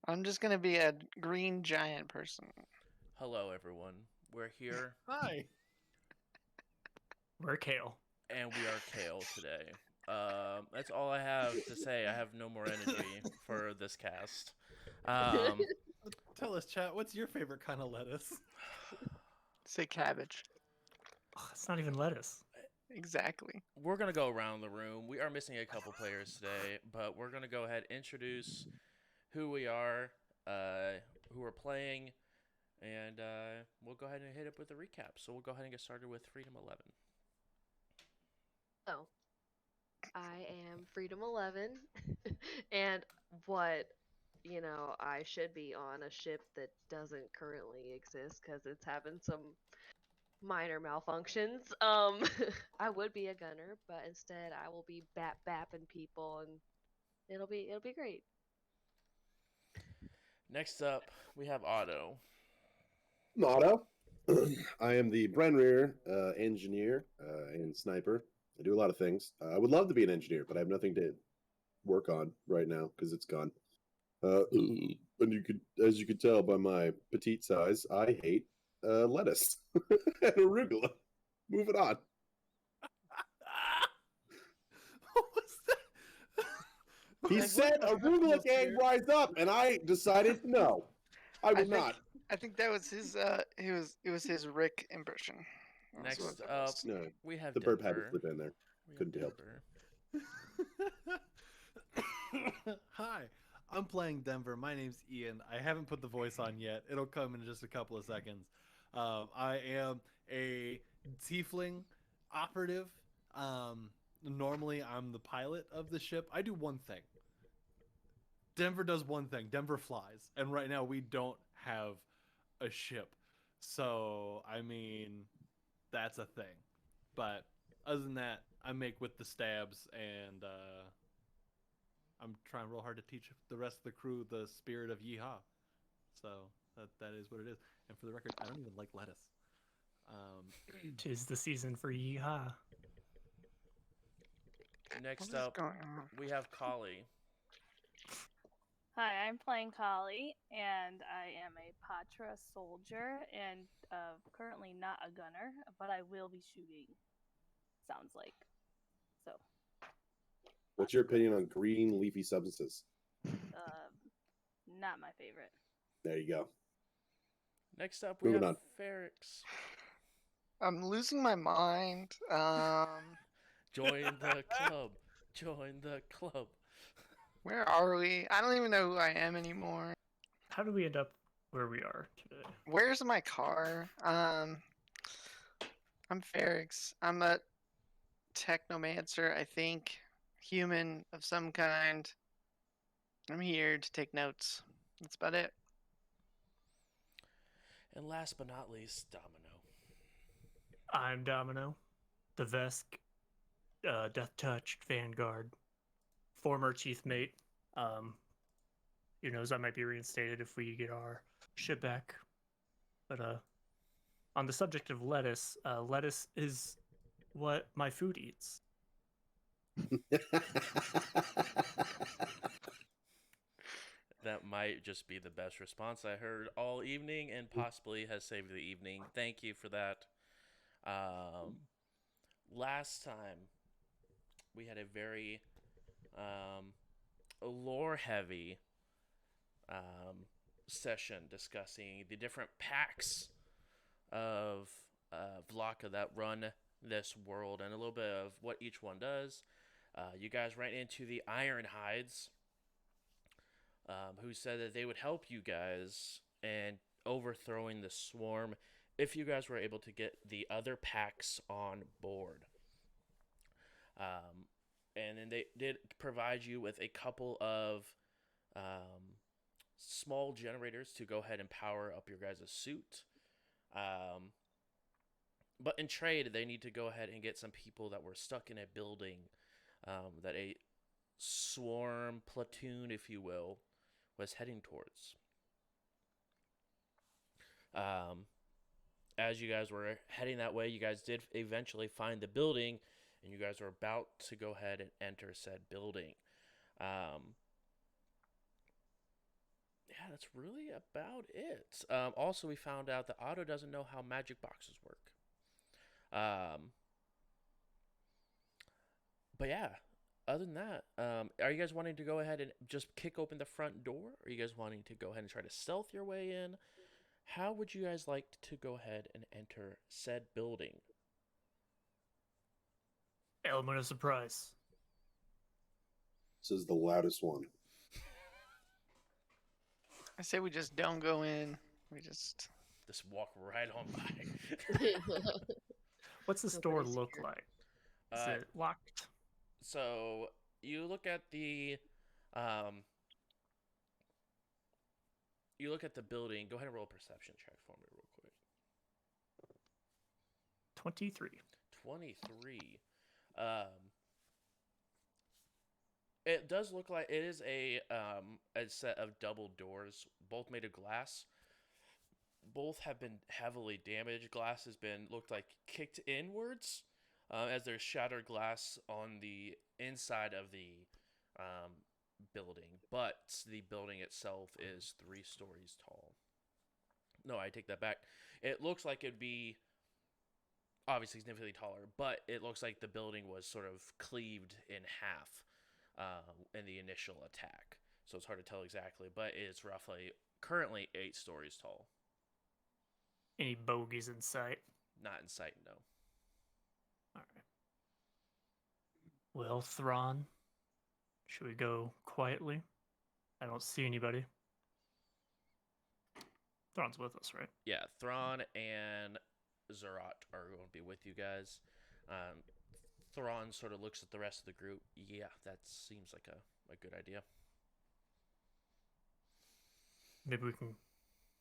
I'm just gonna be a green giant person. Hello, everyone. We're here, Hi. We're Kale. and we are Kale today. That's all I have to say. I have no more energy for this cast. Um, Tell us, chat, what's your favorite kind of lettuce? Say cabbage. Ugh, it's not even lettuce. Exactly. we're gonna go around the room. We are missing a couple players today, but we're gonna go ahead and introduce who we are, who we're playing, and we'll go ahead and hit it with a recap. So we'll go ahead and get started with Freedom 11. Oh, I am Freedom 11, and I should be on a ship that doesn't currently exist because it's having some minor malfunctions. I would be a gunner, but instead I will be bapping people, and it'll be great. Next up, we have Otto. Motto. I am the Brenrir engineer and sniper. I do a lot of things. I would love to be an engineer, but I have nothing to work on right now because it's gone. And as you could tell by my petite size, I hate lettuce and arugula. Moving on. What was that? He said arugula gang rise up, and I decided no. I will not. I think that was his. It was his Rick impression. That's Next what that up, was. No, we have the Denver. burp had to slip in there. We have Couldn't be helped. Denver. Hi, I'm playing Denver. My name's Ian. I haven't put the voice on yet. It'll come in just a couple of seconds. I am a tiefling operative. Normally, I'm the pilot of the ship. I do one thing. Denver does one thing. Denver flies. And right now, we don't have a ship. So, I mean, that's a thing. But other than that, I make with the stabs, and I'm trying real hard to teach the rest of the crew the spirit of yeehaw. So that is what it is. And for the record, I don't even like lettuce. 'Tis the season for yeehaw. Next What is up, going on? we have Kali. Hi, I'm playing Kali, and I am a Patra soldier, and currently not a gunner, but I will be shooting. Sounds like. So, What's your opinion on green leafy substances? not my favorite. There you go. Next up, we Moving have on. Ferrix. I'm losing my mind. Join the club. Join the club. Where are we? I don't even know who I am anymore. How do we end up where we are today? Where's my car? I'm Ferrix. I'm a technomancer, I think. Human of some kind. I'm here to take notes. That's about it. And last but not least, Domino. I'm Domino, the Vesk, Death Touched Vanguard, former chief mate. Who knows, I might be reinstated if we get our ship back. But on the subject of lettuce, lettuce is what my food eats. That might just be the best response I heard all evening and possibly has saved the evening. Thank you for that. Last time, we had a very lore-heavy session discussing the different packs of Vlaka that run this world and a little bit of what each one does. You guys ran into the Iron Hides, who said that they would help you guys in overthrowing the swarm if you guys were able to get the other packs on board. And then they did provide you with a couple of small generators to go ahead and power up your guys' suit. But in trade, they need to go ahead and get some people that were stuck in a building that a swarm platoon, if you will, was heading towards. As you guys were heading that way, you guys did eventually find the building, and you guys were about to go ahead and enter said building. Yeah, that's really about it. Also, we found out that Otto doesn't know how magic boxes work. Um, but yeah, other than that, are you guys wanting to go ahead and just kick open the front door? Or are you guys wanting to go ahead and try to stealth your way in? How would you guys like to go ahead and enter said building? Element of surprise. This is the loudest one. I say we just don't go in. We just Just walk right on by. What's the Feel store pretty look secure. like? Is Uh, it locked? so you look at the, um, you look at the building. Go ahead and roll a perception check for me, real quick. 23. 23. It does look like it is a set of double doors, both made of glass. Both have been heavily damaged. Glass has been looked like kicked inwards, as there's shattered glass on the inside of the building. But the building itself is 3 stories tall. No, I take that back. It looks like it'd be obviously significantly taller, but it looks like the building was sort of cleaved in half in the initial attack. So it's hard to tell exactly, but it's roughly currently 8 stories tall. Any bogeys in sight? Not in sight, no. All right. Well, Thrawn, should we go quietly? I don't see anybody. Thrawn's with us, right? Yeah, Thrawn and Zerat are going to be with you guys. Thrawn sort of looks at the rest of the group. Yeah, that seems like a good idea. Maybe we can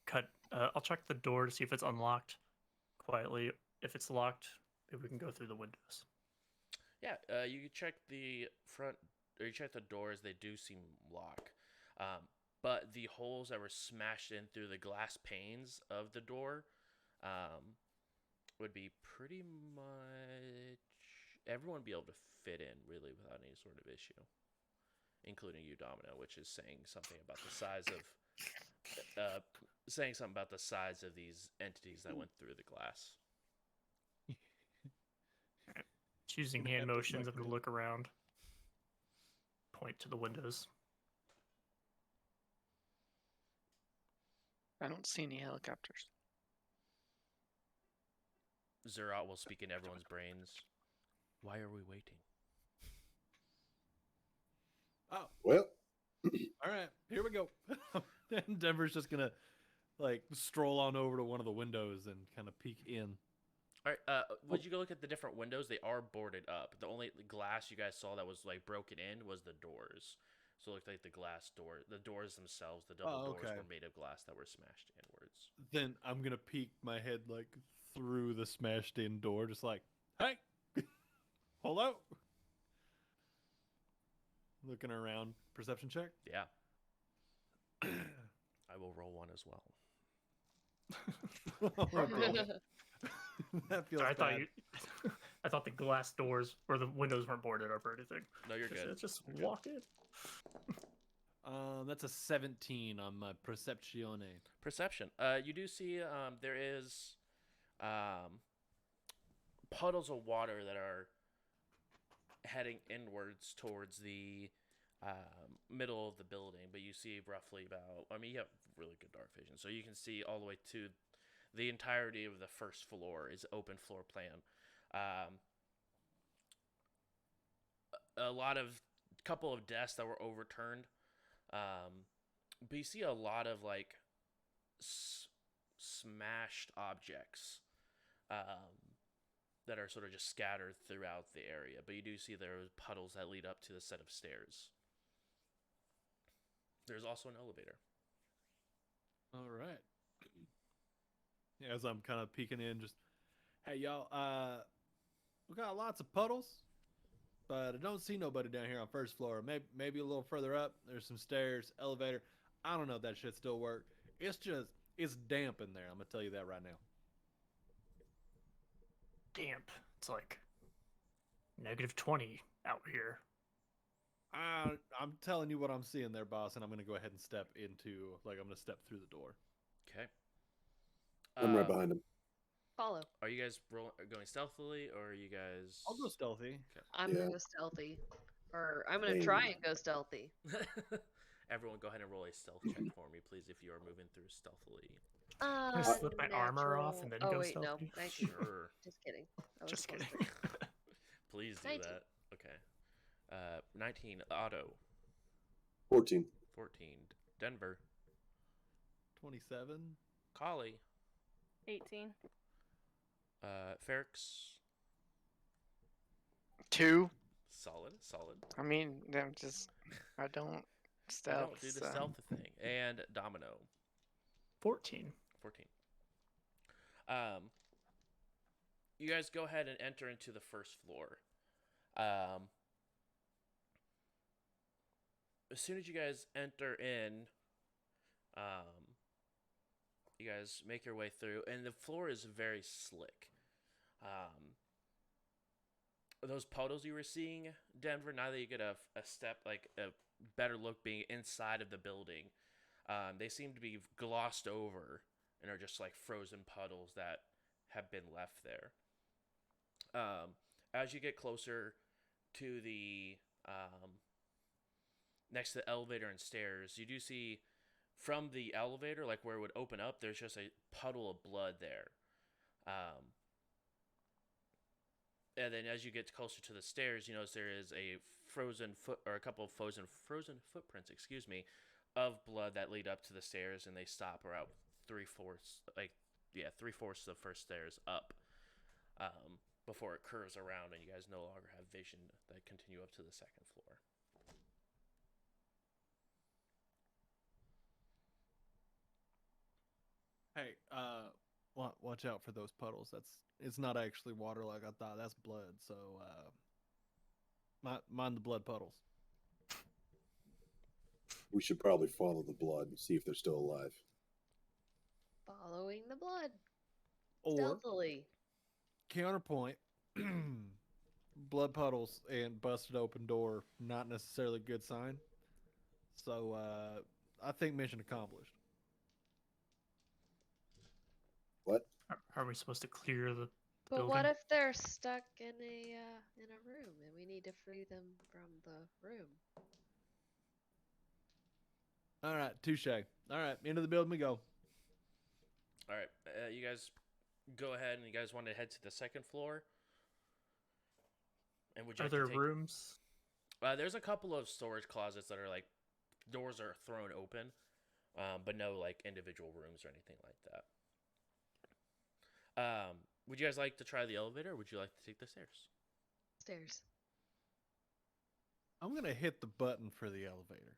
cut. I'll check the door to see if it's unlocked quietly. If it's locked, maybe we can go through the windows. Yeah, you can check the front, or you check the doors. They do seem locked. But the holes that were smashed in through the glass panes of the door would be pretty much everyone would be able to fit in really without any sort of issue, including you, Domino, which is saying something about the size of these entities that went through the glass. Just using Gonna hand have to motions, I'm micro- gonna look around, point to the windows. I don't see any helicopters. Zerat will speak in everyone's brains. Why are we waiting? Oh, Well, all right. Here we go. And Denver's just gonna like stroll on over to one of the windows and kind of peek in. All right. Would you go look at the different windows? They are boarded up. The only glass you guys saw that was like broken in was the doors. So it looked like the doors themselves, the double doors okay. were made of glass that were smashed inwards. Then I'm gonna peek my head like through the smashed in door, just like, hey, hello. Looking around, perception check. Yeah. I will roll one as well. Oh, damn it. That feels I thought bad. I thought the glass doors or the windows weren't boarded up or anything. No, you're good. Just You're good. walk in. That's a 17 on my perceptione. Perception. You do see there is puddles of water that are heading inwards towards the middle of the building, but you see roughly about, I mean, you have really good dark vision, so you can see all the way to the entirety of the first floor is open floor plan. Couple of desks that were overturned, but you see a lot of like smashed objects that are sort of just scattered throughout the area, but you do see there are puddles that lead up to the set of stairs. There's also an elevator. All right. Yeah, as I'm kind of peeking in, just, hey y'all, we got lots of puddles, but I don't see nobody down here on first floor. Maybe a little further up, there's some stairs, elevator. I don't know if that shit still work. It's damp in there. I'm gonna tell you that right now. Damp. It's like -20 out here. I'm telling you what I'm seeing there, boss, and I'm gonna go ahead and step into, like, I'm gonna step through the door. Okay. I'm right behind him. Follow. Are you guys going stealthily, or are you guys? I'll go stealthy. I'm Yeah. gonna go stealthy, or I'm gonna Same. try and go stealthy. Everyone, go ahead and roll a stealth check for me, please, if you are moving through stealthily. Can I slip my armor off and then oh go wait, stealthy? no, 19. Sure. Just kidding. That was Just close. kidding. Please do 19. that. Okay. 19, Otto. 14. 14, Denver. 27. Collie. 18. Ferrix. 2. Solid. I mean, I don't You stealth. don't do the so- stealth thing. And Domino. 14. 14. You guys go ahead and enter into the first floor. As soon as you guys enter in, you guys make your way through, and the floor is very slick. Those puddles you were seeing, Denver, now that you get a step, like a better look being inside of the building, they seem to be glossed over and are just like frozen puddles that have been left there. As you get closer to the next to the elevator and stairs, you do see from the elevator, like where it would open up, there's just a puddle of blood there. And then as you get closer to the stairs, you notice there is a frozen foot, or a couple of frozen footprints, of blood that lead up to the stairs, and they stop around 3/4, 3/4 of the first stairs up, before it curves around, and you guys no longer have vision that continue up to the second floor. Hey, watch out for those puddles. It's not actually water like I thought. That's blood. So, mind the blood puddles. We should probably follow the blood and see if they're still alive. Following the blood. Or Stealthily. counterpoint, blood puddles and busted open door, not necessarily a good sign. So, I think mission accomplished. What? Are we supposed to clear the But building? what if they're stuck in a room and we need to free them from the room? All right, touche. All right, into the building we go. All right, you guys go ahead, and you guys want to head to the second floor. And would you Are like to there take... rooms? There's a couple of storage closets that are like doors are thrown open, but no like individual rooms or anything like that. Would you guys like to try the elevator, or would you like to take the stairs? Stairs. I'm gonna hit the button for the elevator.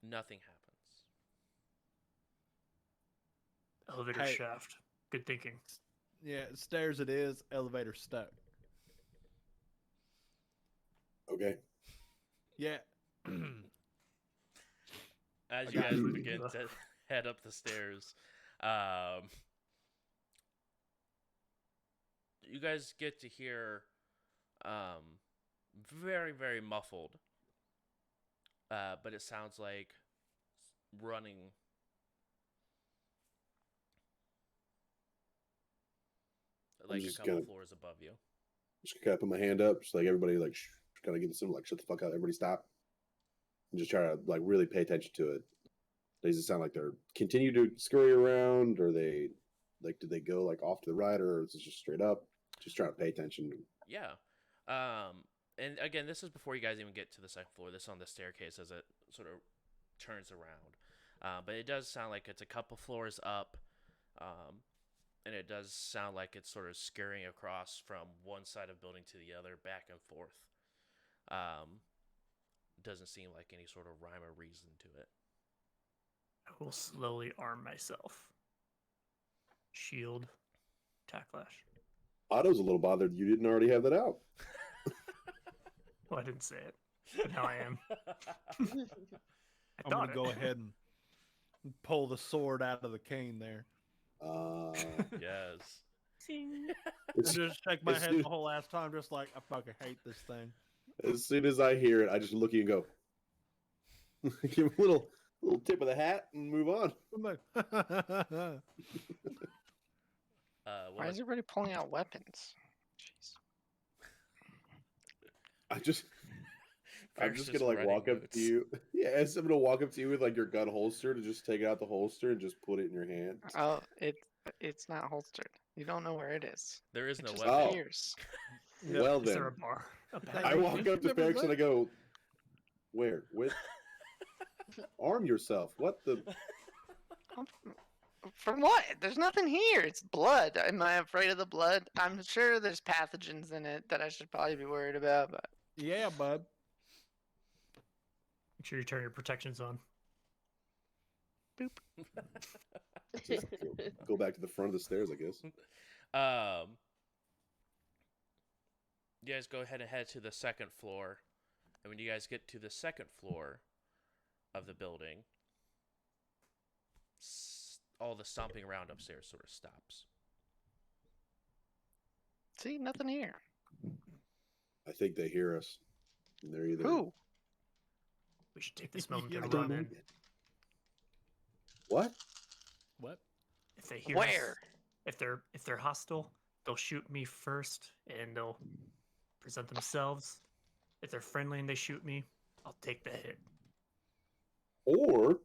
Nothing happens. Elevator Hey. shaft. Good thinking. Yeah, stairs it is. Elevator stuck. Okay. Yeah. As I you got guys you. begin to head up the stairs, you guys get to hear very, very muffled, but it sounds like running. Like a just couple gonna- floors above you. Just kind of put my hand up, just like everybody, like kind of give them like shut the fuck up, everybody stop, and just try to like really pay attention to it. Does it sound like they're continue to scurry around, or they like did they go like off to the right, or is it just straight up? Just trying to pay attention. Yeah. And again, this is before you guys even get to the second floor. This is on the staircase as it sort of turns around. But it does sound like it's a couple floors up. And it does sound like it's sort of scurrying across from one side of building to the other, back and forth. Doesn't seem like any sort of rhyme or reason to it. I will slowly arm myself. Shield. Tacklash. Otto's a little bothered you didn't already have that out. Well, I didn't say it. But now I am. I I'm thought gonna go ahead and pull the sword out of the cane there. Yes. Ting. And just shake my as head soon- the whole last time, just like I fucking hate this thing. As soon as I hear it, I just look at you and go, Give him a little tip of the hat and move on. I'm like, Why is everybody pulling out weapons? Jeez. I'm just Ferrix gonna like writing walk up to notes. you. Yeah, I'm gonna walk up to you with like your gun holster to just take out the holster and just put it in your hand. Oh, it's not holstered. You don't know where it is. There is It no just weapon. Oh. appears. Yep. Well Is there then, a bar? A I I battery? walk think up to you've never Ferrix and I left. go, "Where? With? Arm yourself. What the? From what? There's nothing here. It's blood. Am I afraid of the blood? I'm sure there's pathogens in it that I should probably be worried about, but Yeah, bud. Make sure you turn your protections on. Just go back to the front of the stairs, I guess." You guys go ahead and head to the second floor, and when you guys get to the second floor of the building, all the stomping around upstairs sort of stops. see, nothing here. I think they hear us. And they're either Who? We should take this moment Yeah, to I don't run know in. yet. What? What? If they hear Where? us, if they're hostile, they'll shoot me first, and they'll present themselves. If they're friendly and they shoot me, I'll take the hit. Or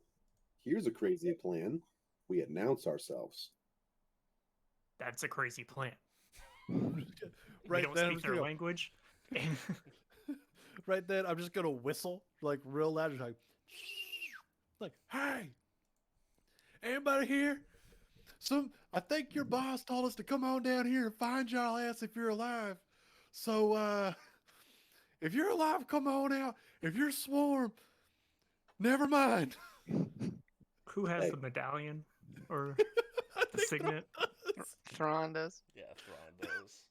here's a crazy plan: we announce ourselves. That's a crazy plan. Right We don't then, I'm speak just their gonna go, language. And right then, I'm just gonna whistle like real loud, just like, "Hey, anybody here? I think your boss told us to come on down here and find y'all ass if you're alive. So, if you're alive, come on out. If you're swarm, never mind." who has Hey. the medallion or I the think signet? Thrawn does. Yeah, Thrawn does.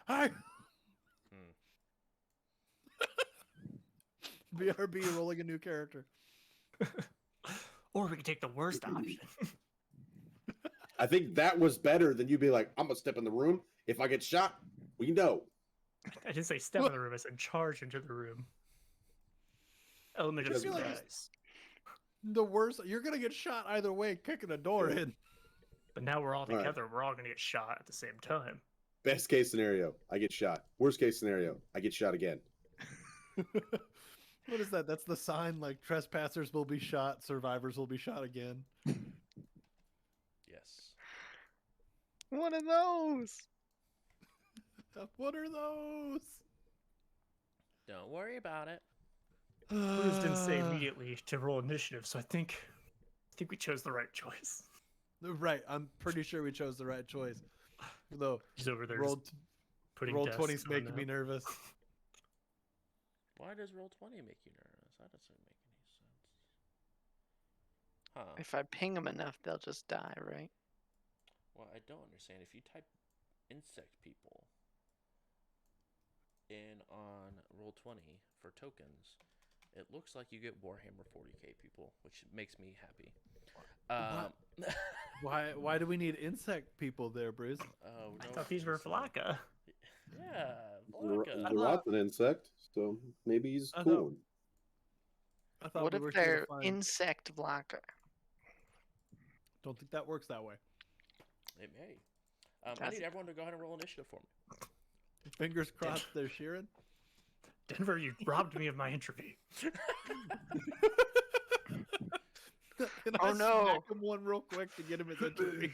Hi. Hmm. BRB rolling a new character. Or we could take the worst option. I think that was better than you be like, "I'm gonna step in the room. If I get shot, we know." I didn't say step in the room, I said charge into the room. Element of I feel like surprise. The worst, you're gonna get shot either way, kicking a door in. But now we're all right. together, we're all gonna get shot at the same time. Best case scenario, I get shot. Worst case scenario, I get shot again. What is that? That's the sign, like, trespassers will be shot, survivors will be shot again. Yes. What are those? What are those? Don't worry about it. Bruce didn't say immediately to roll initiative, so I think we chose the right choice. Right, I'm pretty sure we chose the right choice. Though He's over there roll, just putting roll desks 20's on making me that. nervous. Why does roll 20 make you nervous? That doesn't make any sense. Huh. If I ping them enough, they'll just die, right? Well, I don't understand. If you type insect people in on roll 20 for tokens, it looks like you get Warhammer 40k people, which makes me happy. Why do we need insect people there, Bruce? Oh, I no thought these were offense, Flocka. Yeah, Zerat's Flocka. an insect, so maybe he's I cool. I thought What we if were here to they're find... insect blocker? Don't think that works that way. It may. I need everyone to go ahead and roll initiative for me. Fingers crossed they're shearing. Denver, you robbed me of my entropy. Can Oh, I no. smack him one real quick to get him his entropy?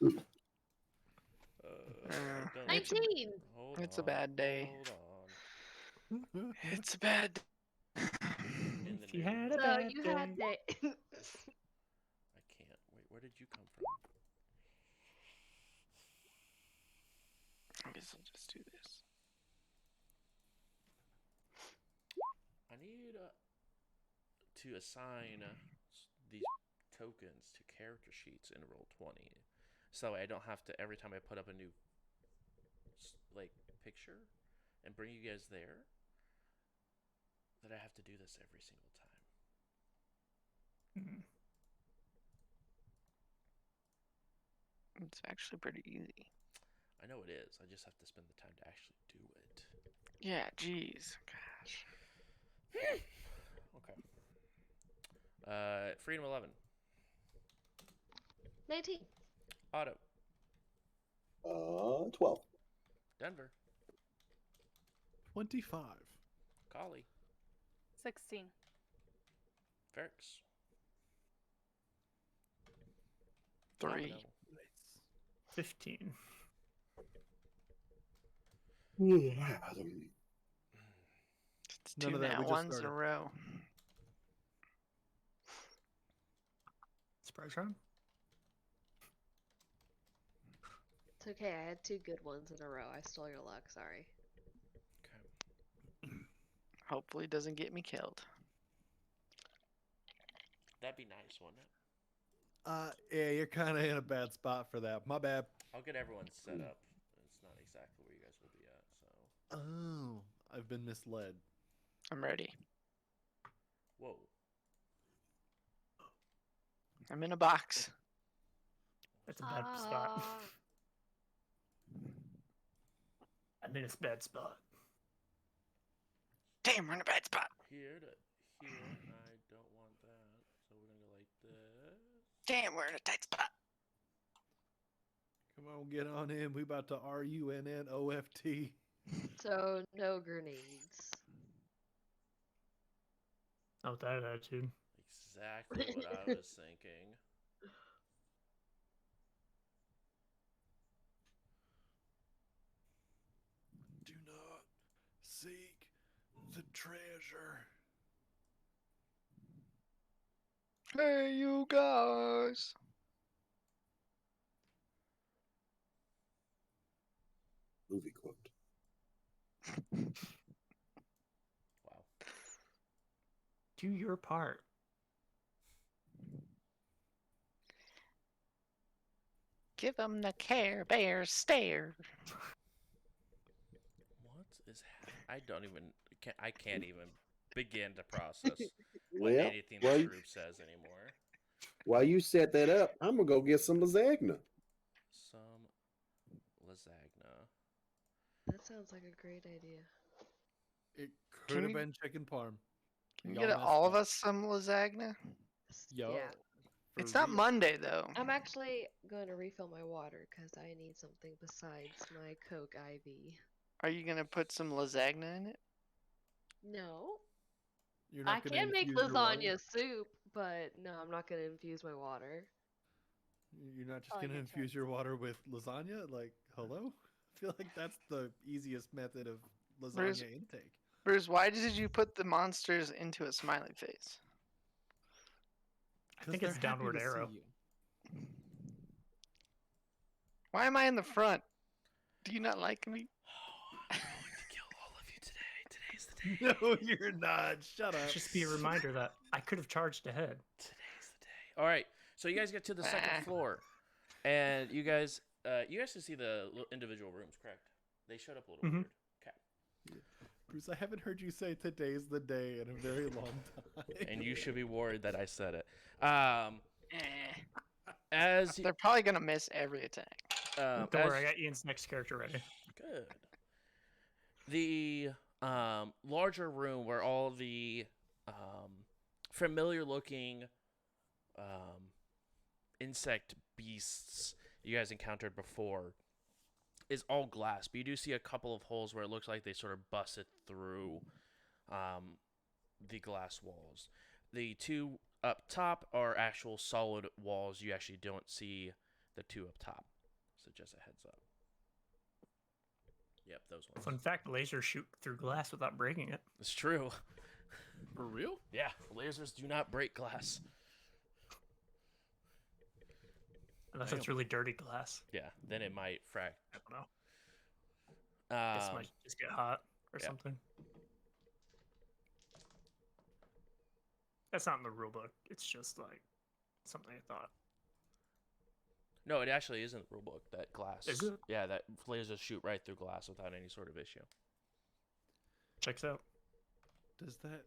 Don't- 19. hold It's a on, bad day. Hold on. It's a bad. In the If you name had of- a So bad you day. had that. I can't. Wait, where did you come from? I guess I'll just do this. I need to assign these tokens to character sheets in Roll20, so I don't have to every time I put up a new like picture and bring you guys there, that I have to do this every single time. It's actually pretty easy. I know it is. I just have to spend the time to actually do it. Yeah, jeez. Gosh. Okay. Freedom 11. 19. Auto. 12. Denver. 25. Collie. 16. Ferrix. 3. Domino. 15. It's None two of that, we nat just ones in a started. row. Surprise round? It's okay. I had 2 good ones in a row. I stole your luck. Sorry. Okay. Hopefully it doesn't get me killed. That'd be nice, wouldn't it? Yeah, you're kind of in a bad spot for that. My bad. I'll get everyone set up. It's not exactly where you guys will be at, so. Oh, I've been misled. I'm ready. Whoa. I'm in a box. That's a bad spot. Ah. I'm in a bad spot. Damn, we're in a bad spot. Here to here. I don't want that. So we're gonna go like this. Damn, we're in a tight spot. Come on, get on in. We about to RUNNOFT. So no grenades. Not with that attitude. Exactly what I was thinking. Do not seek the treasure. Hey, you guys. Movie quote. Wow. Do your part. Give them the Care Bear stare. What is I don't even I can't even begin to process what Well, anything the well, group says anymore. while you set that up, I'm gonna go get some lasagna. Some lasagna. That sounds like a great idea. It Can could have we- been chicken parm. Can you Y'all get messed all of up. us some lasagna? Yo, Yeah. for It's not real. Monday, though. I'm actually going to refill my water because I need something besides my Coke IV. Are you going to put some lasagna in it? No. You're I not gonna can make infuse your water? lasagna soup, but no, I'm not going to infuse my water. You're not just I like gonna it, infuse Trent. your water with lasagna? Like, hello? I feel like that's the easiest method of lasagna Bruce- intake. Bruce, why did you put the monsters into a smiley face? I 'Cause think they're it's happy downward to see arrow. you. Why am I in the front? Do you not like me? I'm going to kill all of you today. Today's the day. No, you're not. Shut up. Just be a reminder that I could have charged ahead. Today's the day. All right. So you guys get to the second Ah. floor, and you guys can see the individual rooms, correct? They showed up a little Mhm. weird. Okay. Bruce, I haven't heard you say today's the day in a very long time. And you should be worried that I said it. Eh. As They're probably going to miss every attack. Don't worry, I got Ian's next character ready. Good. The larger room where all the familiar looking insect beasts you guys encountered before is all glass, but you do see a couple of holes where it looks like they sort of busted through the glass walls. The two up top are actual solid walls. You actually don't see the two up top. So just a heads up. Yep, those ones. Fun fact, lasers shoot through glass without breaking it. It's true. For real? Yeah, lasers do not break glass. Unless Damn. it's really dirty glass. Yeah, then it might frack. I don't know. I guess it Um, might just get hot or yeah. something. That's not in the rule book. It's just like something I thought. no, it actually isn't the rule book. That glass. Is it? Yeah, that lasers shoot right through glass without any sort of issue. Checks out. Does that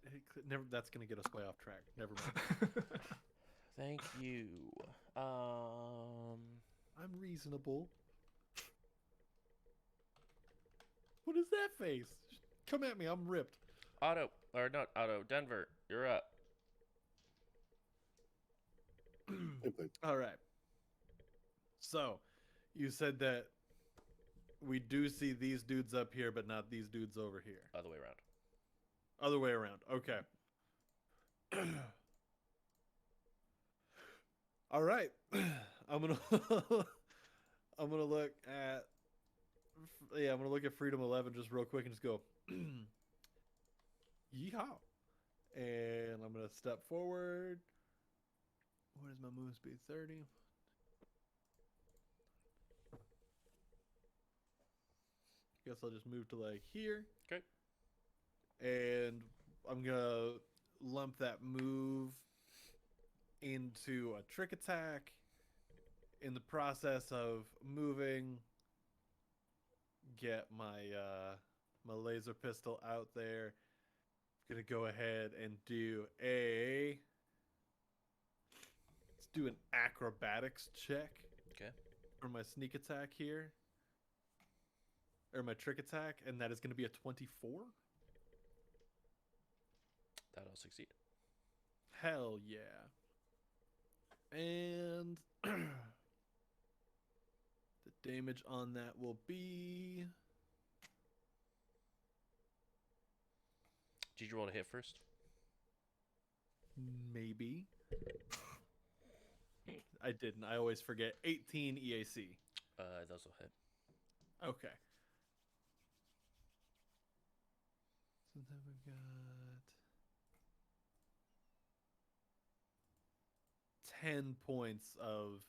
never? That's gonna get us way off track. Never mind. Thank you. I'm reasonable. What is that face? Come at me, I'm ripped. Otto, or not Otto, Denver, you're up. Same thing. All right. So, you said that we do see these dudes up here, but not these dudes over here. Other way around. Other way around. Okay. All right. I'm gonna I'm gonna look at I'm gonna look at Freedom 11 just real quick and just go yeehaw, and I'm gonna step forward. What is my move speed? 30. Guess I'll just move to like here. Okay. And I'm gonna lump that move into a trick attack. In the process of moving, get my my laser pistol out there. Gonna go ahead and do let's do an acrobatics check. Okay. For my sneak attack here. Or my trick attack, and that is gonna be a 24. That'll succeed. Hell yeah. And the damage on that will be... Did you roll to hit first? Maybe. I didn't. I always forget. 18 EAC. Those will hit. Okay. So then we've got 10 points of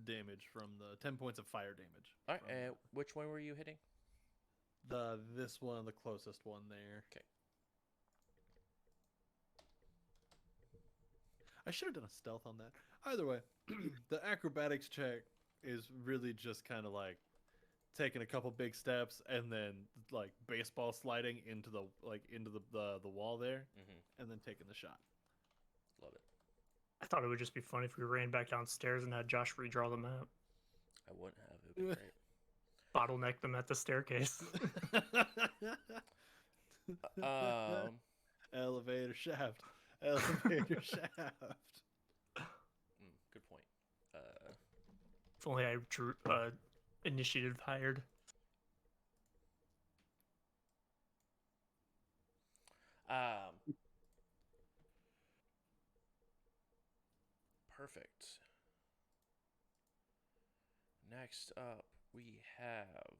damage from the 10 points of fire damage. All right. from Which one were you hitting? this one, the closest one there. Okay. I should have done a stealth on that. Either way, the acrobatics check is really just kind of like taking a couple big steps and then like baseball sliding into the wall there, Mm-hmm. and then taking the shot. Love it. I thought it would just be funny if we ran back downstairs and had Josh redraw the map. I wouldn't have. It would be great. Bottleneck them at the staircase. Elevator shaft. Elevator shaft. Good point. If only I drew initiative hired. Perfect. Next up, we have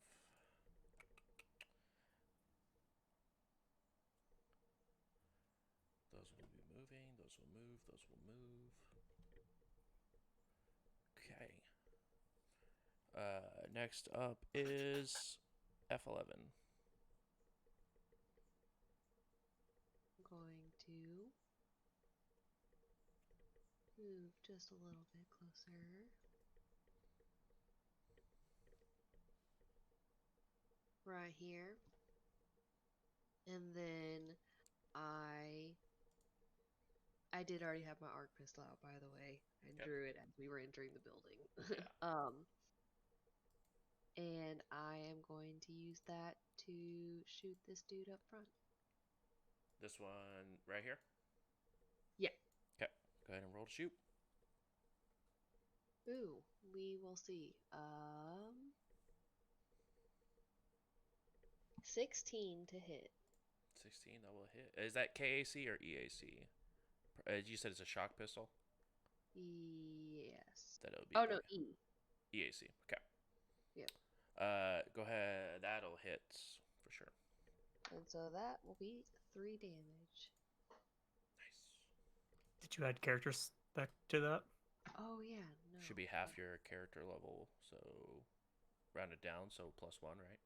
those will be moving. Those will move. Those will move. Okay. Next up is F11. Going to move just a little bit closer. Right here. And then I did already have my arc pistol out, by the way. I Yep. drew it as we were entering the building. Yeah. And I am going to use that to shoot this dude up front. This one right here? Yeah. Okay. Go ahead and roll to shoot. Ooh, we will see. 16 to hit. 16, that will hit. Is that KAC or EAC? You said it's a shock pistol? Yes. That would be Oh, no, E. EAC. Okay. Yep. Go ahead. That'll hit for sure. And so that will be 3 damage. Nice. Did you add character spec to that? Oh, yeah, no. Should be half your character level, so rounded down, so +1, right?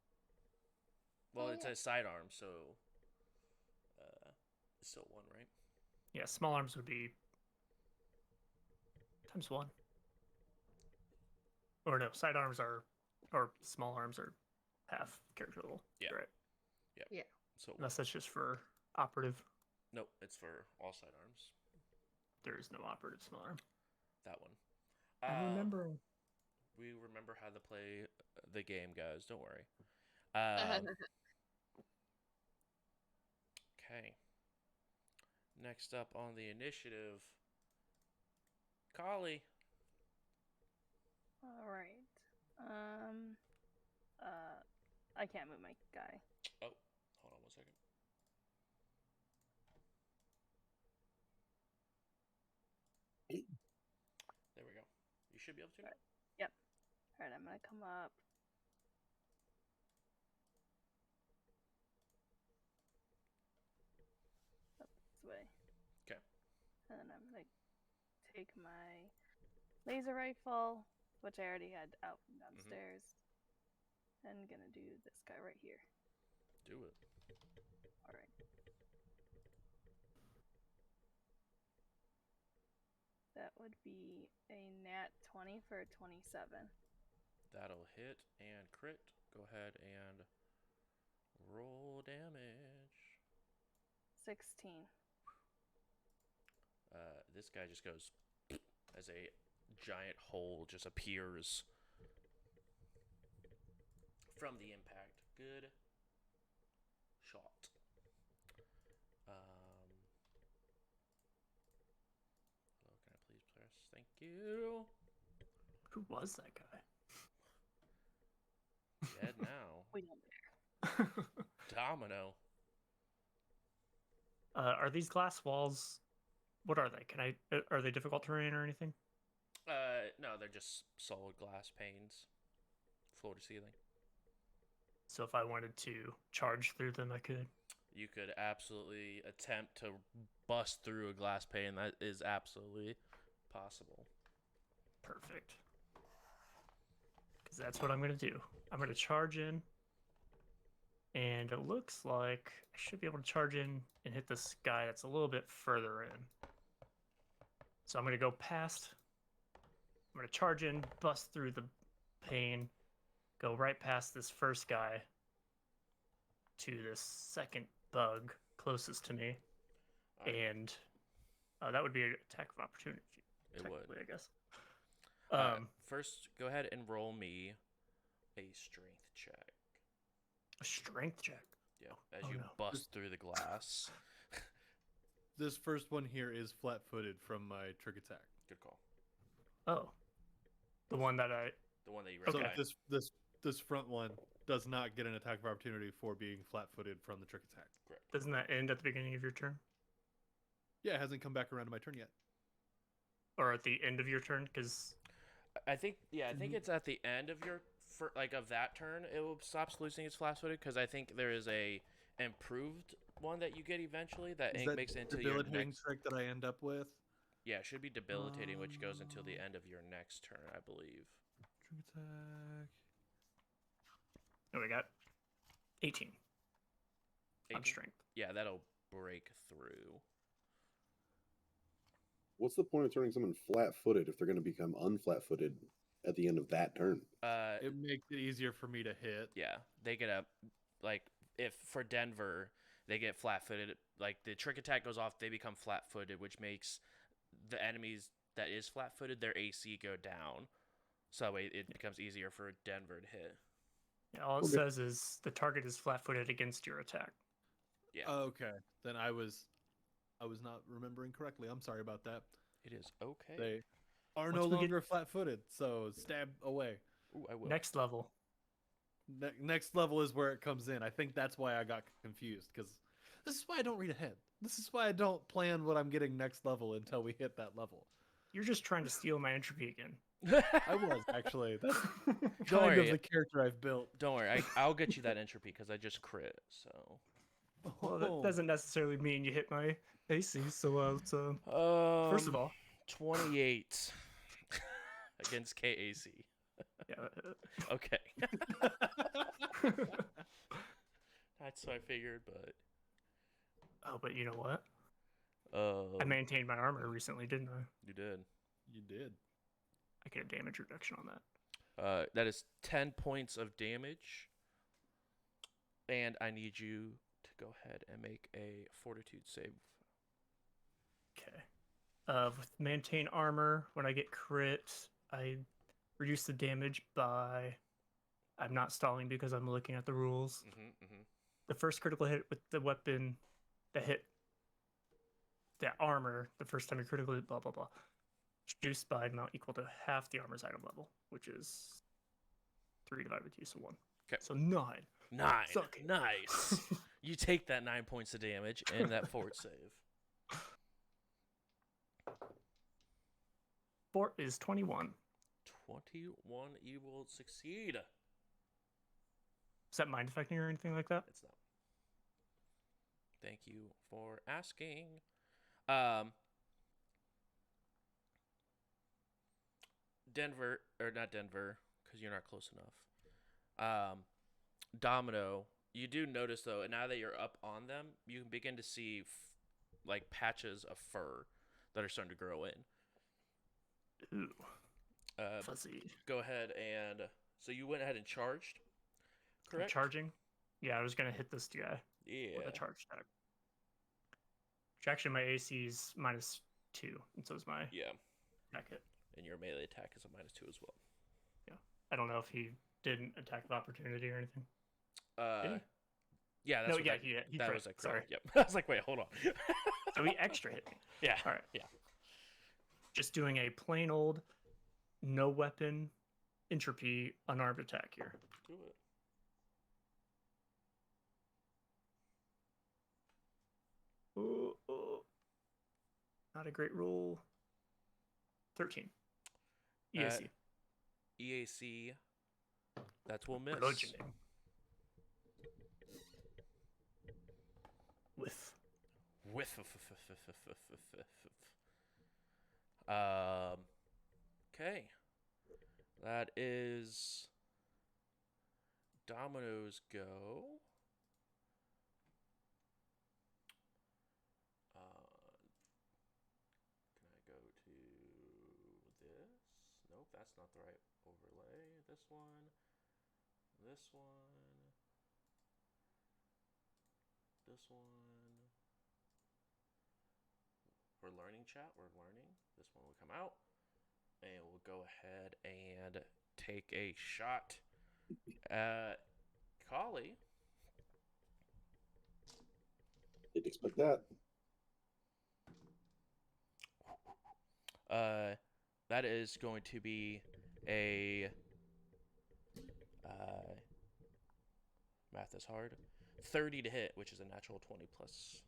Well, Oh, it's yeah. a sidearm, so it's still 1, right? Yeah, small arms would be ×1. Or no, sidearms are, or small arms are half character level. Yeah. Right. So Unless that's just for operative. nope, it's for all sidearms. There is no operative small arm. That one. I remember. We remember how to play the game, guys. Don't worry. Okay. Next up on the initiative, Kali. All right. I can't move my guy. Oh, hold on 1 second. There we go. You should be able to now. Yep. All right, I'm gonna come up. Up this way. Okay. And then I'm gonna take my laser rifle, which I already had out from downstairs, and gonna do this guy right here. Do it. All right. That would be a nat 20 for a 27. That'll hit and crit. Go ahead and roll damage. 16. This guy just goes as a giant hole just appears from the impact. Good shot. Hello, can I please press? Thank you. Who was that guy? Dead now. We don't care. Domino. Are these glass walls? What are they? Can I? Are they difficult terrain or anything? No, they're just solid glass panes, floor to ceiling. So if I wanted to charge through them, I could. You could absolutely attempt to bust through a glass pane. That is absolutely possible. Perfect. Because that's what I'm going to do. I'm going to charge in. And it looks like I should be able to charge in and hit this guy that's a little bit further in. So I'm going to go past. I'm going to charge in, bust through the pane, go right past this first guy to this second bug closest to me. All right. And that would be an attack of opportunity. It would. technically, I guess. First, go ahead and roll me a strength check. A strength check. Yeah, as Oh, you no. bust through the glass. This first one here is flat-footed from my trick attack. Good call. Oh. The one that I... The one that you So recognized. this front one does not get an attack of opportunity for being flat-footed from the trick attack. Correct. Doesn't that end at the beginning of your turn? Yeah, it hasn't come back around to my turn yet. Or at the end of your turn? Because... I think it's at the end of your of that turn it will stop losing its flat-footed, because I think there is a improved one that you get eventually that Is that makes into your debilitating next. trick that I end up with? Yeah, it should be debilitating, which goes until the end of your next turn, I believe. Trick attack. Oh, we got 18 on 18? strength. Yeah, that'll break through. What's the point of turning someone flat-footed if they're going to become unflat-footed at the end of that turn? It makes it easier for me to hit. Yeah, they get a if for Denver they get flat-footed, like the trick attack goes off, they become flat-footed, which makes the enemies that is flat-footed their AC go down, so that way it becomes easier for Denver to hit. Yeah, all it Okay. says is the target is flat-footed against your attack. Yeah, Okay, then I was not remembering correctly. I'm sorry about that. it is okay. They are Once no we get- longer flat-footed, so stab away. Ooh, I will. Next level. Next level is where it comes in. I think that's why I got confused, because this is why I don't read ahead. This is why I don't plan what I'm getting next level until we hit that level. You're just trying to steal my entropy again. I was actually. That's Don't kind worry. of the character I've built. Don't worry, I'll get you that entropy because I just crit. So. Well, that doesn't necessarily mean you hit my AC, so let's, first of all... 28 against KAC. Yeah, Okay. That's what I figured, but. oh, but you know what? I maintained my armor recently, didn't I? You did. You did. I get a damage reduction on that. That is 10 points of damage. And I need you to go ahead and make a fortitude save. Okay. With maintain armor, when I get crit, I reduce the damage by. I'm not stalling because I'm looking at the rules. The first critical hit with the weapon that hit that armor, the first time you critical hit, blah blah blah, reduced by amount equal to half the armor's item level, which is 3 divided by 2, so 1. Okay. So 9. 9. Suck it. Nice. You take that 9 points of damage and that fort save. Fort is 21. 21, you will succeed. Is that mind affecting or anything like that? It's not. Thank you for asking. Denver, or not Denver, because you're not close enough. Domino, you do notice though, and now that you're up on them, you can begin to see like patches of fur that are starting to grow in. Ooh. Fuzzy. Go ahead and so you went ahead and charged, correct? Charging? Yeah, I was gonna hit this guy with a charge attack. Which actually my AC is -2, and so is my attack hit. And your melee attack is a -2 as well. Yeah. I don't know if he did an attack of opportunity or anything. Yeah, that's no, what yeah, that, he that tried. was like Sorry. Yep. I was like, wait, hold on. So he extra hit me. Yeah. All right. Yeah. Just doing a plain old no weapon entropy unarmed attack here. Do it. Ooh. Not a great roll. 13. EAC. EAC. That will miss. Bludgeoning. With. Okay. That is Domino's go. Can I go to this? Nope, that's not the right overlay. This one. This one. This one. We're learning, chat. We're learning. This one will come out. And we'll go ahead and take a shot at Collie. Didn't expect that. That is going to be a math is hard. 30 to hit, which is a natural 20 plus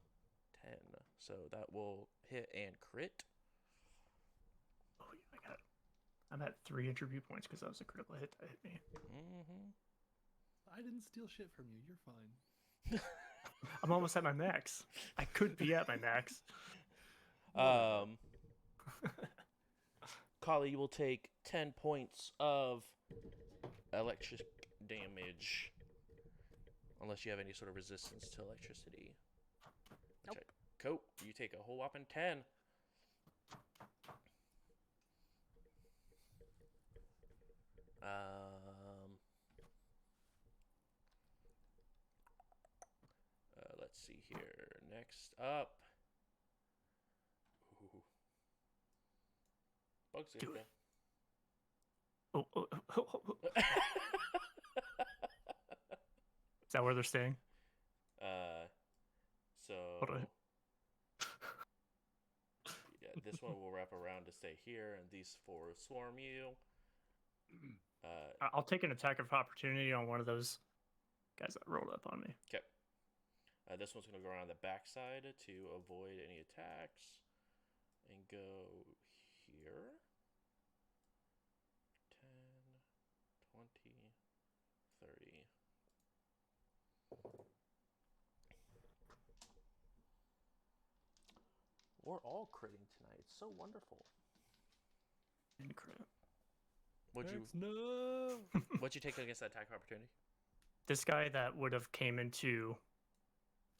10. So that will hit and crit. Oh, yeah, I'm at 3 entropy points because that was a critical hit that hit me. I didn't steal shit from you. You're fine. I'm almost at my max. I could be at my max. Collie, you will take 10 points of electric damage. Unless you have any sort of resistance to electricity. Nope. Cool. You take a whole whopping 10. Let's see here. Next up. Ooh. Bugs. Do it. Oh. Is that where they're staying? So Hold on. yeah, this one will wrap around to stay here, and these 4 swarm you. I'll take an attack of opportunity on one of those guys that rolled up on me. Okay. This one's going to go around the backside to avoid any attacks, and go here. 10, 20, 30. We're all critting tonight. It's so wonderful. Incredible. What'd you take against that attack of opportunity? This guy that would have came into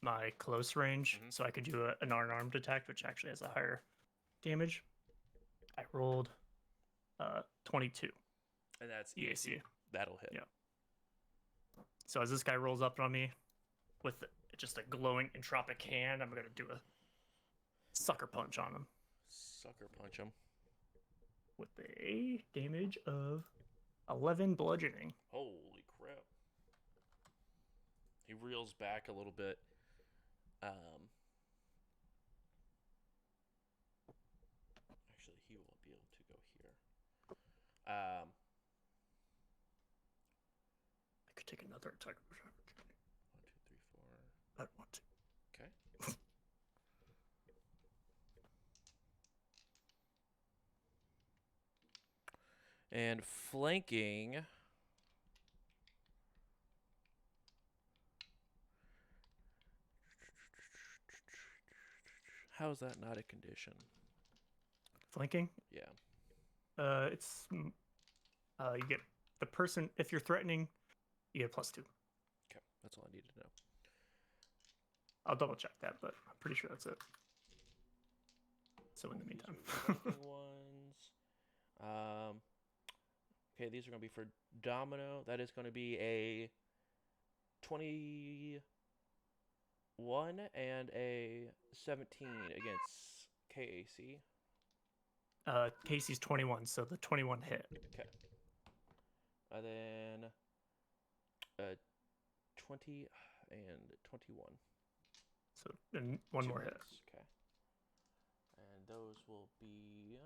my close range, so I could do an unarmed attack, which actually has a higher damage. I rolled 22. And that's EAC. That'll hit. Yeah. So as this guy rolls up on me with just a glowing entropic hand, I'm going to do a sucker punch on him. Sucker punch him. With a damage of 11 bludgeoning. Holy crap. He reels back a little bit. Actually, he will be able to go here. I could take another attack. 1, 2, 3, 4. I want to. Okay. And flanking. How is that not a condition? Flanking? Yeah. It's you get the person if you're threatening, you get +2. Okay, that's all I needed to know. I'll double check that, but I'm pretty sure that's it. So in the These meantime, are flanking ones. Okay, these are going to be for Domino. That is going to be a 21 and a 17 against KAC. Casey's 21, so the 21 hit. Okay. And then 20 and 21. So and one 2 more hit. hits. Okay. And those will be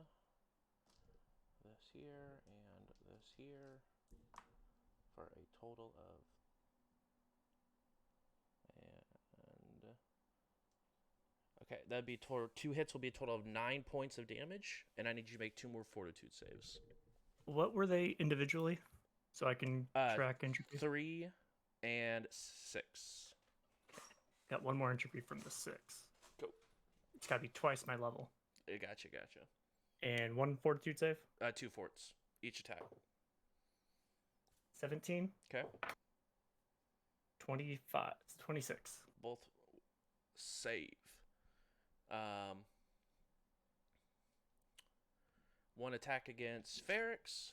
this here and this here for a total of okay, that'd be total 2 hits will be a total of 9 points of damage, and I need you to make 2 more fortitude saves. What were they individually? So I can track entropy. 3 and 6. Got one more entropy from the 6. Go. It's got to be twice my level. Gotcha. And 1 fortitude save. 2 forts each attack. 17. Okay. 25. 26. Both save. One attack against Ferrix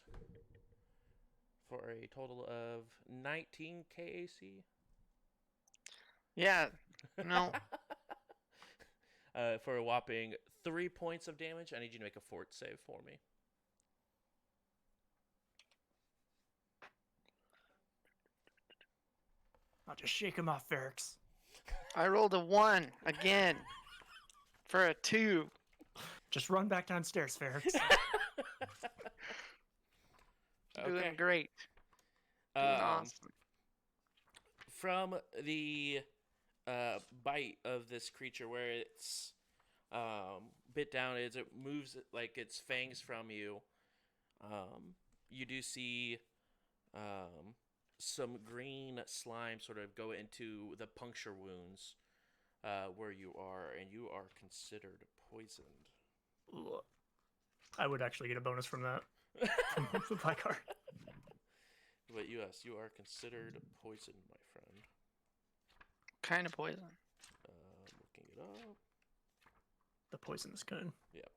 for a total of 19 KAC. Yeah. No. For a whopping 3 points of damage. I need you to make a fort save for me. I'll just shake him off, Ferrix. I rolled a 1 again for a 2. Just run back downstairs, Ferrix. Doing great. Doing awesome. From the bite of this creature, where it's bit down, as it moves like its fangs from you, you do see some green slime sort of go into the puncture wounds where you are, and you are considered poisoned. I would actually get a bonus from that. From my card. But yes, you are considered poisoned, my friend. Kind of poison. Looking it up. The poisonous kind. Yeah.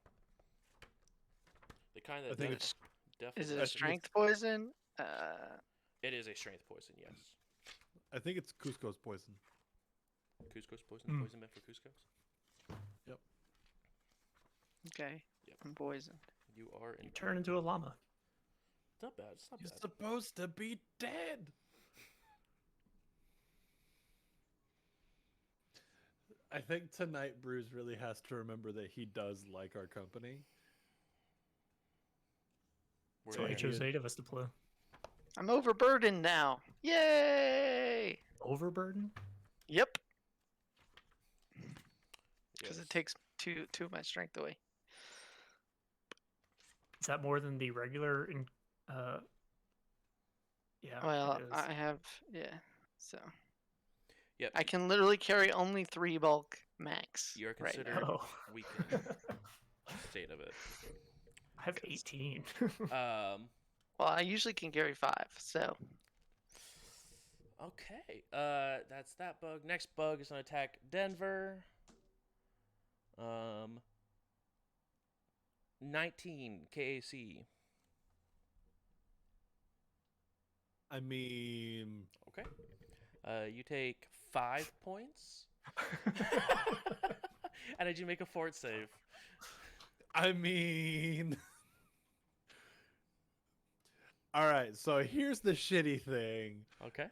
The kind that I think does definitely. Is it a strength poison? It is a strength poison, yes. I think it's Cusco's poison. Cusco's poison? Mm. Poison meant for Cusco's? Okay. Yep. I'm poisoned. You are in. You turn into a llama. It's not bad. It's not You're bad. supposed to be dead. I think tonight Bruce really has to remember that he does like our company. We're So I there. chose 8 of us to play. I'm overburdened now. Yay! Overburden? Yep. Because Yes. it takes two of my strength away. Is that more than the regular? Yeah. Well, it is. I have So Yep. I can literally carry only 3 bulk max. You're right considered now. Oh. weakened state of it. I have 18. Well, I usually can carry 5. So Okay. That's that bug. Next bug is gonna attack Denver. 19 KAC. I mean, Okay. You take 5 points. And did you make a fort save? All right, so here's the shitty thing. Okay.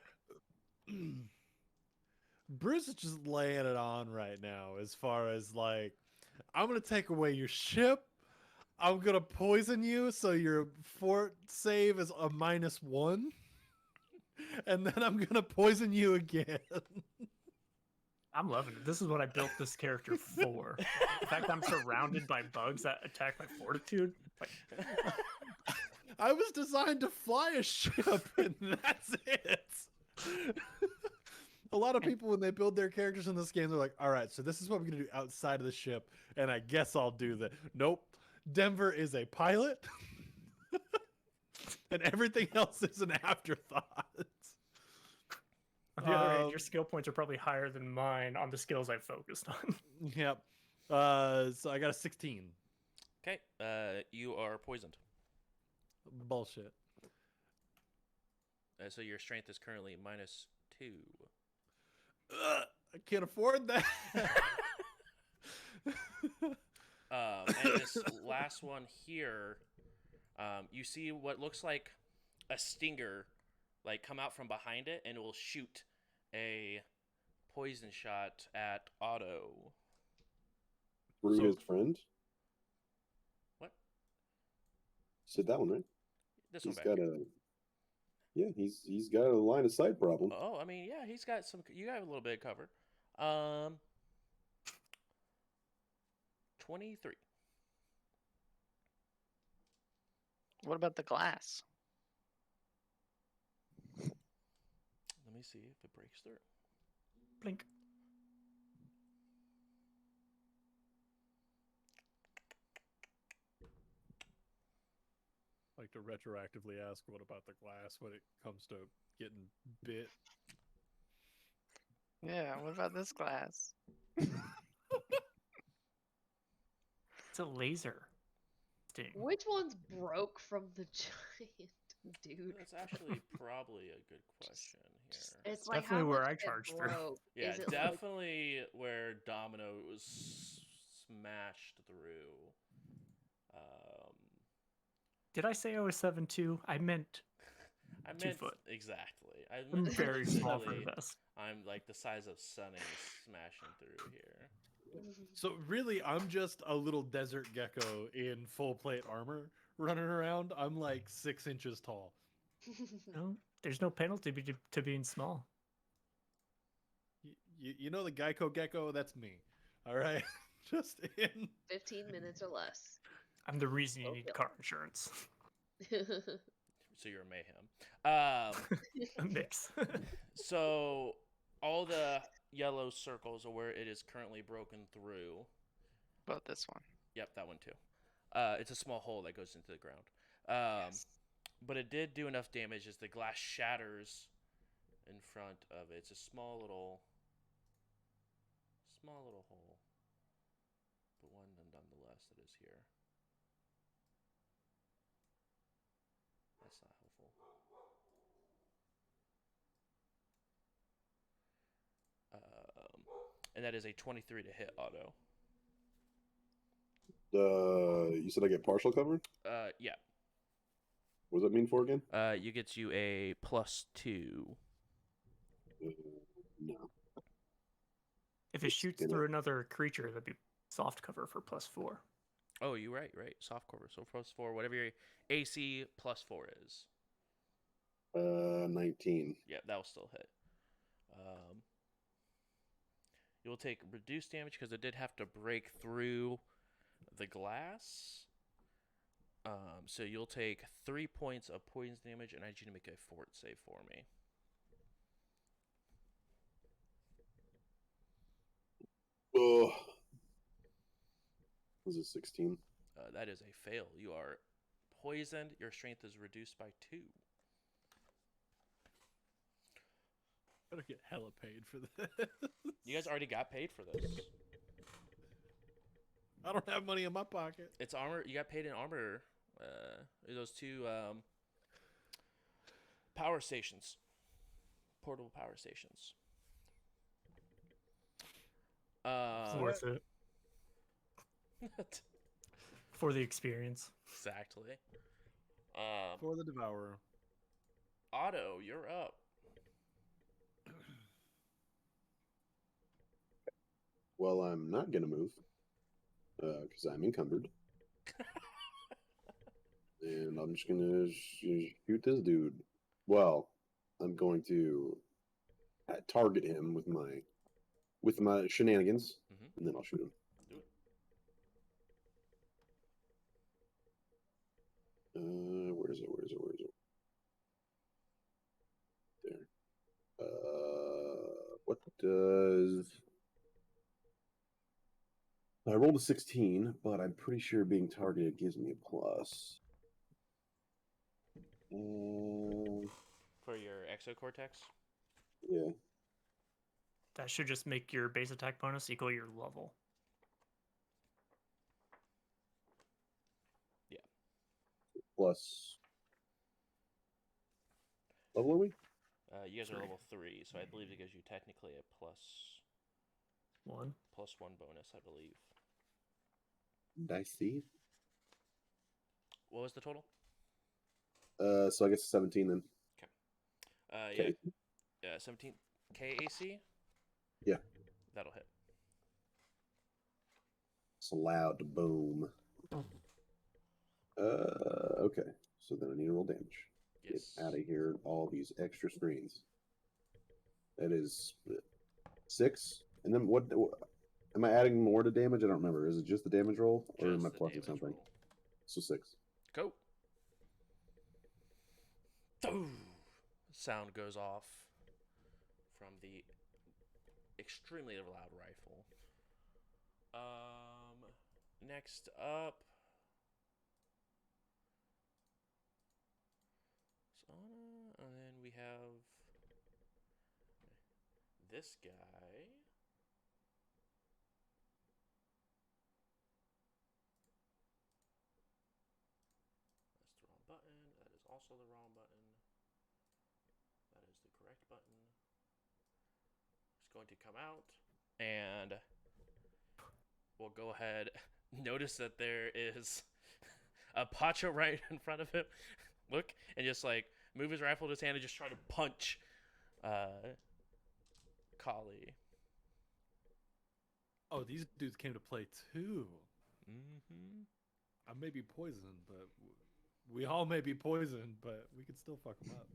Bruce is just laying it on right now as far as like, I'm going to take away your ship. I'm going to poison you so your fort save is a -1. And then I'm going to poison you again. I'm loving it. This is what I built this character for. The fact I'm surrounded by bugs that attack my fortitude. Like, I was designed to fly a ship, and that's it. A lot of people, when they build their characters in this game, they're like, all right, so this is what we're going to do outside of the ship, and I guess I'll do that. Nope. Denver is a pilot, and everything else is an afterthought. on the other hand, your skill points are probably higher than mine on the skills I've focused on. Yep. So I got a 16. Okay. You are poisoned. Bullshit. So your strength is currently -2. I can't afford that. And this last one here, you see what looks like a stinger, like come out from behind it, and it will shoot a poison shot at Otto. Through So- his friend. What? Said that one, right? This one He's back got here. a. Yeah, he's got a line of sight problem. Oh, I mean, yeah, he's got some. You got a little bit covered. 23. What about the glass? Let me see if it breaks through. Blink. Like to retroactively ask, what about the glass when it comes to getting bit? Yeah, what about this glass? It's a laser sting. Which one's broke from the giant dude? That's actually probably a good question here. It's like definitely how where much I is it charge through. broke? Yeah, Is it definitely where Domino was smashed through. Did I say I was 7'2"? I meant I 2 meant foot. exactly. I I'm meant very small for literally, the vest. I'm like the size of Sunny smashing through here. like So really, I'm just a little desert gecko in full plate armor running around. I'm like 6 inches tall. No, there's no penalty to being small. You know the Geico gecko? That's me. All right, just in. 15 minutes or less. I'm the reason you Okay. need car insurance. So you're a mayhem. A mix. So all the yellow circles are where it is currently broken through. About this one? Yep, that one too. It's a small hole that goes into the ground. Yes. But it did do enough damage as the glass shatters in front of it. It's a small little hole, but one nonetheless that is here. That's not helpful. And that is a 23 to hit Otto. You said I get partial cover. Yeah. What does that mean for again? You get you a +2. No. If it shoots You know. through another creature, that'd be soft cover for +4. Oh, you're right. Soft cover. So +4, whatever your AC +4 is. 19. Yeah, that will still hit. You'll take reduced damage because it did have to break through the glass. So you'll take 3 points of poison damage, and I need you to make a fort save for me. Oh. Was it 16? That is a fail. You are poisoned. Your strength is reduced by 2. I don't get hella paid for this. You guys already got paid for this. I don't have money in my pocket. It's armor. You got paid in armor. Those 2 power stations, portable power stations. It's worth it for the experience. Exactly. For the Devourer. Otto, you're up. Well, I'm not gonna move because I'm encumbered, and I'm just gonna shoot this dude. Well, I'm going to target him with my shenanigans, Mhm. and then I'll shoot him. Do it. Where is it? There. What does... I rolled a 16, but I'm pretty sure being targeted gives me a plus. For your exocortex? Yeah. That should just make your base attack bonus equal your level. Yeah. Plus... Level are we? You guys are 3. level 3, so I believe it gives you technically a plus 1. +1 bonus, I believe. Dicey. What was the total? So I guess 17 then. Yeah. 17 KAC? Yeah. That'll hit. It's a loud boom. Okay. So then I need to roll damage. Yes. Get out of here. All these extra screens. That is 6. And then what? Am I adding more to damage? I don't remember. Is it just the damage roll, or am I Just the plusing damage something? roll. So 6. Go. Boom. Sound goes off from the extremely loud rifle. Next up, Sana, and then we have this guy. That's the wrong button. That is also the wrong button. That is the correct button. It's going to come out, and we'll go ahead. Notice that there is a Pacho right in front of him. Look, and just like move his rifle to his hand and just try to punch Kali. Oh, these dudes came to play too. Mm-hmm. I may be poisoned, but we all may be poisoned, but we can still fuck them up.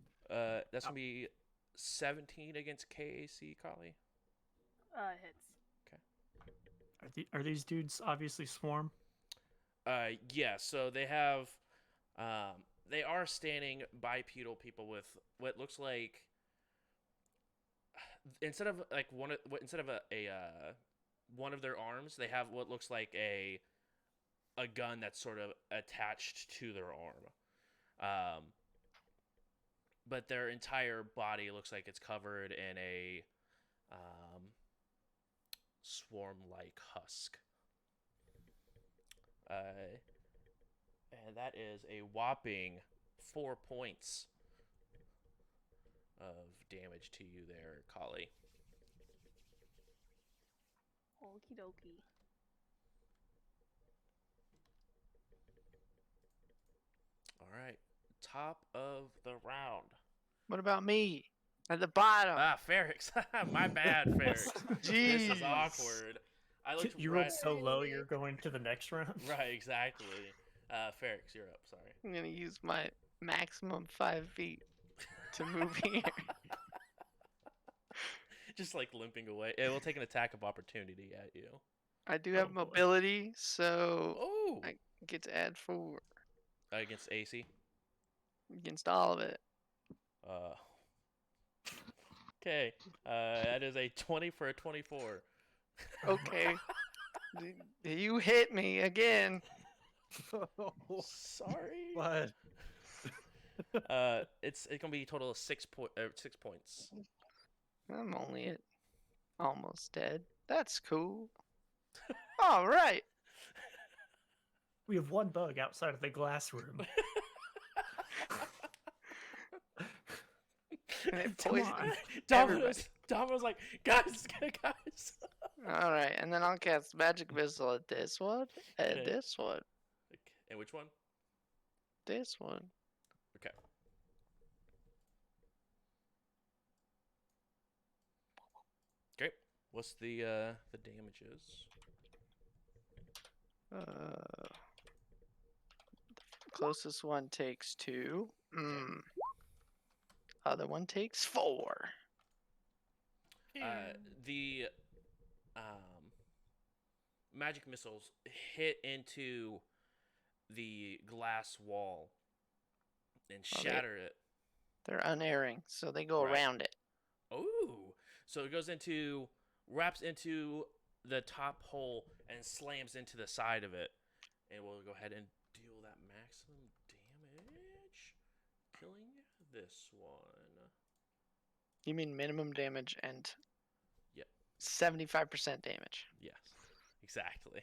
That's going to be 17 against KAC, Kali. Hits. Are these dudes obviously swarm? Yeah, so they have... they are standing bipedal people with what looks like... Instead of like one of their arms, they have what looks like a gun that's sort of attached to their arm. But their entire body looks like it's covered in a swarm-like husk. And that is a whopping 4 points of damage to you there, Kali. Okie dokie. All right, top of the round. What about me? At the bottom. Ferrix. My bad, Ferrix. This is Jeez. awkward. I looked You right. rolled so low, you're going to the next round. Right, exactly. Ferrix, you're up. Sorry. I'm gonna use my maximum 5 feet to move here. Just like limping away. It will take an attack of opportunity at you. I do have Oh, boy. mobility, so Oh, I get to add 4 against AC. against all of it. Okay. That is a 20 for a 24. Okay. You hit me again. Sorry. But It's gonna be a total of 6 points. I'm only at almost dead. That's cool. All right. We have one bug outside of the glass room. And it Come poisoned on. everybody. Domino's like, guys. All right, and then I'll cast magic missile at this one, and Okay. this one, And which one? this one. Okay. Okay. What's the damages? Closest one takes 2. Okay. Other one takes 4. The um, magic missiles hit into the glass wall and Oh, shatter it. They're unerring, so they go Right. around it. Ooh. So it goes into, wraps into the top hole and slams into the side of it. And we'll go ahead and deal that maximum damage. Killing this one. You mean minimum damage and Yep. 75% damage. Yes. Exactly.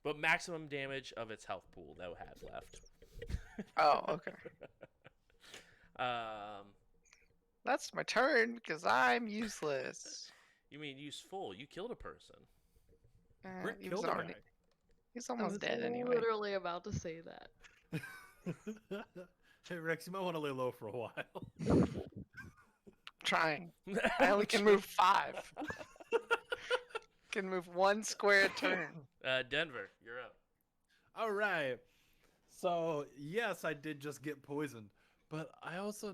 But maximum damage of its health pool that it has left. Oh, okay. That's my turn because I'm useless. You mean useful? You killed a person. Rick He was killed a already. guy. He's I almost was dead anyway. literally about to say that. Hey Rex, you might want to lay low for a while. Trying. I only can move 5. Can move 1 square turn. Denver, you're up. All right. So yes, I did just get poisoned, but I also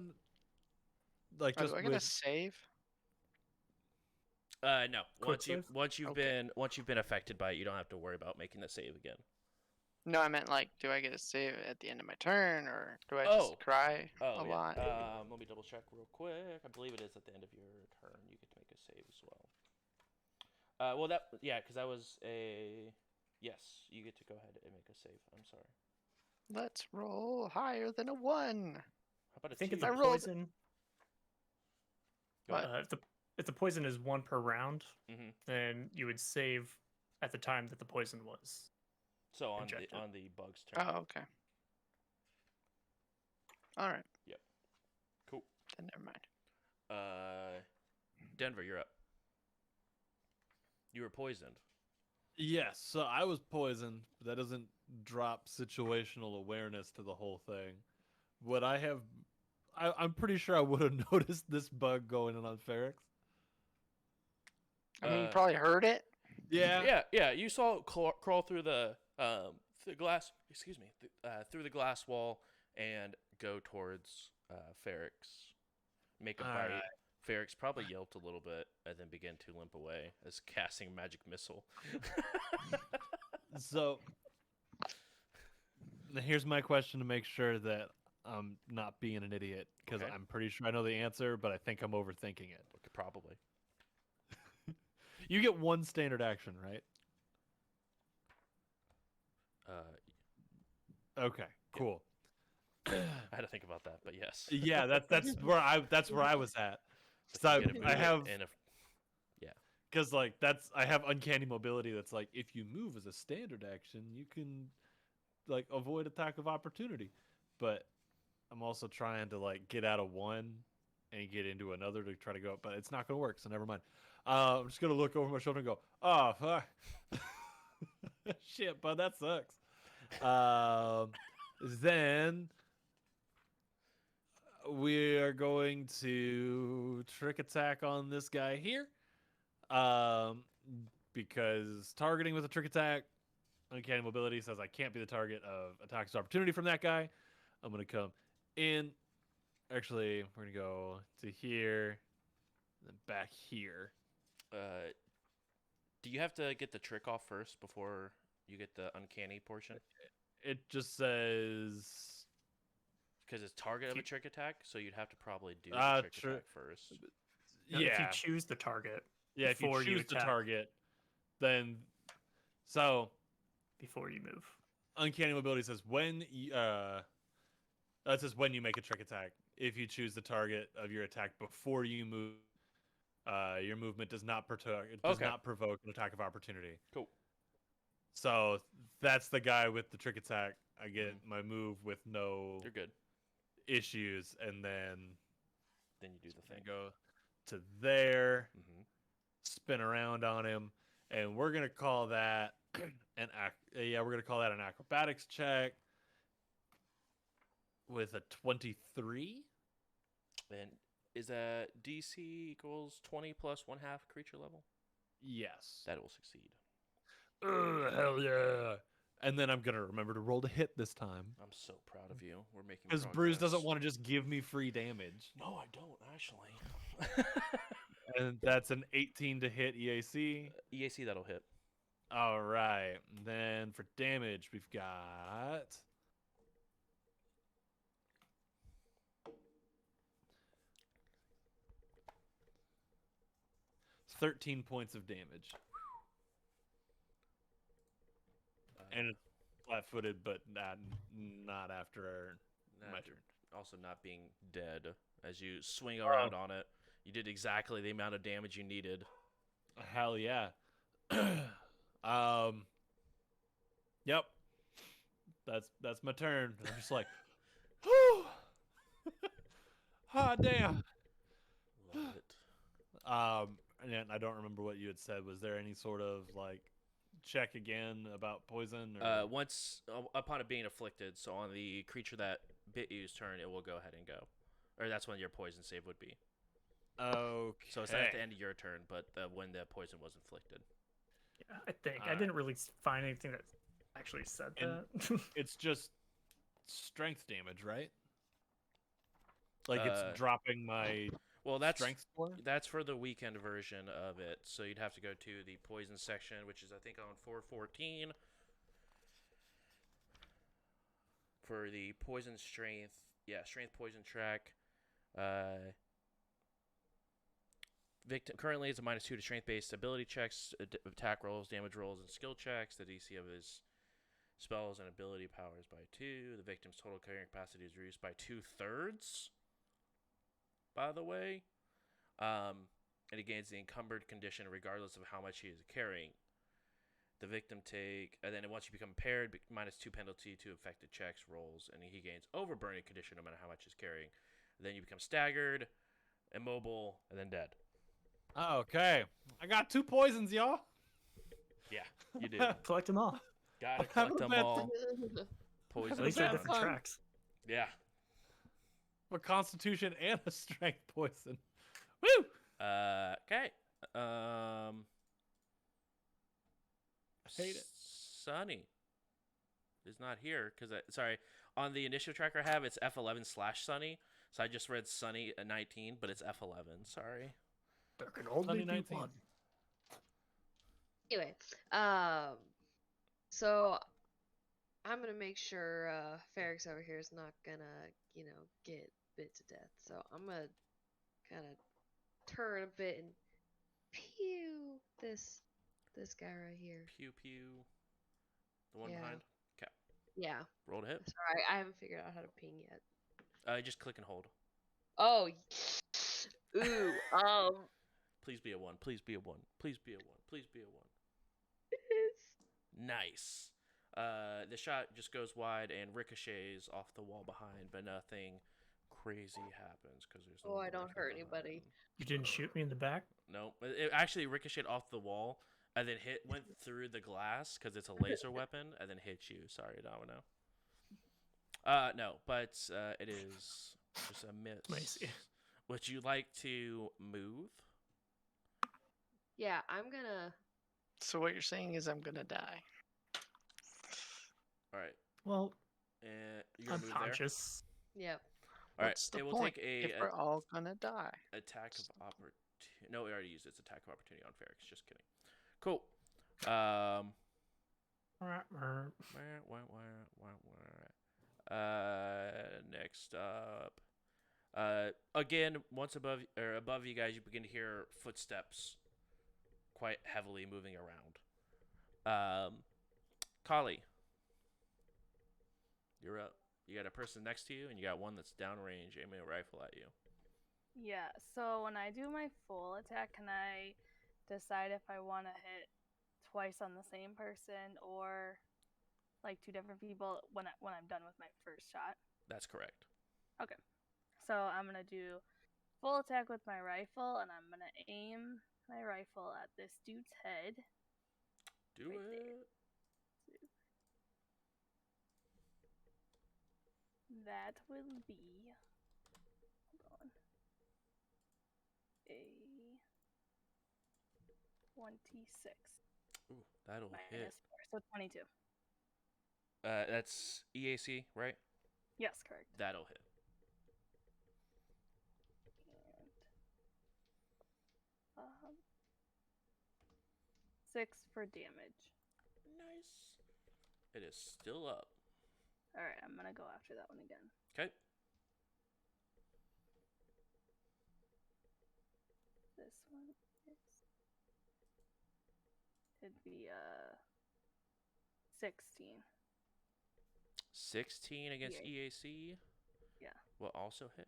like Oh, just do I get a with save? No. Quick save? Once you've Okay. been affected by it, you don't have to worry about making the save again. No, I meant like, do I get a save at the end of my turn, or do I Oh. just cry a Oh yeah. lot? Let me double check real quick. I believe it is at the end of your turn. You get to make a save as well. Well because that was a yes. You get to go ahead and make a save. I'm sorry. Let's roll higher than a 1. How about I think it's two? a I rolled- poison. Go ahead. If the poison is 1 per round, Mhm. then you would save at the time that the poison was. So on Injected. the bug's turn. Oh, okay. All right. Yep. Cool. Then never mind. Denver, you're up. You were poisoned. yes, so I was poisoned, but that doesn't drop situational awareness to the whole thing. Would I have? I'm pretty sure I would have noticed this bug going on Ferrix. I mean, you Uh, probably heard it. Yeah. Yeah. You saw it crawl through the glass. Excuse me. Through the glass wall and go towards Ferrix. Make a All bite. right. Ferrix probably yelped a little bit and then began to limp away as casting magic missile. So here's my question to make sure that I'm not being an idiot, because Okay. I'm pretty sure I know the answer, but I think I'm overthinking it. Probably. You get 1 standard action, right? Okay, cool. I had to think about that, but yes. Yeah, that's where I was at. So You get a I movement have and because like I have uncanny mobility. That's like if you move as a standard action, you can like avoid attack of opportunity. But I'm also trying to like get out of one and get into another to try to go up, but it's not gonna work. So never mind. I'm just gonna look over my shoulder and go, oh fuck, shit, bud, that sucks. Then we are going to trick attack on this guy here. Because targeting with a trick attack, uncanny mobility says I can't be the target of attacks of opportunity from that guy. I'm gonna come in. Actually, we're gonna go to here, then back here. do you have to get the trick off first before you get the uncanny portion? It just says Because it's target of a you- trick attack, so you'd have to probably do the trick attack first. Now, if you yeah, choose the target yeah. If you before you choose the attack. target, then so before you move. uncanny mobility says when that says when you make a trick attack. If you choose the target of your attack before you move, your movement does not not provoke an attack of opportunity. Cool. So that's the guy with the trick attack. I get my move with no You're good. issues, and then Then you do the I thing. go to there, Mm-hmm. spin around on him, and we're gonna call that we're gonna call that an acrobatics check with a 23. And Is that DC equals 20 plus 1/2 creature level? Yes. That will succeed. Hell yeah. And then I'm going to remember to roll to hit this time. I'm so proud of you. We're making Because progress. Bruce doesn't want to just give me free damage. No, I don't, actually. And that's an 18 to hit EAC. EAC, that'll hit. All right. Then for damage, we've got 13 points of damage. And it's flat-footed, but not after my turn. Also not being dead. As you swing around on it, you did exactly the amount of damage you needed. Hell yeah. Yep. That's my turn. I'm just like, whew. Ah, damn. Love it. And I don't remember what you had said. Was there any sort of like check again about poison? Or... Once upon it being afflicted, so on the creature that bit you's turn, it will go ahead and go, or that's when your poison save would be. Okay. So it's not at the end of your turn, but when the poison was inflicted. Yeah, I think I didn't really find anything that actually said And that. It's just strength damage, right? Like it's dropping my strength score? That's for the weekend version of it. So you'd have to go to the poison section, which is I think on 414 for the poison strength. Yeah, strength poison track. Victim currently is a -2 to strength based ability checks, attack rolls, damage rolls, and skill checks. The DC of his spells and ability powers by 2. The victim's total carrying capacity is reduced by 2/3. By the way, and he gains the encumbered condition regardless of how much he is carrying. The victim and then once you become impaired, -2 penalty to affected checks, rolls, and he gains overburning condition no matter how much he's carrying. And then you become staggered, immobile, and then dead. Okay. I got 2 poisons, y'all. Yeah, you do. Collect them all. Gotta collect them all. Poison. At least they're bad different fun. tracks. Yeah. A constitution and a strength poison. Woo! Okay. Hate it. Sunny is not here because sorry, on the initiative tracker I have it's F11/Sunny, so I just read Sunny at 19, but it's F11. Sorry. There can only be one. Anyway, so I'm gonna make sure Ferrix over here is not gonna, get bit to death. So I'm gonna kind of turn a bit and pew this guy right here. Pew pew. The one Yeah. behind. Okay. Yeah. Roll to hit. Sorry, I haven't figured out how to ping yet. Just click and hold. Oh. Ooh. Please be a 1. Please be a 1. Please be a 1. Please be a 1. Nice. The shot just goes wide and ricochets off the wall behind, but nothing crazy happens because there's. Oh, I don't hurt anybody. You didn't shoot me in the back? No, it actually ricocheted off the wall and then went through the glass because it's a laser weapon and then hit you. Sorry, Domino. No, but it is just a miss. Nice. Would you like to move? Yeah, I'm gonna. So what you're saying is I'm gonna die. All right. Well, You're gonna I'm move there? conscious. Yep. All right. What's the It will point take if we're all gonna die? attack of opportunity. No, we already used its attack of opportunity on Ferrix. Just kidding. Cool. Next up. Again, once above you guys, you begin to hear footsteps quite heavily moving around. Kali, you're up. You got a person next to you, and you got one that's downrange aiming a rifle at you. Yeah, so when I do my full attack, can I decide if I want to hit twice on the same person or like 2 different people when I'm done with my first shot? That's correct. Okay. So I'm going to do full attack with my rifle, and I'm going to aim my rifle at this dude's head. Do right it. there. That will be... Hold on. a 26 Ooh, that'll hit. minus 4, so 22. That's EAC, right? Yes, correct. That'll hit. And 6 for damage. Nice. It is still up. All right, I'm gonna go after that one again. Okay. This one is. It'd be 16. 16 against EAC. Yeah. Will also hit.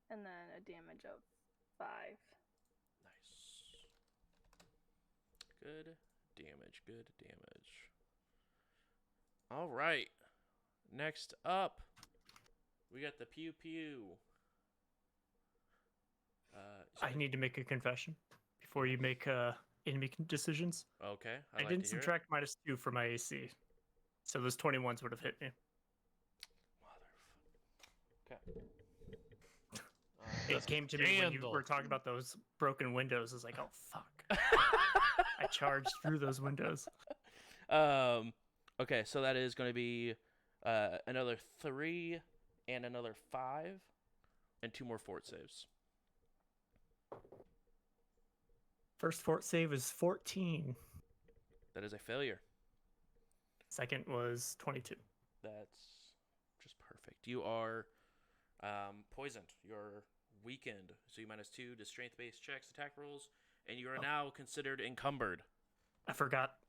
And then a damage of 5. Nice. Good damage. Good damage. All right. Next up, we got the pew pew. I need to make a confession before you make enemy decisions. Okay. I didn't subtract -2 for my AC, so those 21s would have hit me. Okay. It came to me when you were talking about those broken windows. I was like, oh fuck! I charged through those windows. Okay, so that is going to be another 3 and another 5 and 2 more fort saves. First fort save is 14. That is a failure. Second was 22. That's just perfect. You are poisoned. You're weakened. So you -2 to strength-based checks, attack rolls, and you are now considered encumbered. I forgot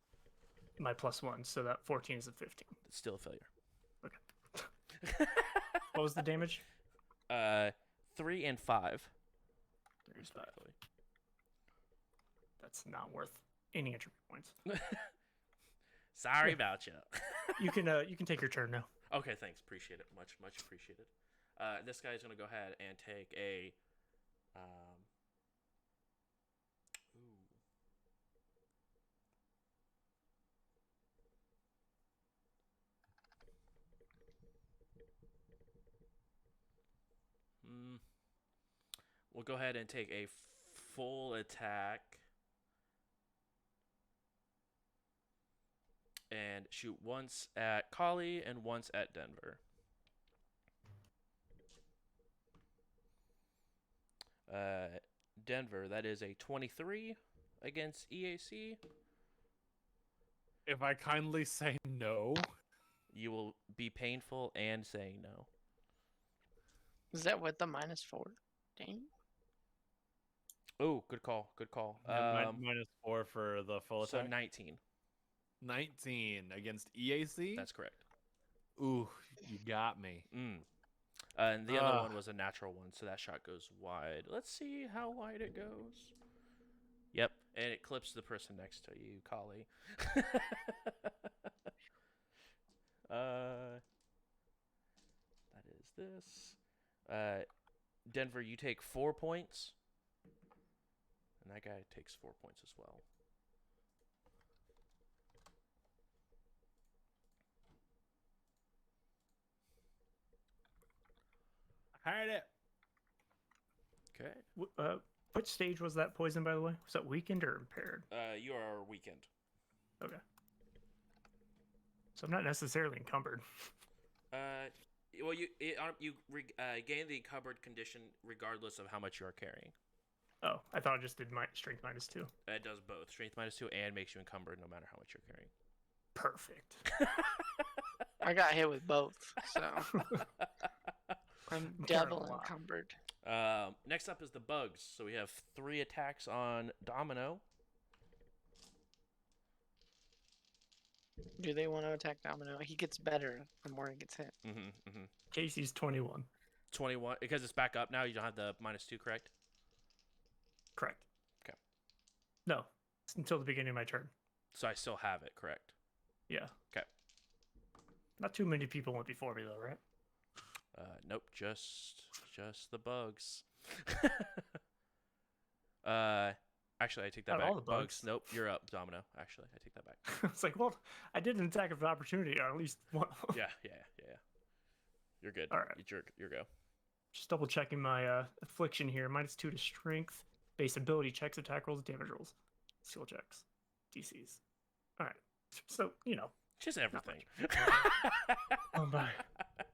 my +1, so that 14 is a 15. It's still a failure. Okay. What was the damage? 3 and 5. 3 and 5. That's not worth any entry points. Sorry about you. You can take your turn now. Okay, thanks. Appreciate it. Much appreciated. This guy's gonna go ahead and take a we'll go ahead and take a full attack and shoot once at Kali and once at Denver. Denver, that is a 23 against EAC. If I kindly say no, You will be painful and saying no. Is that with the -4? Dang. Oh, good call. Good call. -4 for the full So attack. 19. 19 against EAC. That's correct. Ooh, you got me. And the other one was a natural one, so that shot goes wide. Let's see how wide it goes. Yep, and it clips the person next to you, Kali. That is this. Denver, you take 4 points. And that guy takes 4 points as well. Heard it. Okay. Which stage was that poison, by the way? Was that weakened or impaired? You are weakened. Okay. So I'm not necessarily encumbered. Well, you gain the encumbered condition regardless of how much you are carrying. Oh, I thought it just did my strength -2. It does both, strength -2 and makes you encumbered no matter how much you're carrying. Perfect. I got hit with both, so I'm carrying double a lot. encumbered. Next up is the bugs. So we have 3 attacks on Domino. Do they want to attack Domino? He gets better the more he gets hit. Casey's 21. 21, because it's back up now. You don't have the -2, correct? Correct. Okay. No, it's until the beginning of my turn. So I still have it, correct? Yeah. Okay. Not too many people went before me though, right? Nope, just the bugs. Actually, I take that Not back. all the bugs. Nope, you're up, Domino. Actually, I take that back. It's like, well, I did an attack of opportunity on at least one. Yeah. You're good. All right. You're go. Just double checking my affliction here. -2 to strength, base ability checks, attack rolls, damage rolls, skill checks, DCs. All right. So Just everything. oh my,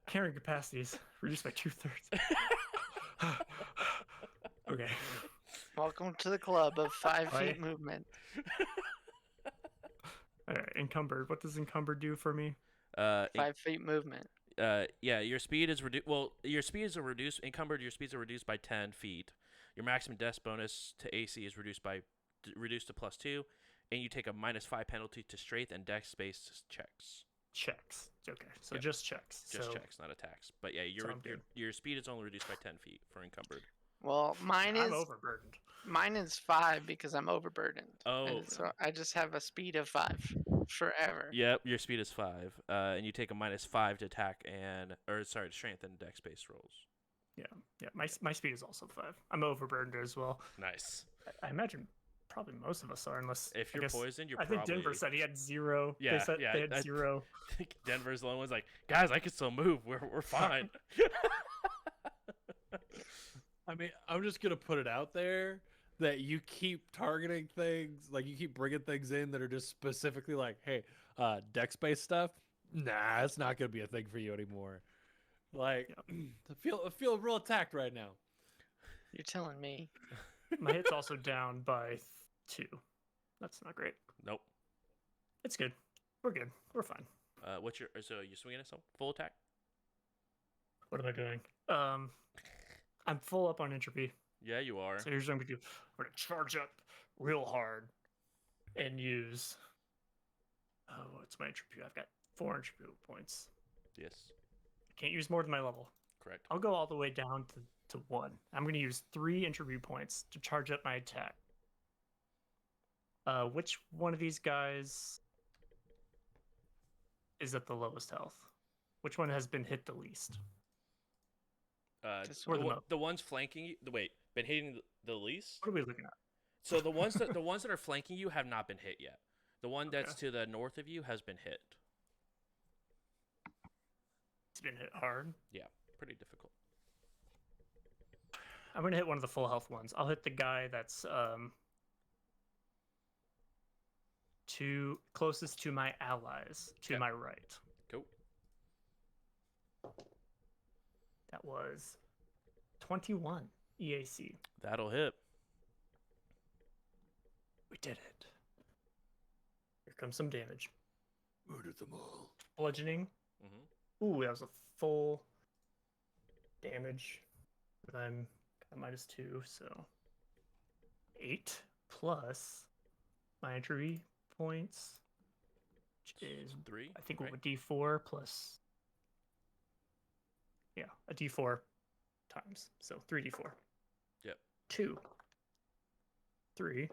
carrying capacities reduced by 2/3. Okay. Welcome to the club of 5 Right. feet movement. All right. Encumbered. What does encumbered do for me? 5 feet movement. Yeah, your speed is reduced. Well, your speeds are reduced. Encumbered, your speeds are reduced by 10 feet. Your maximum dex bonus to AC is reduced to +2, and you take a -5 penalty to strength and dex-based checks. Checks. Okay. So Yep. just checks. Just so, checks, not attacks. But yeah, your speed is only reduced by 10 feet for encumbered. Well, mine I'm is overburdened. 5 because I'm overburdened. Oh. And so I just have a speed of 5 forever. Yep, your speed is 5, and you take a -5 to attack to strength and dex-based rolls. Yeah. My speed is also 5. I'm overburdened as well. Nice. I imagine probably most of us are, unless If I you're guess, poisoned, you're I probably. think Denver said he had 0. Yeah, they had 0. I think Denver's the only one's like, guys, I can still move. We're fine. I mean, I'm just gonna put it out there that you keep targeting things, like you keep bringing things in that are just specifically like, hey, dex-based stuff. Nah, it's not gonna be a thing for you anymore. Like, I feel real attacked right now. You're telling me. My hit's also down by 2. That's not great. Nope. It's good. We're good. We're fine. So you're swinging at full attack? What am I doing? I'm full up on entropy. Yeah, you are. So here's what I'm gonna do. I'm gonna charge up real hard and use. Oh, what's my entropy? I've got 4 entropy points. Yes, I can't use more than my level. correct. I'll go all the way down to 1. I'm gonna use 3 entropy points to charge up my attack. Which one of these guys is at the lowest health? Which one has been hit the least? This Or the The ones flanking you. Been hitting the least. What are we looking at? So the ones that are flanking you have not been hit yet. The one that's to the north of you has been hit. It's been hit hard. Yeah, pretty difficult. I'm gonna hit one of the full health ones. I'll hit the guy that's closest to my allies to Okay. my right. Cool. That was 21 EAC. That'll hit. We did it. Here comes some damage. Murdered them all. Bludgeoning. Mm-hmm. Ooh, that was a full damage. But I'm at -2, so 8 plus my entropy points, which is 3. I think right? a D4 plus. Yeah, a D4 times. So 3D4. Yep. 2, 3,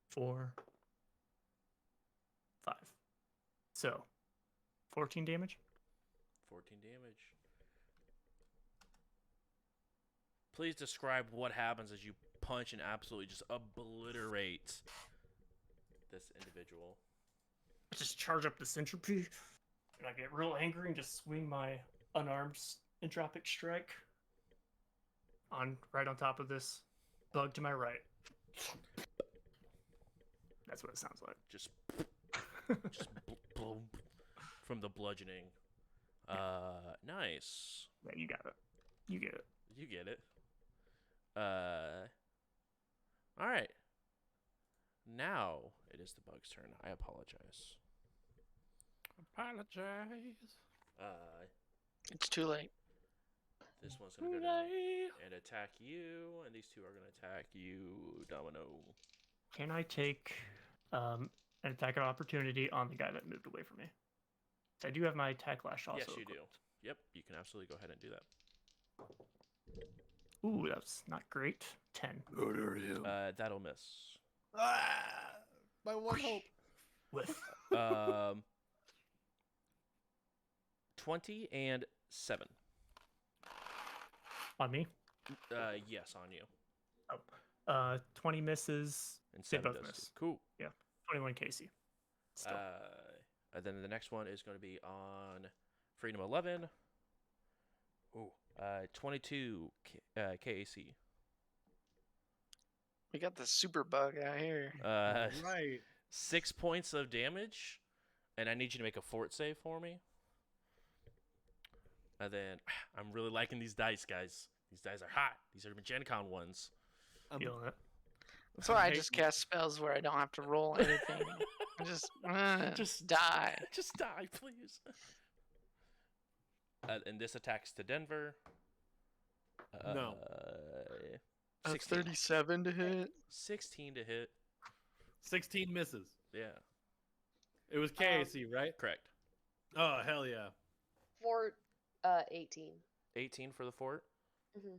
4, 5. So 14 damage. 14 damage. Please describe what happens as you punch and absolutely just obliterate this individual. I just charge up this entropy, and I get real angry and just swing my unarmed entropic strike right on top of this bug to my right. That's what it sounds like. Just boom from the bludgeoning. Nice. Yeah, you got it. You get it. You get it. All right. Now it is the bug's turn. I apologize. Apologize. It's too late. This one's gonna go down and attack you, and these two are gonna attack you, Domino. Can I take an attack of opportunity on the guy that moved away from me? I do have my attack lash also. Yes, you do. equipped. Yep, you can absolutely go ahead and do that. Ooh, that's not great. 10. Murder him. That'll miss. My one hope. With 20 and 7. on me. Yes, on you. 20 misses. And They 7 both does. miss. Cool. 21 Casey. Still. And then the next one is going to be on Freedom 11. Ooh, 22 KAC. We got the super bug out here. Right. 6 points of damage, and I need you to make a fort save for me. And then I'm really liking these dice, guys. These dice are hot. These are Gencon ones. Feeling it. That's why I hate- just cast spells where I don't have to roll anything. I just die. Just die, please. And this attacks to Denver. No. 37 to hit. 16 to hit. 16 misses. Yeah, It was KAC, right? correct. Oh, hell yeah. For 18. 18 for the fort. Hmm.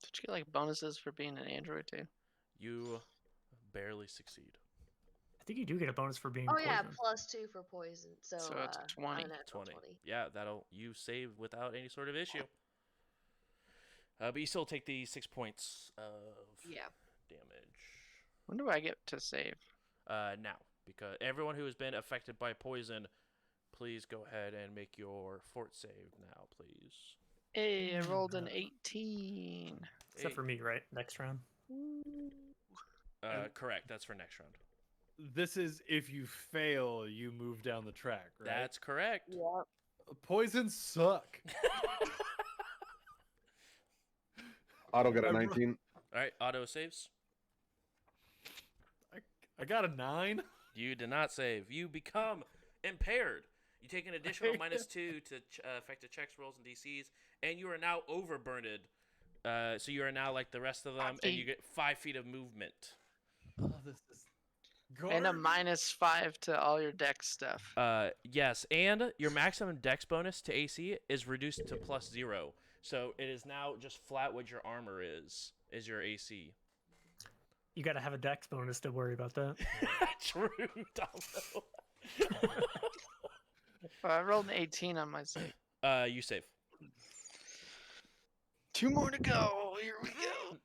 Did you get like bonuses for being an android too? You barely succeed. I think you do get a bonus for being Oh yeah, poisoned. +2 for poison. So, So it's 20. a natural 20. 20. Yeah, you save without any sort of issue. But you still take the 6 points of Yeah. damage. When do I get to save? Now, because everyone who has been affected by poison, please go ahead and make your fort save now, please. Hey, I rolled an 18. Except for me, right? Next round. Correct. That's for next round. This is if you fail, you move down the track, right? That's correct. Yep. Poisons suck. Otto got a I'm ro- 19. All right, auto saves. I got a 9. You did not save. You become impaired. You take an additional -2 to affected checks, rolls, and DCs, and you are now overburned. So you are now like the rest of them, and you get 5 feet of movement. Oh, this is And a garbage. -5 to all your deck stuff. Yes, and your maximum dex bonus to AC is reduced to +0. So it is now just flat what your armor is your AC. You got to have a dex bonus to worry about that. True, Domino. I rolled an 18 on my save. You save. 2 more to go. Here we go.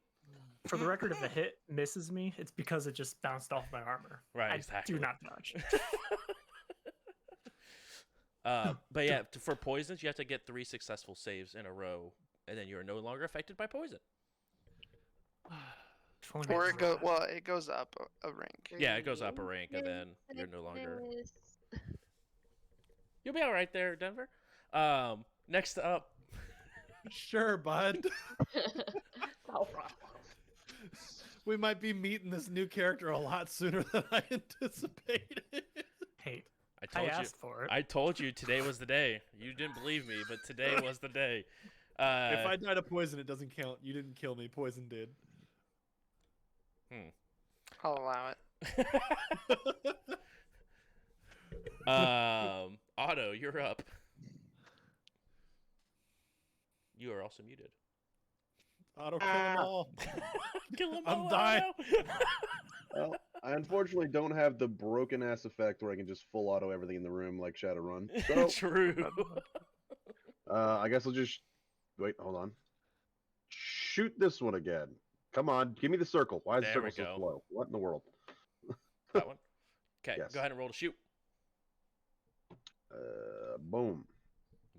For the record, if a hit misses me, it's because it just bounced off my armor. Right, I exactly. do not dodge. But yeah, for poisons, you have to get 3 successful saves in a row, and then you are no longer affected by poison. If only Or we it had goes up a rank. Yeah, it goes up a rank, and then you're no longer. Goodness. You'll be all right there, Denver. Next up, Sure, bud. No problem. We might be meeting this new character a lot sooner than I anticipated. Hey, I I told you. asked for it. I told you today was the day. You didn't believe me, but today was the day. If I died of poison, it doesn't count. You didn't kill me. Poison did. I'll allow it. Otto, you're up. You are also muted. Auto kill them all. Kill him I'm all, dying. Otto. Well, I unfortunately don't have the broken ass effect where I can just full auto everything in the room like Shadowrun. So, True. I guess I'll just wait. Hold on. Shoot this one again. Come on, give me the circle. Why is the There we circle so go. slow? What in the world? That one. Okay, Yes. go ahead and roll to shoot. Boom.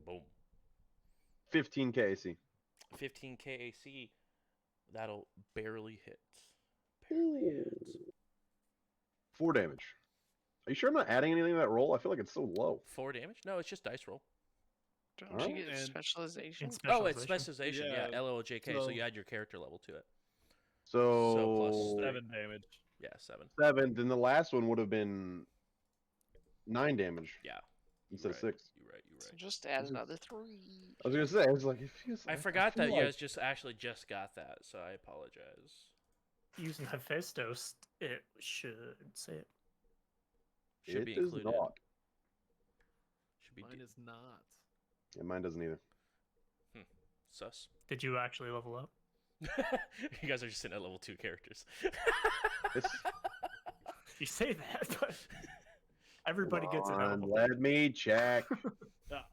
Boom. 15 KAC. 15 KAC. That'll barely hit. Barely hit. 4 damage. Are you sure I'm not adding anything to that roll? I feel like it's so low. 4 damage? No, it's just dice roll. Don't Alright. you get And- specialization? Oh, it's specialization. Yeah, Yeah, LLJK. So so- you add your character level to it. So, So plus 7 damage. Yeah, 7. 7. Then the last one would have been 9 damage Yeah. instead of Right. 6. You're right. You're So right. just add This is- another 3. I was gonna say, I was like, it feels. I forgot feel that you like- guys just actually just got that, so I apologize. Using Hephaestus, it should say it. Should It be does included. not. Should be Mine is not. Yeah, mine doesn't either. sus. Did you actually level up? You guys are just sitting at level 2 characters. It's, You say that, but everybody Come gets it. on, Level. let me check.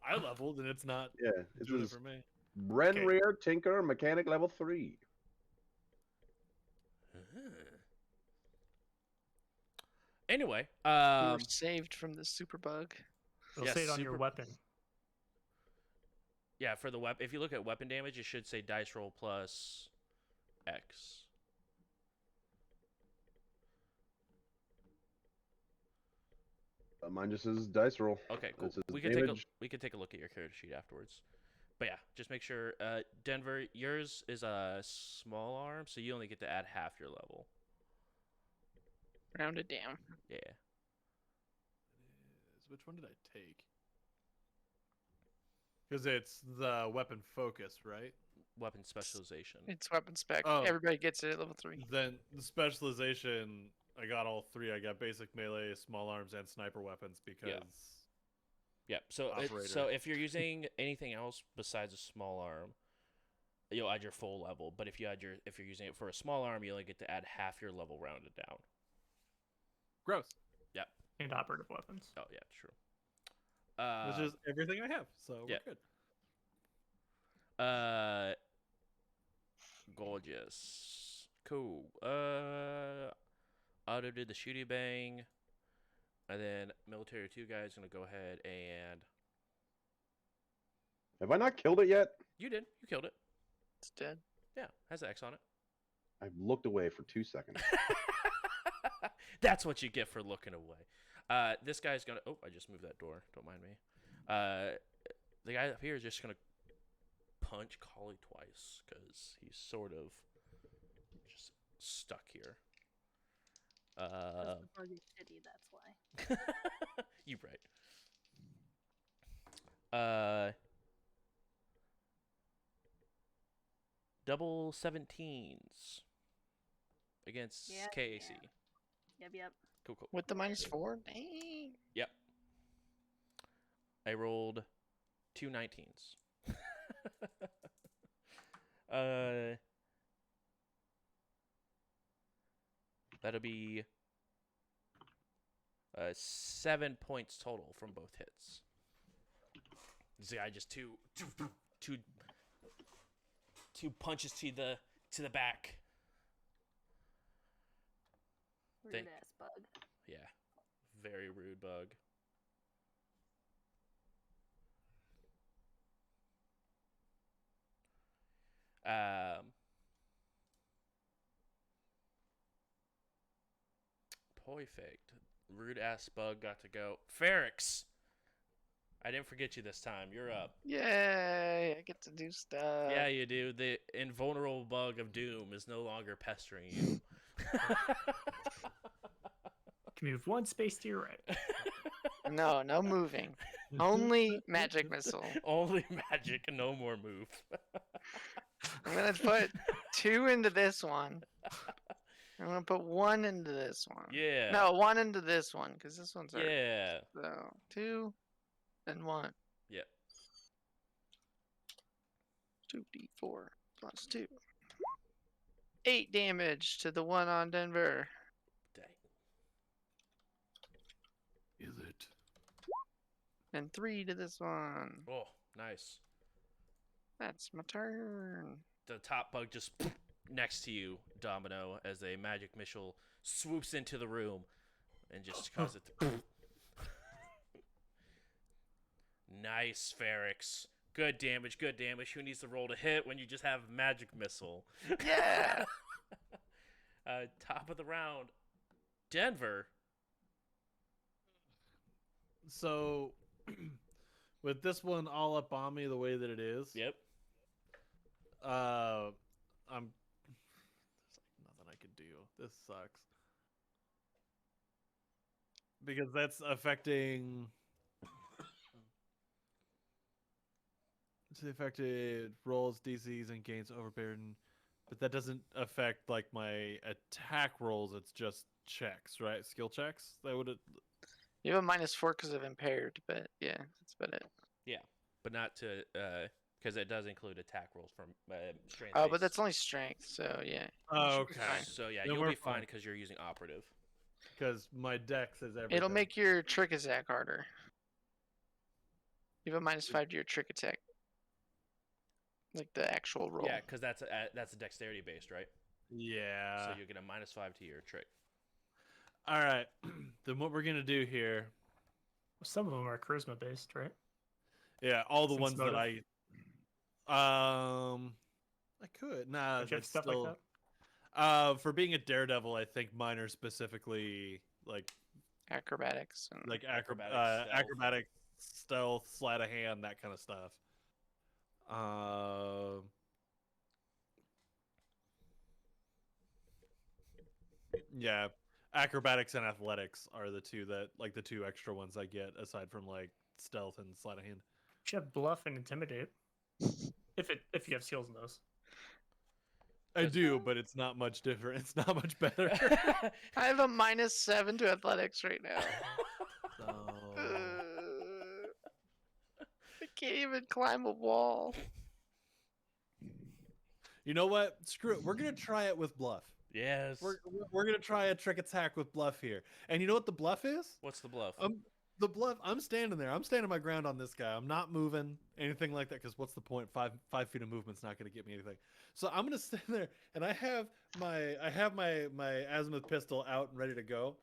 I leveled and it's not Yeah, it doing it was for me. Brenrear Tinker Mechanic level 3. Anyway, We were saved from the super bug. It'll Yes, say it on your super- weapon. Yeah, for the weapon. If you look at weapon damage, it should say dice roll plus X. Mine just says dice roll. Okay, cool. It says We can damage. take a look at your character sheet afterwards. But yeah, just make sure. Denver, yours is a small arm, so you only get to add half your level. Round it down. Yeah. Which one did I take? Because it's the weapon focus, right? Weapon specialization. It's weapon spec. Oh. Everybody gets it at level 3. Then the specialization, I got all 3. I got basic melee, small arms, and sniper weapons because. Yeah. So Operator. if you're using anything else besides a small arm, you'll add your full level. But if you're using it for a small arm, you only get to add half your level rounded down. Gross. And operative weapons. Oh yeah, true. Which is everything I have, so yeah. we're good. Gorgeous. Cool. Otto did the shooty bang. And then military 2 guy is gonna go ahead and Have I not killed it yet? you did. You killed it. It's dead. Yeah, has an X on it. I've looked away for 2 seconds. That's what you get for looking away. This guy's gonna oh, I just moved that door. Don't mind me. The guy up here is just gonna punch Collie twice because he's sort of just stuck here. 'Cause the bug is shitty, that's why. You're right. Double 17s against Yeah, KAC. Yep. Cool. With the -4? Dang. Yep. I rolled 2 19s. That'll be 7 points total from both hits. See, I just two punches to the back. Rude ass bug. Yeah, very rude bug. Perfect. Rude ass bug got to go. Ferrix, I didn't forget you this time. You're up. Yay! I get to do stuff. Yeah, you do. The invulnerable bug of doom is no longer pestering you. Can move 1 space to your right. No moving. Only magic missile. Only magic, no more move. I'm gonna put 2 into this one. I'm gonna put 1 into this one. Yeah. No, 1 into this one because this one's already. Yeah. So 2 and 1. Yep. 2d4 plus 2. 8 damage to the one on Denver. Dang. Is it? And 3 to this one. Oh, nice. That's my turn. The top bug just next to you, Domino, as a magic missile swoops into the room and just causes it to. Nice, Ferrix. Good damage, good damage. Who needs to roll to hit when you just have magic missile? Yeah. Top of the round, Denver. So, with this one all up on me the way that it is, Yep. I'm. There's like nothing I could do. This sucks because that's affecting. The affected rolls, DCs, and gains overburden, but that doesn't affect like my attack rolls. It's just checks, right? Skill checks. That would. You have a -4 because of impaired, but yeah, that's about it. Yeah, but not to because it does include attack rolls from strength. Oh, but that's only strength, so yeah. Oh, should be okay. fine. So yeah, Then you'll we're be fine fine. because you're using operative. Because my dex is everything. It'll make your trick attack harder. You have a -5 to your trick attack. Like the actual roll. Yeah, because that's a dexterity based, right? Yeah. So you get a -5 to your trick. All right. Then what we're gonna do here? Some of them are charisma based, right? Yeah, all the Since ones that motive. I I could. Nah, Don't you have that's stuff still. like that? For being a daredevil, I think mine are specifically like Acrobatics and acrobatic stealth, sleight of hand, that kind of stuff. Yeah, acrobatics and athletics are the two extra ones I get aside from like stealth and sleight of hand. You should have bluff and intimidate. If you have skills in those. I do, but it's not much different. It's not much better. I have a -7 to athletics right now. So... I can't even climb a wall. You know what? Screw it. We're gonna try it with bluff. Yes. We're gonna try a trick attack with bluff here. And you know what the bluff is? What's the bluff? The bluff. I'm standing there. I'm standing my ground on this guy. I'm not moving anything like that. Because what's the point? 5 feet of movement's not gonna get me anything. So I'm gonna stand there, and I have my azimuth pistol out and ready to go.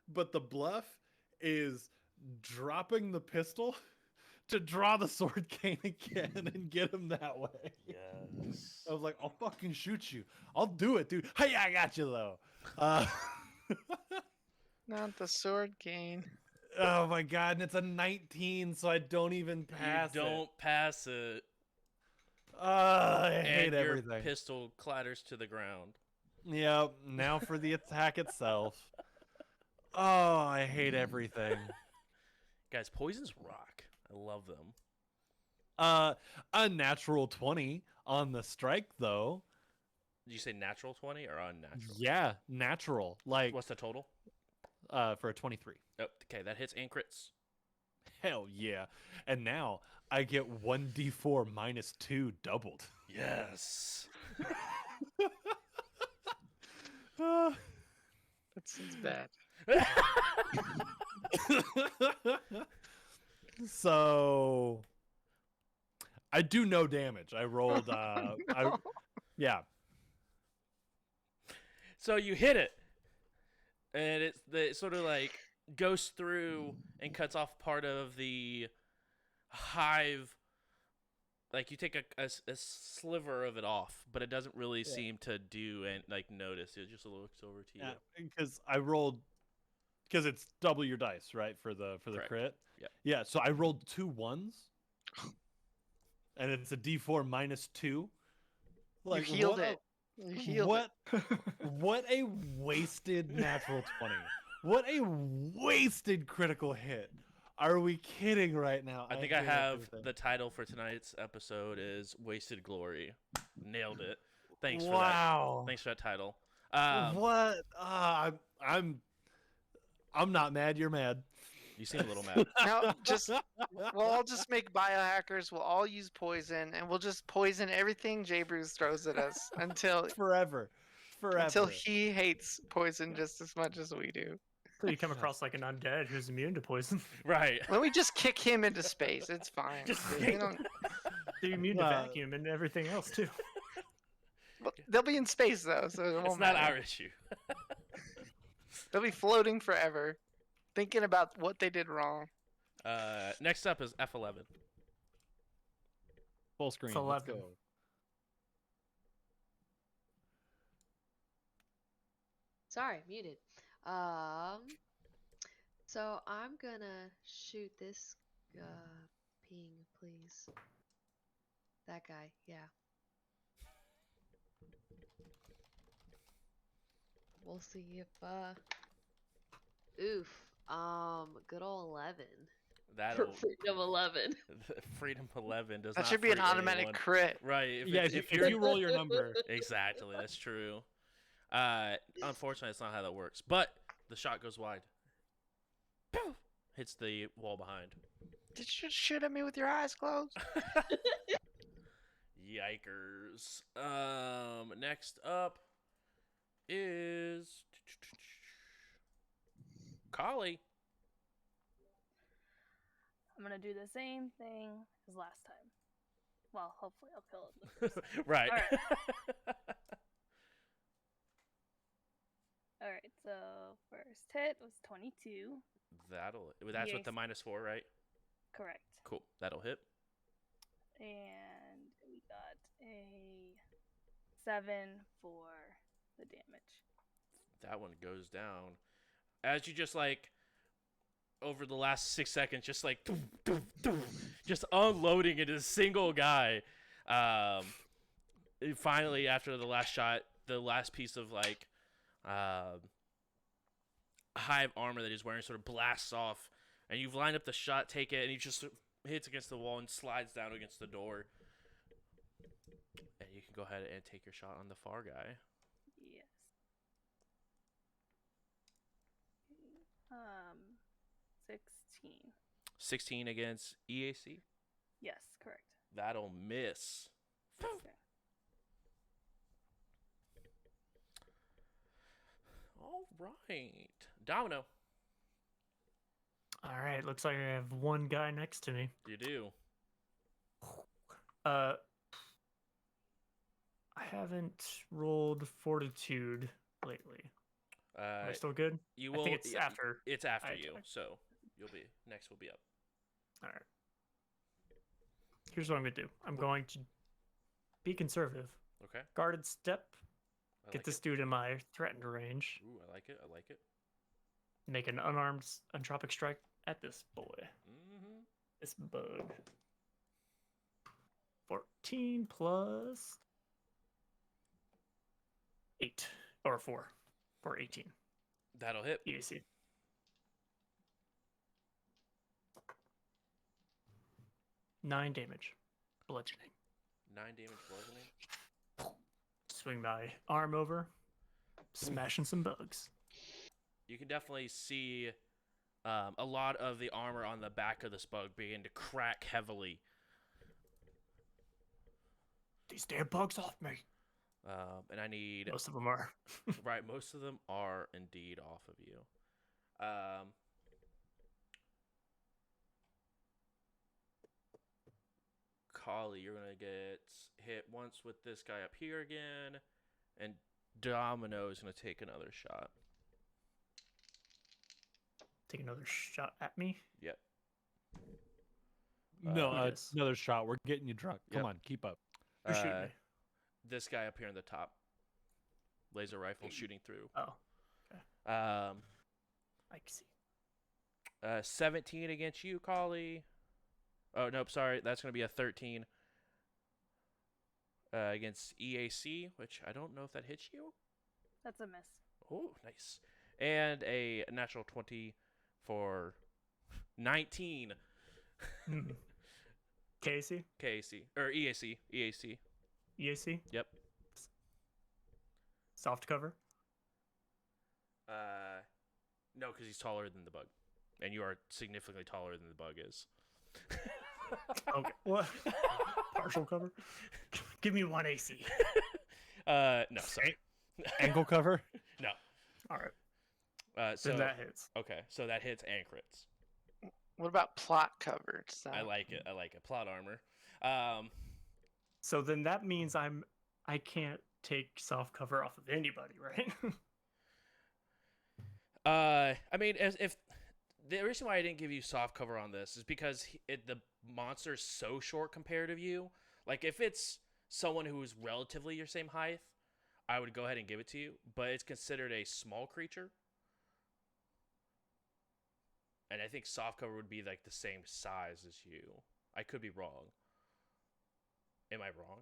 But the bluff is dropping the pistol to draw the sword cane again and get him that way. Yes. I was like, I'll fucking shoot you. I'll do it, dude. Hey, I got you though. Not the sword cane. Oh my god, and it's a 19, so I don't even pass You don't pass it. I hate and your everything. pistol clatters to the ground. Yep, now for the attack itself. Oh, I hate everything. Guys, poisons rock. I love them. A natural 20 on the strike, though. Did you say natural 20 or unnatural? Yeah, natural. Like, What's the total? for a 23. Oh, okay, that hits and crits. Hell yeah. And now I get 1d4 -2 doubled. Yes. Uh, That seems bad. So I do no damage. I rolled yeah. So you hit it, and it sort of like goes through and cuts off part of the hive. Like you take a sliver of it off, but it doesn't really seem to do and like notice. It just looks over to you. Yeah, because I rolled because it's double your dice, right? For the Correct. crit. Yeah. Yeah, so I rolled 2 1s. And it's a d4 -2. Like you healed what it. You healed what what a wasted natural 20. What a wasted critical hit. Are we kidding right now? I think I hate have everything. the title for tonight's episode is Wasted Glory. Nailed it. Thanks for Wow. that. Thanks for that title. What? I'm not mad. You're mad. You seem a little mad. No, we'll all just make biohackers. We'll all use poison, and we'll just poison everything J Bruce throws at us until Forever. he hates poison just as much as we do. So you come across like an undead who's immune to poison. Right. When we just kick him into space, it's fine. Just We kick don't- They're immune to vacuum and everything else too. well, they'll be in space though, so it won't It's not matter. our issue. They'll be floating forever, thinking about what they did wrong. Next up is F11. Full screen. It's Let's 11. go. Sorry, muted. So I'm gonna shoot this ping, please. That guy, yeah. We'll see if oof. Good old 11. That'll Freedom 11. Freedom 11 does That not should be an free automatic anyone. crit. Right. If you roll your number. Exactly, that's true. Unfortunately, that's not how that works. But the shot goes wide. Pew! Hits the wall behind. Did you just shoot at me with your eyes closed? Yikers. Next up is Collie. I'm gonna do the same thing as last time. Well, hopefully I'll kill it. Right. All right, so first hit was 22. That's with the -4, right? Correct. Cool. That'll hit. And we got a 7 for the damage. That one goes down. As you just like over the last 6 seconds, just like just unloading into a single guy. Finally, after the last shot, the last piece of like hive armor that he's wearing sort of blasts off, and you've lined up the shot, take it, and he just hits against the wall and slides down against the door. And you can go ahead and take your shot on the far guy. Yes. 16. 16 against EAC. Yes, correct. That'll miss. Okay. All right. Domino. All right, looks like I have one guy next to me. You do. I haven't rolled fortitude lately. Am I still good? You I will. think it's after. It's after I you, attack. so you'll be next. Will be up. All right. Here's what I'm going to do. I'm going to be conservative. Okay. Guarded step. I Get like this it. dude in my threatened range. Ooh, I like it. I like it. Make an unarmed entropic strike at this boy. Mm-hmm. This bug. 14 plus 8 or 4 for 18 That'll hit. EAC. Nine damage, bludgeoning. 9 damage bludgeoning. Swing my arm over, smashing some bugs. You can definitely see a lot of the armor on the back of this bug begin to crack heavily. These damn bugs off me. And I need Most of them are. right. Most of them are indeed off of you. Kali, you're gonna get hit once with this guy up here again, and Domino is gonna take another shot. Take another shot at me. Yep. No, Yes. another shot. We're getting you drunk. Come Yep. on, keep up. Who's shooting me? This guy up here in the top, laser rifle shooting through. Oh, Um, I see. 17 against you, Kali. Oh nope, sorry, that's gonna be a 13 against EAC, which I don't know if that hits you. That's a miss. Oh, nice. And a natural 20 for 19 KC? KAC or EAC. EAC? Yep. Soft cover? No, because he's taller than the bug, and you are significantly taller than the bug is. Okay. What? Partial cover? Give me one AC. No, sorry. Ankle cover. No. All right. So Then that hits. okay, so that hits and crits. What about plot cover? Does that- I like it. Plot armor. So then that means I can't take soft cover off of anybody, right? I mean, if the reason why I didn't give you soft cover on this is because the monster's so short compared to you. Like, if it's someone who is relatively your same height, I would go ahead and give it to you. But it's considered a small creature, and I think soft cover would be like the same size as you. I could be wrong. Am I wrong?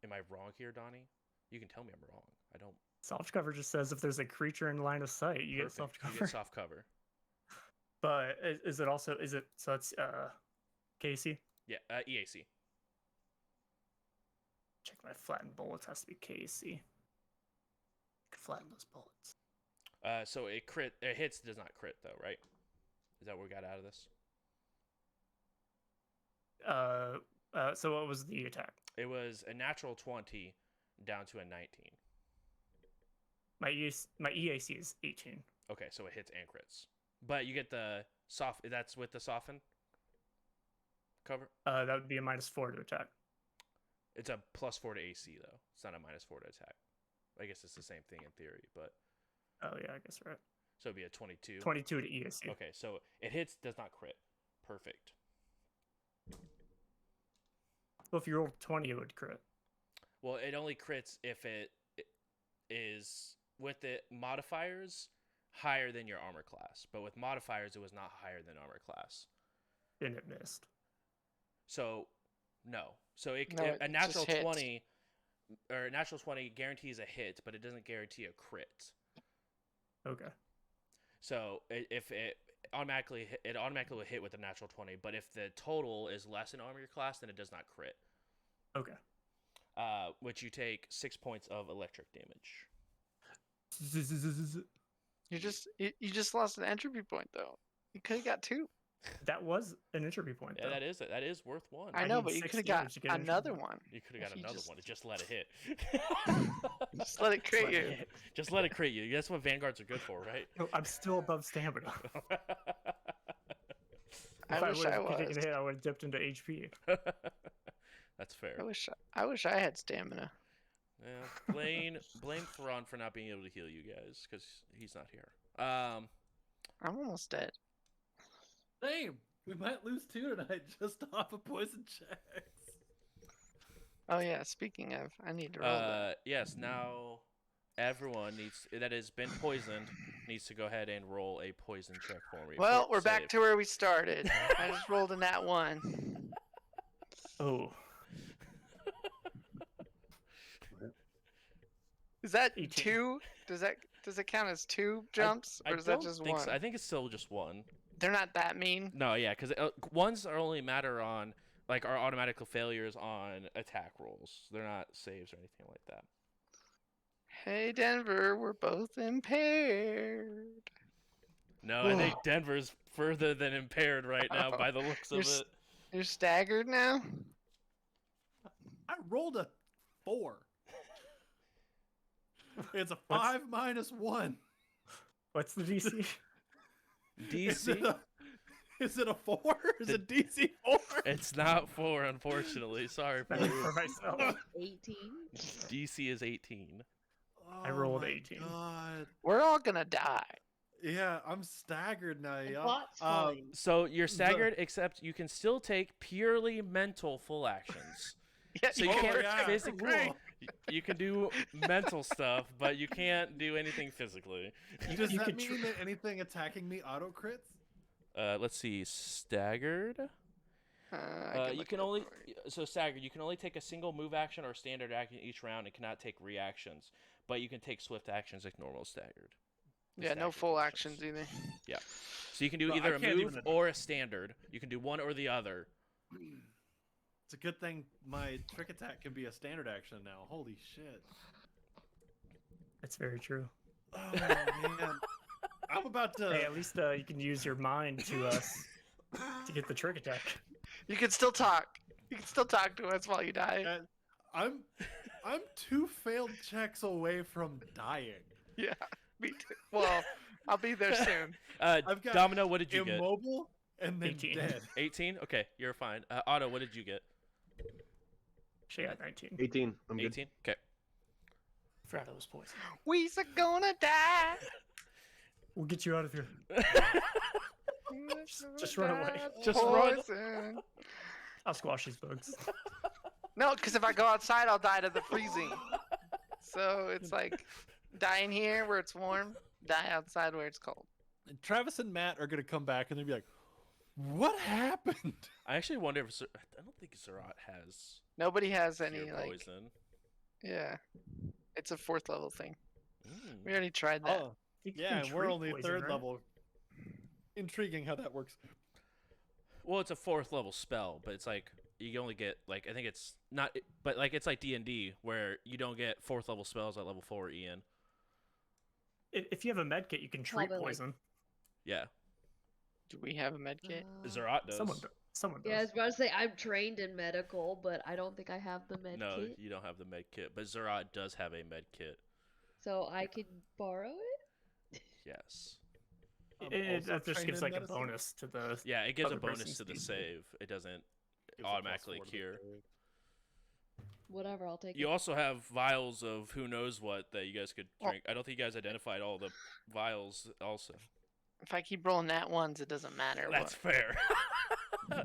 Am I wrong here, Donnie? You can tell me I'm wrong. I don't. Soft cover just says if there's a creature in line of sight, you get Perfect. soft cover. You get soft cover. But is it also so it's KC? Yeah, EAC. Check my flattened bullets. Has to be KC. Can flatten those bullets. So it hits, does not crit though, right? Is that what we got out of this? So what was the attack? It was a natural 20 down to a 19. My EAC is 18. Okay, so it hits and crits. But you get the soft. That's with the soften cover. That would be a -4 to attack. It's a +4 to AC though. It's not a -4 to attack. I guess it's the same thing in theory, but Oh yeah, I guess right. so it'd be a 22. 22 to EAC. Okay, so it hits, does not crit. Perfect. Well, if you roll 20, it would crit. Well, it only crits if it is with the modifiers higher than your armor class. But with modifiers, it was not higher than armor class. And it missed. So, no. So No, a it just natural hits. 20 or a natural 20 guarantees a hit, but it doesn't guarantee a crit. Okay. So if it automatically will hit with a natural 20, but if the total is less in armor class, then it does not crit. Okay. Which you take 6 points of electric damage. You just lost an entropy point though. You could have got 2. That was an entropy point, Yeah, though. that is worth 1. I I know, need but you 6 could have got damage to get an another entropy. one. You could have got If you another just- one. Just let it hit. Just let it Just crit let you. it hit. Just let it crit you. That's what Vanguards are good for, right? No, I'm still above stamina. I If I wish would I have taken was. a hit, I would have dipped into HP. That's fair. I wish I had stamina. Yeah, blame Thrawn for not being able to heal you guys because he's not here. I'm almost dead. Same. We might lose 2 tonight just off of poison checks. Oh yeah, speaking of, I need to roll that. Yes. Now everyone that has been poisoned needs to go ahead and roll a poison check for me. Well, we're back to where we started. I just rolled a nat 1. Oh, Is that 18. 2? Does it count as 2 jumps, I or is that don't just think 1? so. I think it's still just 1. They're not that mean. No, yeah, because ones are only matter on are automatic failures on attack rolls. They're not saves or anything like that. Hey Denver, we're both impaired. No, I think Denver's further than impaired right now by the looks of You're it. You're staggered now? I rolled a 4. It's a What's- 5 minus 1. what's the DC? DC? Is it a 4? Is it DC 4? It's not 4, unfortunately. Sorry for Better you. for myself. 18. DC is 18. I rolled my 18. God. We're all gonna die. Yeah, I'm staggered now, The y'all. plot's fine. So you're staggered, except you can still take purely mental full actions. Yeah, So you you can't can't yeah. physically. Cool. You can do mental stuff, but you can't do anything physically. Does you that could mean that anything attacking me auto crits? Let's see, staggered. You can only staggered. You can only take a single move action or standard action each round, and cannot take reactions. But you can take swift actions like normal staggered. The Yeah, no staggered full versions. actions either. Yeah. So you can do Bro, I either a can't move even- or a standard. You can do one or the other. It's a good thing my trick attack can be a standard action now. Holy shit. That's very true. Oh man. I'm about to Hey, at least you can use your mind to get the trick attack. You can still talk. You can still talk to us while you die. I'm 2 failed checks away from dying. Yeah, me too. Well, I'll be there soon. I've got Domino, what did you get? Immobile and then 18. dead. 18? Okay, you're fine. Otto, what did you get? She got 19. 18. I'm good. 18? Okay. Forgot it was poison. We's gonna die. We'll get you out of here. Just run away. Just run. Poison. I'll squash these bugs. No, because if I go outside, I'll die to the freezing. So it's like die in here where it's warm, die outside where it's cold. And Travis and Matt are gonna come back and they'll be like, "What happened?" I actually wonder if I don't think Zerat has Nobody has any pure like poison. yeah. It's a 4th level thing. Mm. We already tried that. Oh, You can yeah, and we're treat only poison, 3rd right? level. Intriguing how that works. Well, it's a 4th level spell, but it's like you only get like I think it's not, but like it's like D&D where you don't get 4th level spells at level 4, Ian. If you have a med kit, you can treat Probably, like- poison. Yeah, Do we have a med kit? Zerat does. Someone does. Yeah, I was about to say I'm trained in medical, but I don't think I have the med No, kit. you don't have the med kit, but Zerat does have a med kit. So I could borrow it? Yes. I'm It also that just trained gives in like medicine. a bonus to the. Yeah, it gives a Other bonus person's to the DC. save. It doesn't Gives a plus automatically 4 to the cure. save. Whatever, I'll take You it. also have vials of who knows what that you guys could Well- drink. I don't think you guys identified all the vials also. If I keep rolling nat ones, it doesn't matter. That's what. fair.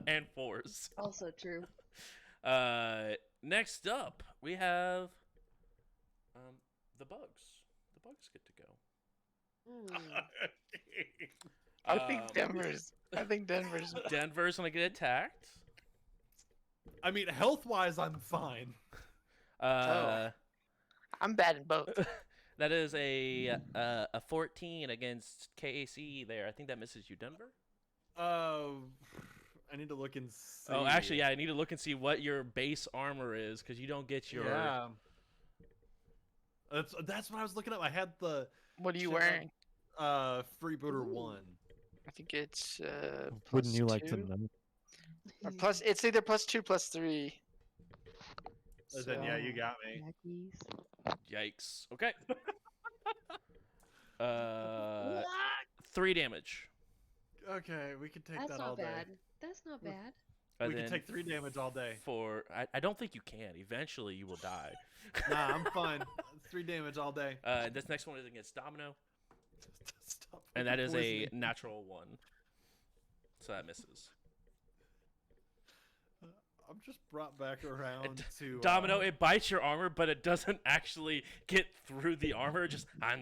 And 4s. Also true. next up, we have the bugs. The bugs get to go. Hmm. I think Denver's. Denver's gonna get attacked. I mean, health-wise, I'm fine. I'm bad in both. That is a 14 against KAC there. I think that misses you, Denver. I need to look and see. Oh, actually, yeah, I need to look and see what your base armor is because you don't get your. Yeah. That's what I was looking up. I had the What are you shit wearing? Freebooter 1. I think it's Wouldn't you like to +2? know? Or plus, it's either +2, +3. Then yeah, you got me. Yikes. Okay. 3 damage. Okay, we can take That's that all not day. bad. That's not bad. And We can then take 3 damage all day. I don't think you can. Eventually, you will die. Nah, I'm fine. 3 damage all day. This next one is against Domino, Stop and that is a poisoning. natural 1. So that misses. I'm just brought back around to Domino, it bites your armor, but it doesn't actually get through the armor. Just Have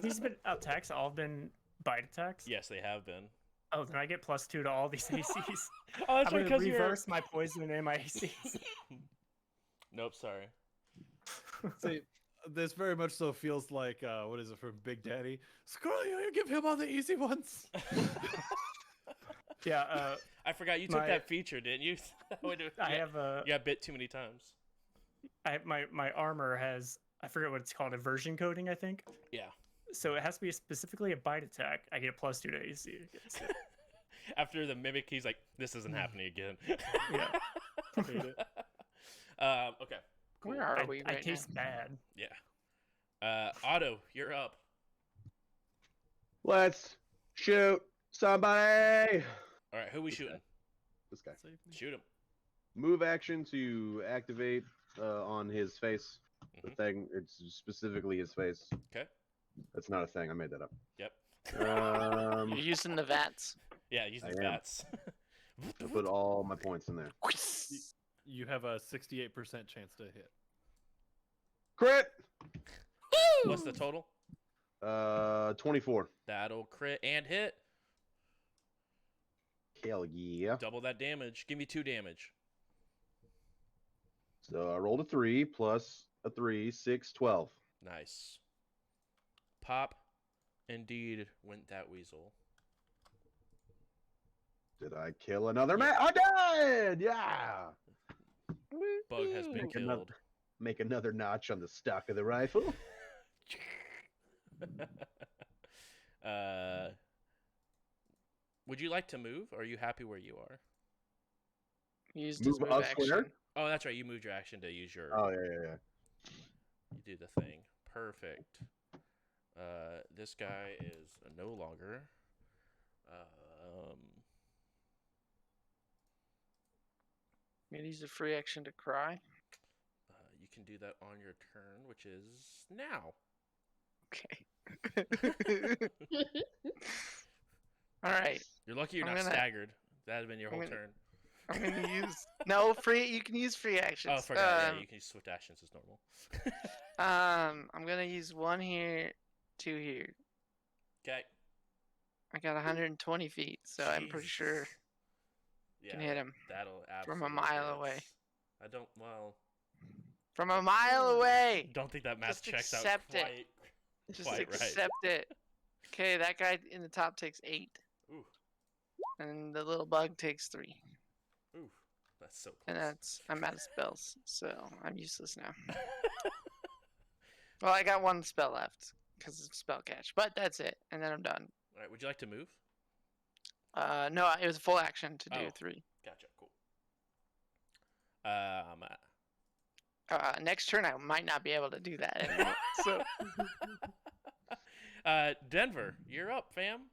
these been attacks all been bite attacks? Yes, they have been. Oh, then I get +2 to all these ACs. Oh, that's I'm right, gonna 'cause you're- reverse my poison and my ACs. Nope, sorry. See, this very much so feels like what is it from Big Daddy? Screw you give him all the easy ones. Yeah, I forgot you took My- that feature, didn't you? I have a. You got bit too many times. My armor has, I forget what it's called, aversion coding, I think. Yeah. So it has to be specifically a bite attack. I get a +2 to AC against it. After the mimic, he's like, "This isn't happening again." Yeah. Hate it. Okay. Cool. Where are we I right taste bad. Yeah. Otto, you're up. Let's shoot somebody. All right, who we shooting? This guy. Shoot him. Move action to activate on his face. The Mhm. thing, it's specifically his face. Okay. That's not a thing. I made that up. Yep. now? You're using the VATS. Yeah, using I am. bats. I put all my points in there. You have a 68% chance to hit. Crit. What's the total? 24. That'll crit and hit. Hell yeah. Double that damage. Give me 2 damage. So I rolled a 3 plus a 3, 6, 12. Nice. Pop. Indeed went that weasel. Did I kill another man? I did! Yeah! Bug has been Make another- killed. Make another notch on the stock of the rifle. Would you like to move, or are you happy where you are? Use this Move move elsewhere? action. Oh, that's right. You moved your action to use your. Oh, yeah. You do the thing. Perfect. This guy is no longer. I'm gonna use a free action to cry. You can do that on your turn, which is now. Okay. All right. You're lucky you're I'm not gonna- staggered. That'd have been your I'm whole gonna- turn. I'm gonna use no free. You can use free actions. Oh, I forgot. Yeah, you can use swift actions as normal. I'm gonna use 1 here, 2 here. Okay. I got 120 feet, so I'm pretty sure Yeah, can hit him that'll from absolutely a mile hit. away. I don't. Well, From a mile away. don't think that math Just checks out accept it. quite. Just Quite right. accept it. Okay, that guy in the top takes 8, Ooh, and the little bug takes 3. ooh, that's so close. And that's I'm out of spells, so I'm useless now. Well, I got 1 spell left because of spell catch, but that's it, and then I'm done. All right. Would you like to move? No, it was a full action to do Oh. 3. Gotcha. Cool. Next turn, I might not be able to do that anymore. So Denver, you're up, fam.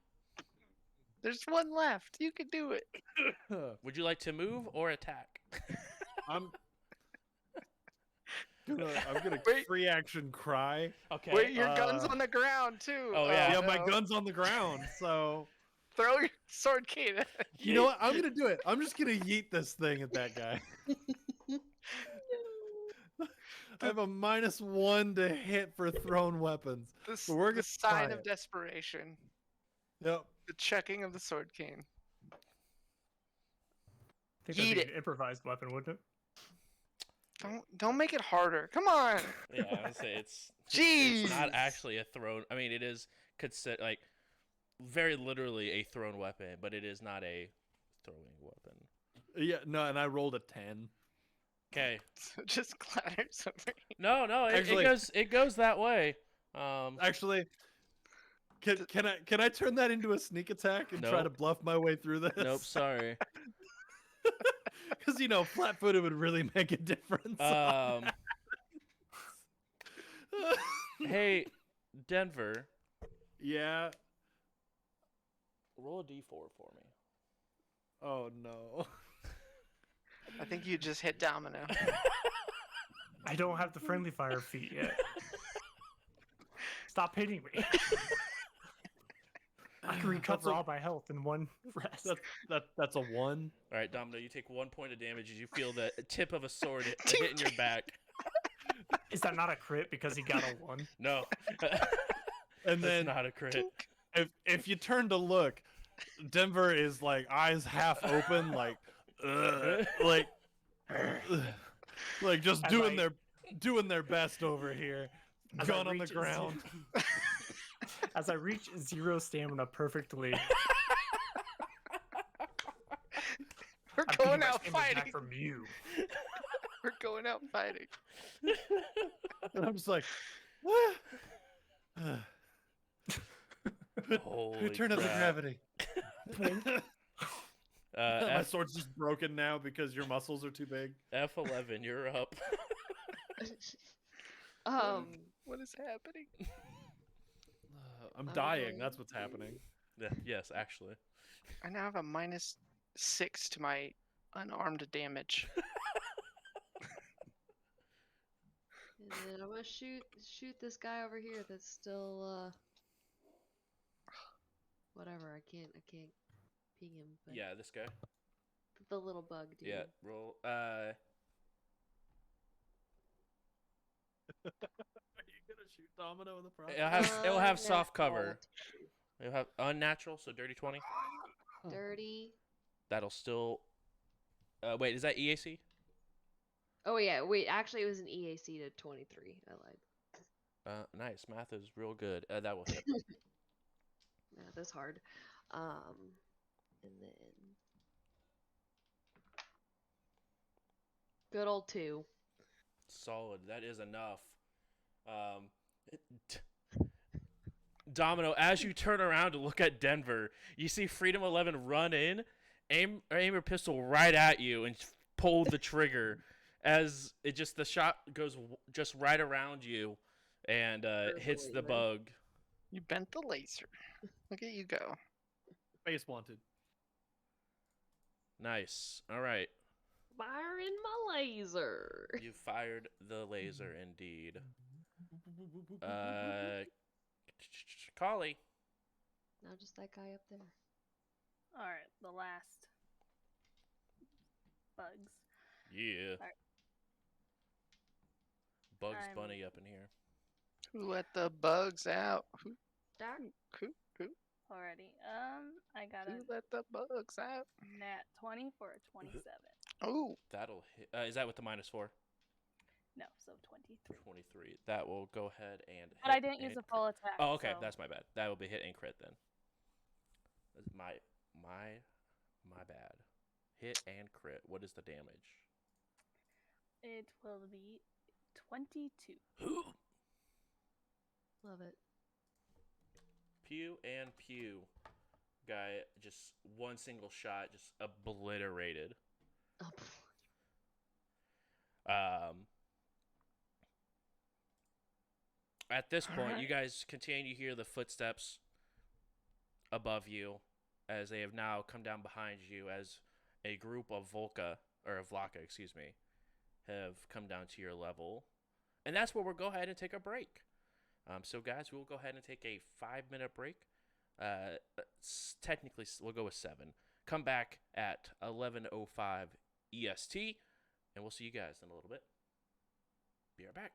there's 1 left. You can do it. Would you like to move or attack? I'm gonna Wait. free action cry. Okay. Wait, your gun's uh, on the ground too. Oh, yeah. Yeah, my no. gun's on the ground, so Throw your sword cane at You know what? I'm gonna do it. I'm just gonna yeet this thing at that guy. I have a -1 to hit for thrown weapons. But we're the gonna sign try of it. desperation. Yep. The checking of the sword cane. I think that'd Eat be it. an improvised weapon, wouldn't it? Don't make it harder. Come on. Yeah, I would say it's not Jeez. actually a thrown. I mean, it is like very literally a thrown weapon, but it is not a throwing weapon. Yeah, no, and I rolled a 10. Okay. So it just clatters over here. No, Actually- it goes that way. Actually, can I turn that into a sneak attack and try to Nope. bluff my way through this? Nope, sorry. Because flat-footed would really make a difference. Hey, Denver, Yeah. roll a d4 for me. Oh no. I think you just hit Domino. I don't have the friendly fire feat yet. Stop hitting me. I can recover all my health in one rest. That's a 1. All right, Domino, you take 1 point of damage as you feel the tip of a sword hitting your back. Is that not a crit because he got a 1? No, And that's then not a crit. if you turn to look, Denver is like eyes half open, like like like just As doing their best over here. As Gun I on the reach ground. As I reach 0 stamina perfectly, We're I'm going getting my out stamina back fighting. from you. We're going out fighting. And I'm just like, who Holy turned up the crap. gravity? My F- sword's just broken now because your muscles are too big. F11, you're up. What is happening? I'm dying. That's what's happening. Yeah, yes, actually. I now have a -6 to my unarmed damage. And then I'm gonna shoot this guy over here that's still whatever. I can't ping him. But Yeah, this guy. the little bug dude. Yeah, roll. Are you gonna shoot Domino in the process? It'll have soft Natural cover. It'll have unnatural, so dirty 20. Dirty. That'll still. Wait, is that EAC? Oh yeah, wait. Actually, it was an EAC to 23. I lied. Nice. Math is real good. That will hit. Math is hard. And then good old 2. Solid. That is enough. Domino, as you turn around to look at Denver, you see Freedom 11 run in, aim her pistol right at you, and pull the trigger. As the shot goes just right around you, and hits the bug. You bent the laser. Look at you go. Face wanted. Nice. All right. Firing my laser. You fired the laser, indeed. Collie. Now just that guy up there. All right, the last bugs. Yeah. Alright. Bugs I'm- Bunny up in here. Who let the bugs out? Who Doc. Alrighty. I got Who a let the bugs out? nat 20 for a 27. Oh, That'll hit. Is that with the -4? No, so 23. 23. That will go ahead and. But I hit didn't use and a full attack. Oh, okay, so that's my bad. That will be hit and crit then. That's my bad. Hit and crit. What is the damage? it will be 22. Love it. Pew and pew. Guy, just one single shot, just obliterated. Oh, At this point, you guys continue to hear the footsteps above you as they have now come down behind you as a group of Vlaka, excuse me, have come down to your level. And that's where we'll go ahead and take a break. So guys, we'll go ahead and take a 5-minute break. Technically, we'll go with 7. Come back at 11:05 EST, and we'll see you guys in a little bit. Be right back.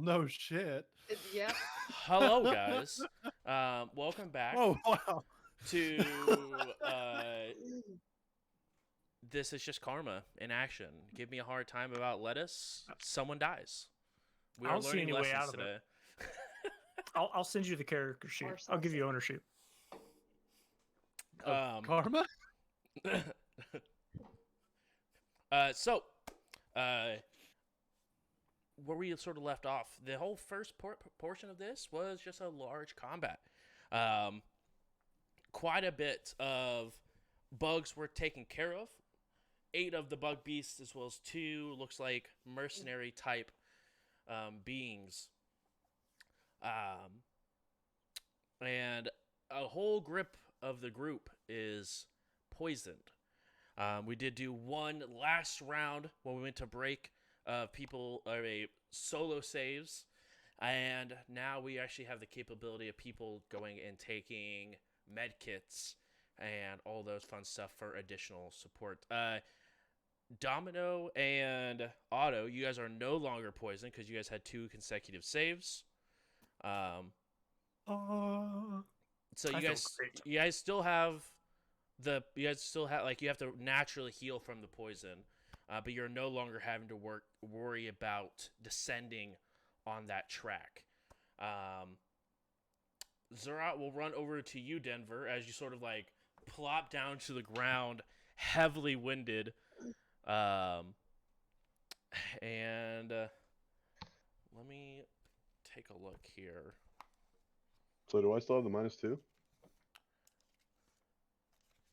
no shit. Yep. Hello, guys. Welcome back Oh wow. to This Is Just Karma in action. Give me a hard time about lettuce. Someone dies. We I are don't see learning any way lessons out of it. today. I'll send you the character sheet. Or I'll give you salsa. ownership. Karma? So, where we sort of left off, the whole first portion of this was just a large combat. Quite a bit of bugs were taken care of. 8 of the bug beasts, as well as 2 looks like mercenary type beings. And a whole grip of the group is poisoned. We did do one last round when we went to break people solo saves, and now we actually have the capability of people going and taking med kits and all those fun stuff for additional support. Domino and Otto, you guys are no longer poisoned because you guys had 2 consecutive saves. So I you feel guys, great. you guys still have you have to naturally heal from the poison, but you're no longer having to worry about descending on that track. Zerat will run over to you, Denver, as you sort of like plop down to the ground, heavily winded. And let me take a look here. So do I still have the -2?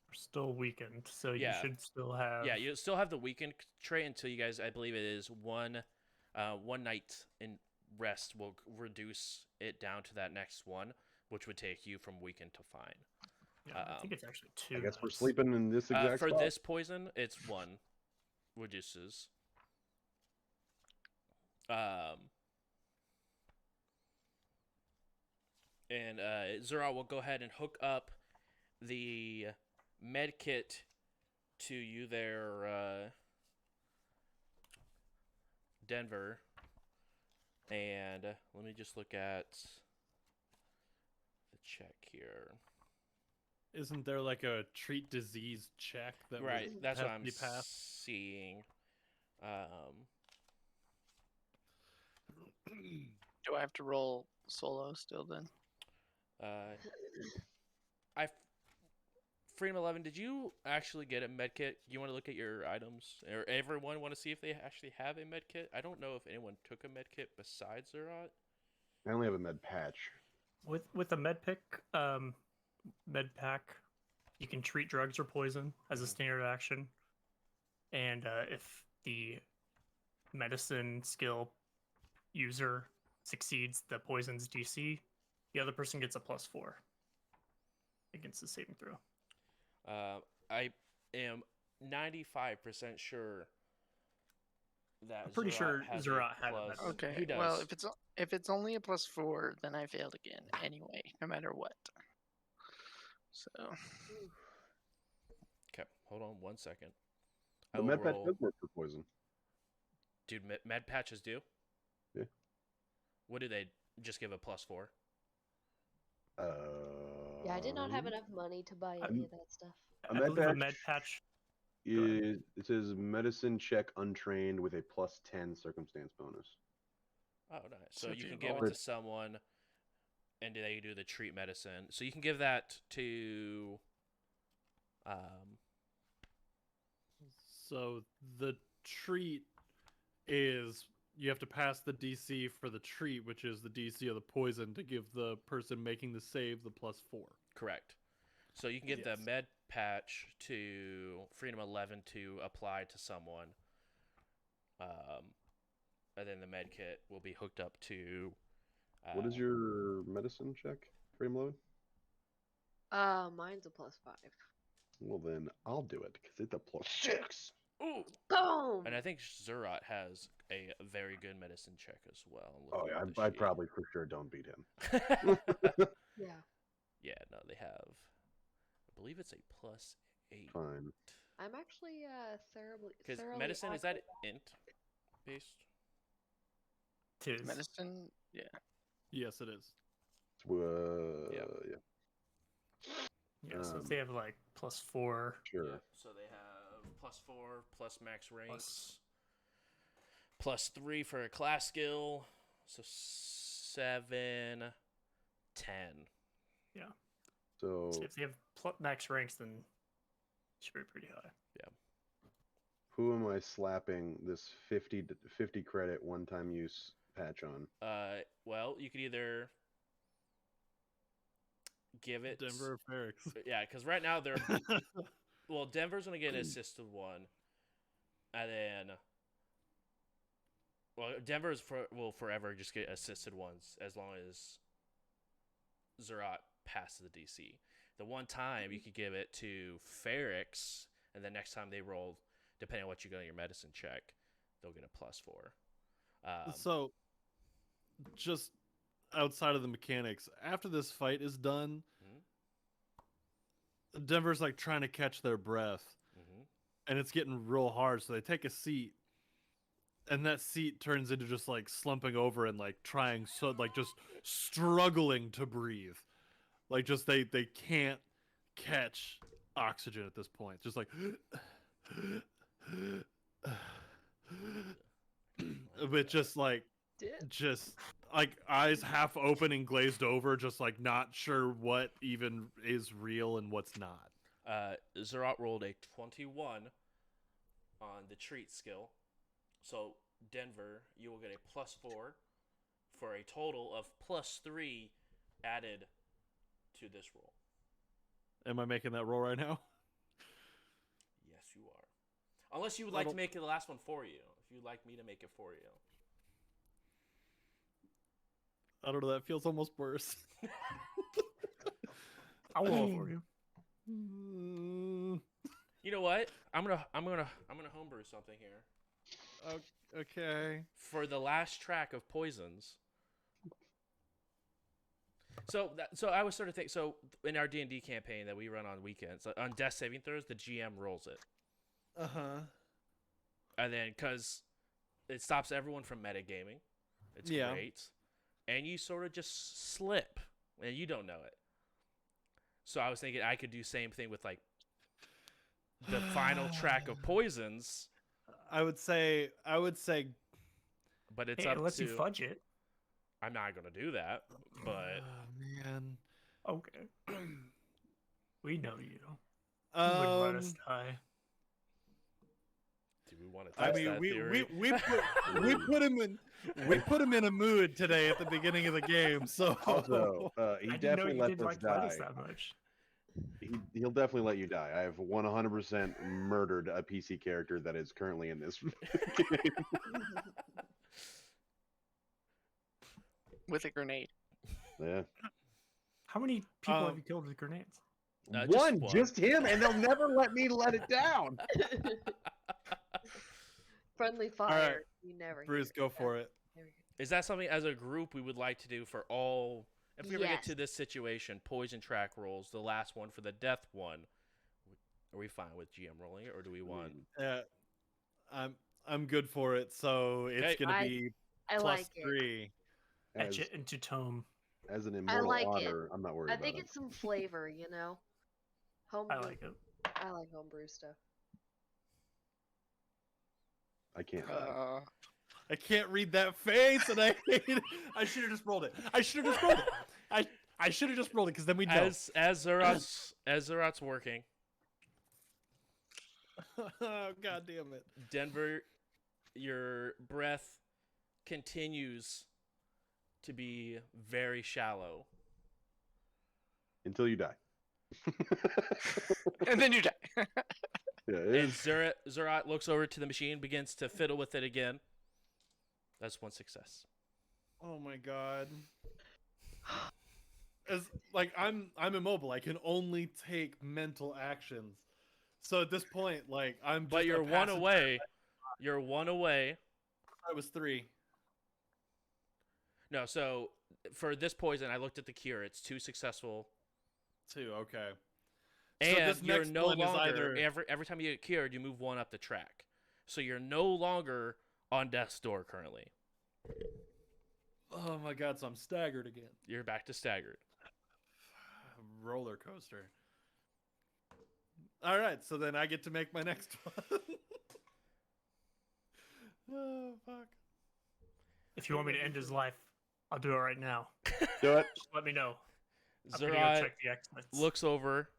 We're still weakened, so Yeah. you should still have. Yeah, you still have the weekend trait until you guys. I believe it is one night in rest will reduce it down to that next one, which would take you from weakened to fine. Yeah, I think it's actually 2. I guess we're nights. sleeping in this exact For spot. this poison, it's 1 reduces. And Zura will go ahead and hook up the med kit to you there, Denver. And let me just look at the check here. Isn't there like a treat disease check that would Right, that's have what to I'm be passed? seeing. Do I have to roll solo still then? Freedom 11, did you actually get a med kit? You want to look at your items, or everyone want to see if they actually have a med kit? I don't know if anyone took a med kit besides Zerat. I only have a med patch. With the med pack, you can treat drugs or poison as a standard action, and if the medicine skill user succeeds the poison's DC, the other person gets a +4 against the saving throw. I am 95% sure that I'm pretty sure has Zerat a had a plus. med kit. Okay. He does. Well, if it's only a +4, then I failed again anyway, no matter what. So Okay, hold on 1 second. The med patch does work for poison. Dude, med patches do? Yeah. What do they just give a +4? Yeah, I did not have enough money to buy any of that stuff. A I med believe a patch med patch. It says medicine check untrained with a +10 circumstance bonus. Oh, nice. So So if you you can give roll it it- to someone, and they do the treat medicine. So you can give that to. So the treat is you have to pass the DC for the treat, which is the DC of the poison, to give the person making the save the +4. Correct. So you can give the Yes. med patch to Freedom 11 to apply to someone. And then the med kit will be hooked up to. What is your medicine check, frame load? Mine's a +5. Well, then I'll do it because it's a +6. Ooh! Boom! And I think Zerat has a very good medicine check as well. I'm Oh looking yeah, at the I sheet. probably for sure don't beat him. Yeah. Yeah, no, they have. I believe it's a +8. Fine. I'm actually Because thoroughly medicine is that awkward. int based? Tis. Medicine. Yeah. Yes, it is. Yeah. Yeah, so they have like +4. Sure. So they have +4 plus max ranks, Plus- +3 for a class skill. So 7, 10. So So if they have max ranks, then it should be pretty high. who am I slapping this 50 credit one-time use patch on? Well, you could either give it Denver or Ferrix? Yeah, because right now they're well, Denver's gonna get an assisted one, and then Denver's will forever just get assisted ones as long as Zerat passes the DC. The one time you could give it to Ferrix, and the next time they roll, depending on what you get on your medicine check, they'll get a +4. So, just outside of the mechanics, after this fight is done, Denver's like trying to catch their breath, and it's getting real hard. So they take a seat, and that seat turns into just like slumping over and like trying just struggling to breathe, like just they can't catch oxygen at this point. Just like, but just like eyes half open and glazed over, just like not sure what even is real and what's not. Zerat rolled a 21 on the treat skill. So, Denver, you will get a +4 for a total of +3 added to this roll. Am I making that roll right now? Yes, you are. Unless you would like to make it the last one for you. If you'd like me to make it for you. I don't know. That feels almost worse. I'll roll for you. You know what? I'm gonna homebrew something here. Okay. For the last track of poisons. So I was sort of thinking. So in our D&D campaign that we run on weekends, on death saving throws, the GM rolls it. And then because it stops everyone from metagaming, it's great. And you sort of just slip, and you don't know it. So I was thinking I could do same thing with like the final track of poisons. I would say, but it's Hey, up unless to. you fudge it. I'm not gonna do that, but man. Okay. We know you. You wouldn't let us die. do we want to test that theory? we put him in a mood today at the beginning of the game. So Also, he I didn't know definitely you lets did us like die. Titus that much. He'll definitely let you die. I have 100% murdered a PC character that is currently in this game. With a grenade. Yeah. How many people have you killed with grenades? Just him, and they'll never let me let it down. Friendly fire. right. You never. Bruce, hear go for it. There we go. Is that something as a group we would like to do for all? If we ever get Yes. to this situation, poison track rolls, the last one for the death one. Are we fine with GM rolling it, or do we want? I'm good for it. So it's Okay. gonna be I like it. +3. Etch it into tome. As an immortal like it. otter, I'm not worried I about think it. it's some flavor, you know. I like it. I like homebrew stuff. I can't die. I can't read that face, and I hate it. I should have just rolled it. I should have just rolled it. I should have just rolled it because then we know. As Zerat's working, Oh, God damn it. Denver, your breath continues to be very shallow. Until you die. And then you die. Yeah, And Zerat looks over to the machine, begins to fiddle with it again. That's one success. Oh my God. As like I'm immobile. I can only take mental actions. So at this point, like I'm. But just you're a one passive- away. You're one away. I was 3. No, so for this poison, I looked at the cure. It's 2 successful. 2. Okay. So And this you're next no one is longer either- every time you get cured, you move 1 up the track. So you're no longer on death's door currently. Oh my god, so I'm staggered again. You're back to staggered. Roller coaster. All right, so then I get to make my next one. Oh, fuck. If you want me to end his life, I'll do it right now. Do it. Just let me know. I'm gonna go Zerat check the X-Men. looks over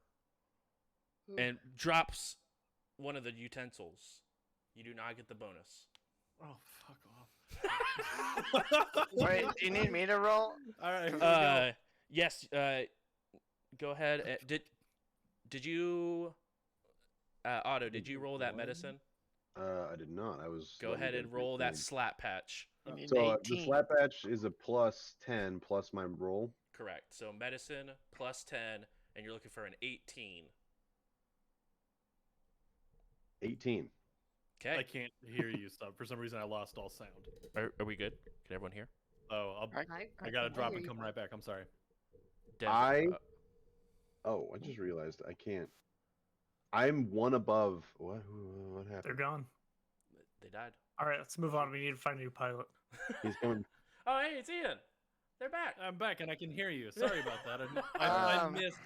Ooh. and drops one of the utensils. You do not get the bonus. Oh, fuck off. Wait, do you need me to roll? All right, here we go. Yes. Go ahead. Did you, Otto? Did you roll that medicine? I did not. I was. Go let me ahead get and roll that 15. slap patch. You need So the 18. slap patch is a plus 10 plus my roll. Correct. So medicine plus 10, and you're looking for an 18. 18. Okay. I can't hear you, so for some reason I lost all sound. Are we good? Can everyone hear? Oh, I gotta drop and come right back. I'm sorry. Denver, Oh, I just realized I can't. I'm one above. What happened? They're gone. they died. All right, let's move on. We need to find a new pilot. He's coming. Oh, hey, it's Ian. They're back. I'm back and I can hear you. Sorry about that. I missed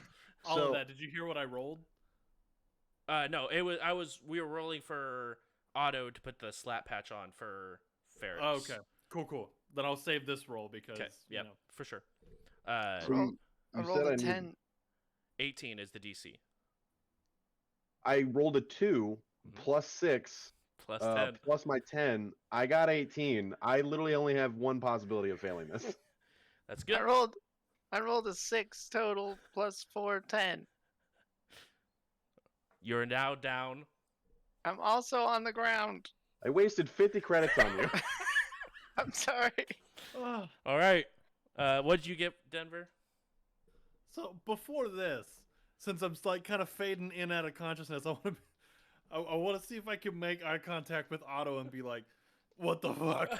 all So- of that. Did you hear what I rolled? No, we were rolling for Otto to put the slap patch on for Ferrix. Oh, okay. Cool. Then I'll save this roll because Okay. you Yep. know. For sure. So I you rolled said a I need- 10. 18 is the DC. I rolled a 2 Mhm. plus 6 Plus 10. plus my 10. I got 18. I literally only have one possibility of failing this. That's good. I rolled a 6 total plus 4, 10. You're now down. I'm also on the ground. I wasted 50 credits on you. I'm sorry. Ah. All right. What did you get, Denver? So before this, since I'm like kind of fading in out of consciousness, I want to see if I can make eye contact with Otto and be like, "What the fuck?"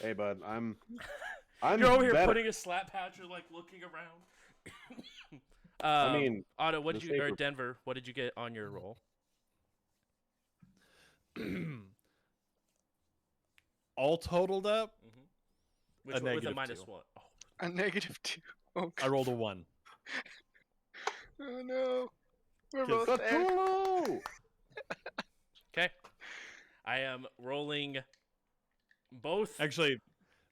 Hey, bud, I'm You're over here better. putting a slap patch. You're like looking around. I mean, Otto, what the did you or safer- Denver? What did you get on your roll? All totaled up, With a negative minus 2. 1. Oh, A -2. Oh, I rolled a 1. oh no. We're Kids- both there. Cthulhu! okay. I am rolling both. Actually,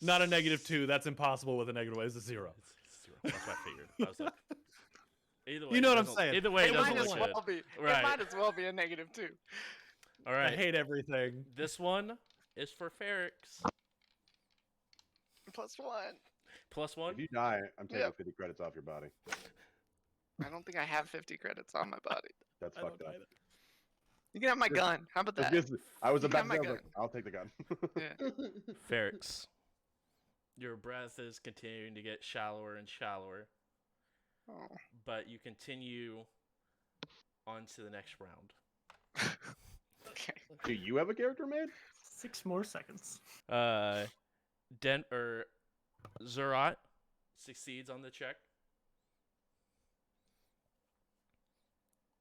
not a -2. That's impossible with a negative. It's a 0. It's 0. That's what I figured. I was like, either way, You know it what I'm doesn't- saying. Either way, it It doesn't might as look well good. be. Right. It might as well be a -2. All I right. hate everything. This one is for Ferrix. Plus 1. If Plus 1. you die, I'm taking Yep. 50 credits off your body. I don't think I have 50 credits on my body. That's I fucked don't up. either. You can have my gun. How about that? I was You about got my to say, I was gun. like, I'll take the gun. Yeah. Ferrix. Your breath is continuing to get shallower and shallower, Oh. but you continue on to the next round. Okay. Do you have a character made? 6 more seconds. Zerat succeeds on the check.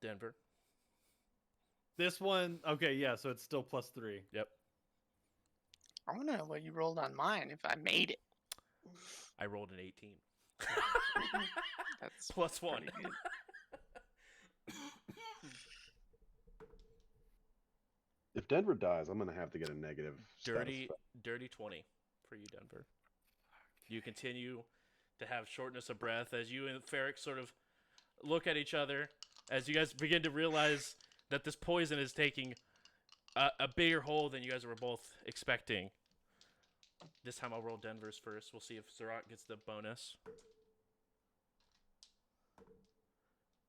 Denver. This one, okay, yeah, so it's still plus 3. Yep. I want to know what you rolled on mine if I made it. I rolled an 18. That's Plus 1. pretty good. If Denver dies, I'm gonna have to get a negative. Dirty status. 20 for you, Denver. You continue to have shortness of breath as you and Ferrix sort of look at each other as you guys begin to realize that this poison is taking a bigger hold than you guys were both expecting. This time I'll roll Denver's first. We'll see if Zerat gets the bonus.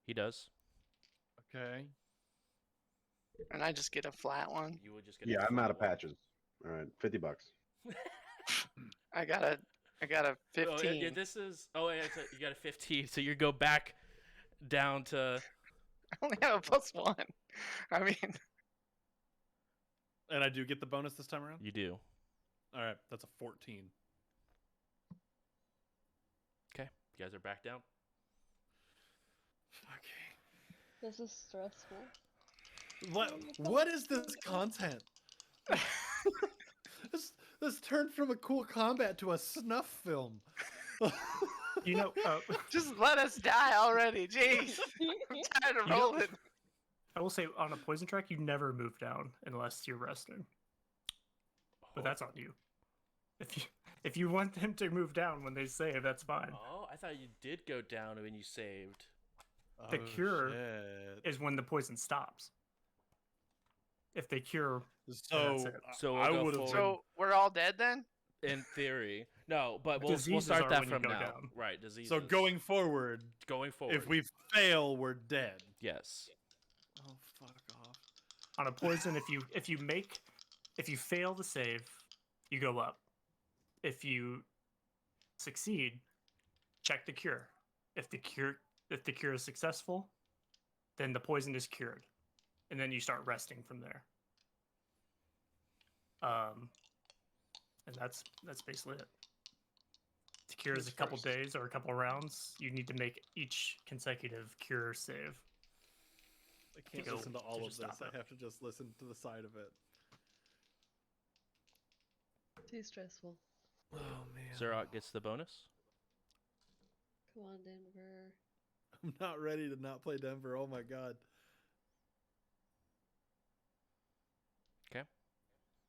He does. Okay. And I just get a flat one. You would just get. Yeah, a I'm out of flat one. patches. All right, $50. I got a Oh, 15. yeah, this is. Oh, yeah, you got a 15. So you go back down to. I only have a plus 1. I mean, And I do get the bonus this time around? You do. All right, that's a 14. Okay, you guys are back down. Okay. This is stressful. What is this content? this This turned from a cool combat to a snuff film. You know, Just let us die already. Jeez. I'm tired of You know- rolling. I will say on a poison track, you never move down unless you're resting. But that's on you. If you want them to move down when they save, that's fine. Oh, I thought you did go down when you saved. The cure shit. is when the poison stops. If they cure, So, that's it. So I we'll go would have. forward. So we're all dead then? In theory, no, but we'll Diseases start are that when you from go now. down. Right, diseases. So going forward, forward, if we fail, we're dead. yes, Oh, fuck off. on a poison, if you fail the save, you go up. If you succeed, check the cure. If the cure is successful, then the poison is cured, and then you start resting from there. And that's basically it. The cure is a couple days or a couple rounds. You need to make each consecutive cure save. I can't go listen to all to of just this. stop it. I have to just listen to the side of it. Too stressful. Oh, man. Zerot gets the bonus. Come on, Denver. I'm not ready to not play Denver. Oh, my God.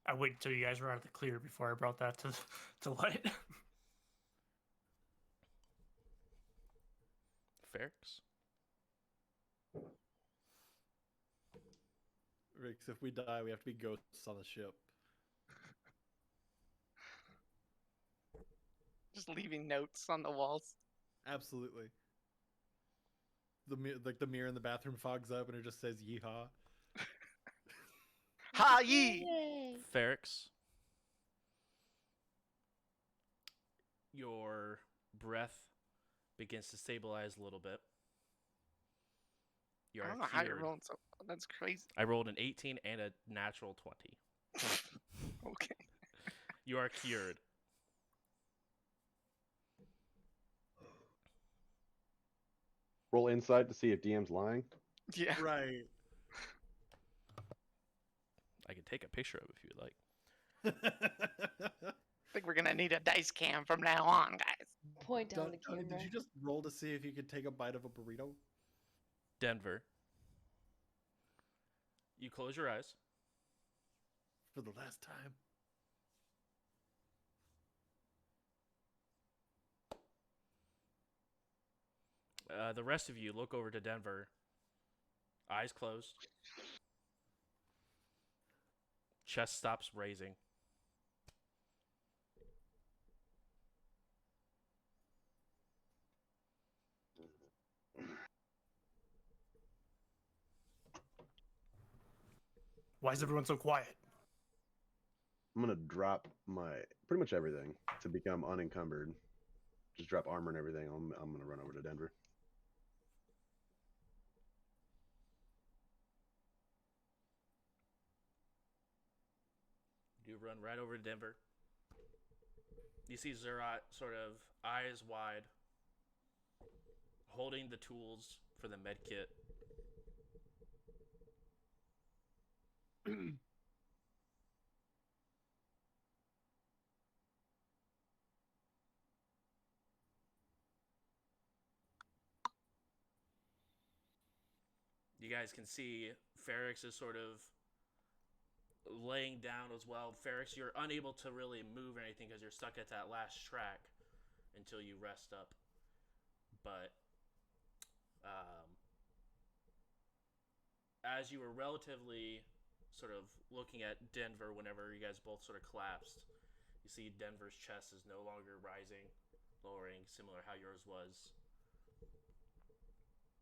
I waited until you guys were out of the clear before I brought that to light. Ferrix. Rix, if we die, we have to be ghosts on the ship. Just leaving notes on the walls. Absolutely. The mirror in the bathroom fogs up and it just says yeehaw. Ha ye! Yay! Ferrix. Your breath begins to stabilize a little bit. You I are don't know how you're cured. rolling so. That's crazy. I rolled an 18 and a natural 20. Okay. You are cured. Roll insight to see if DM's lying. Yeah. Right. I can take a picture of it if you'd like. I think we're gonna need a dice cam from now on, guys. Point down the Donnie, camera. did you just roll to see if you could take a bite of a burrito? Denver. You close your eyes. For the last time. The rest of you look over to Denver. Eyes closed. Chest stops raising. Why is everyone so quiet? I'm gonna drop my pretty much everything to become unencumbered. Just drop armor and everything. I'm gonna run over to Denver. You run right over to Denver. You see Zerot sort of eyes wide, holding the tools for the med kit. You guys can see Ferrix is sort of laying down as well. Ferrix, you're unable to really move or anything because you're stuck at that last track until you rest up. But as you were relatively sort of looking at Denver whenever you guys both sort of collapsed, you see Denver's chest is no longer rising, lowering, similar how yours was.